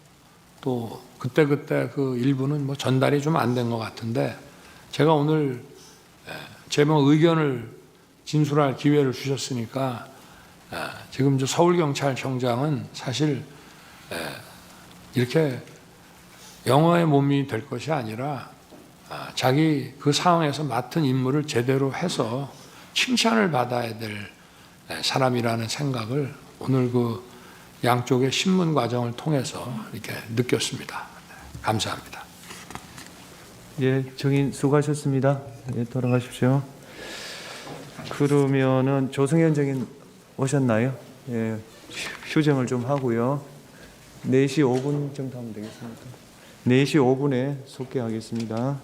또 그때 그 일부는 뭐 전달이 좀 안 된 것 같은데, 제가 오늘 제 뭐 의견을 진술할 기회를 주셨으니까 지금 저 서울경찰청장은 사실 이렇게 영어의 몸이 될 것이 아니라 자기 그 상황에서 맡은 임무를 제대로 해서 칭찬을 받아야 될 사람이라는 생각을 오늘 그 양쪽의 신문 과정을 통해서 이렇게 느꼈습니다. 감사합니다. 예, 정인 수고하셨습니다. 예, 돌아가십시오. 그러면은 조승현 정인 오셨나요? 예, 휴정을 좀 하고요. 4시 5분 정도 하면 되겠습니까? 4시 5분에 속개하겠습니다.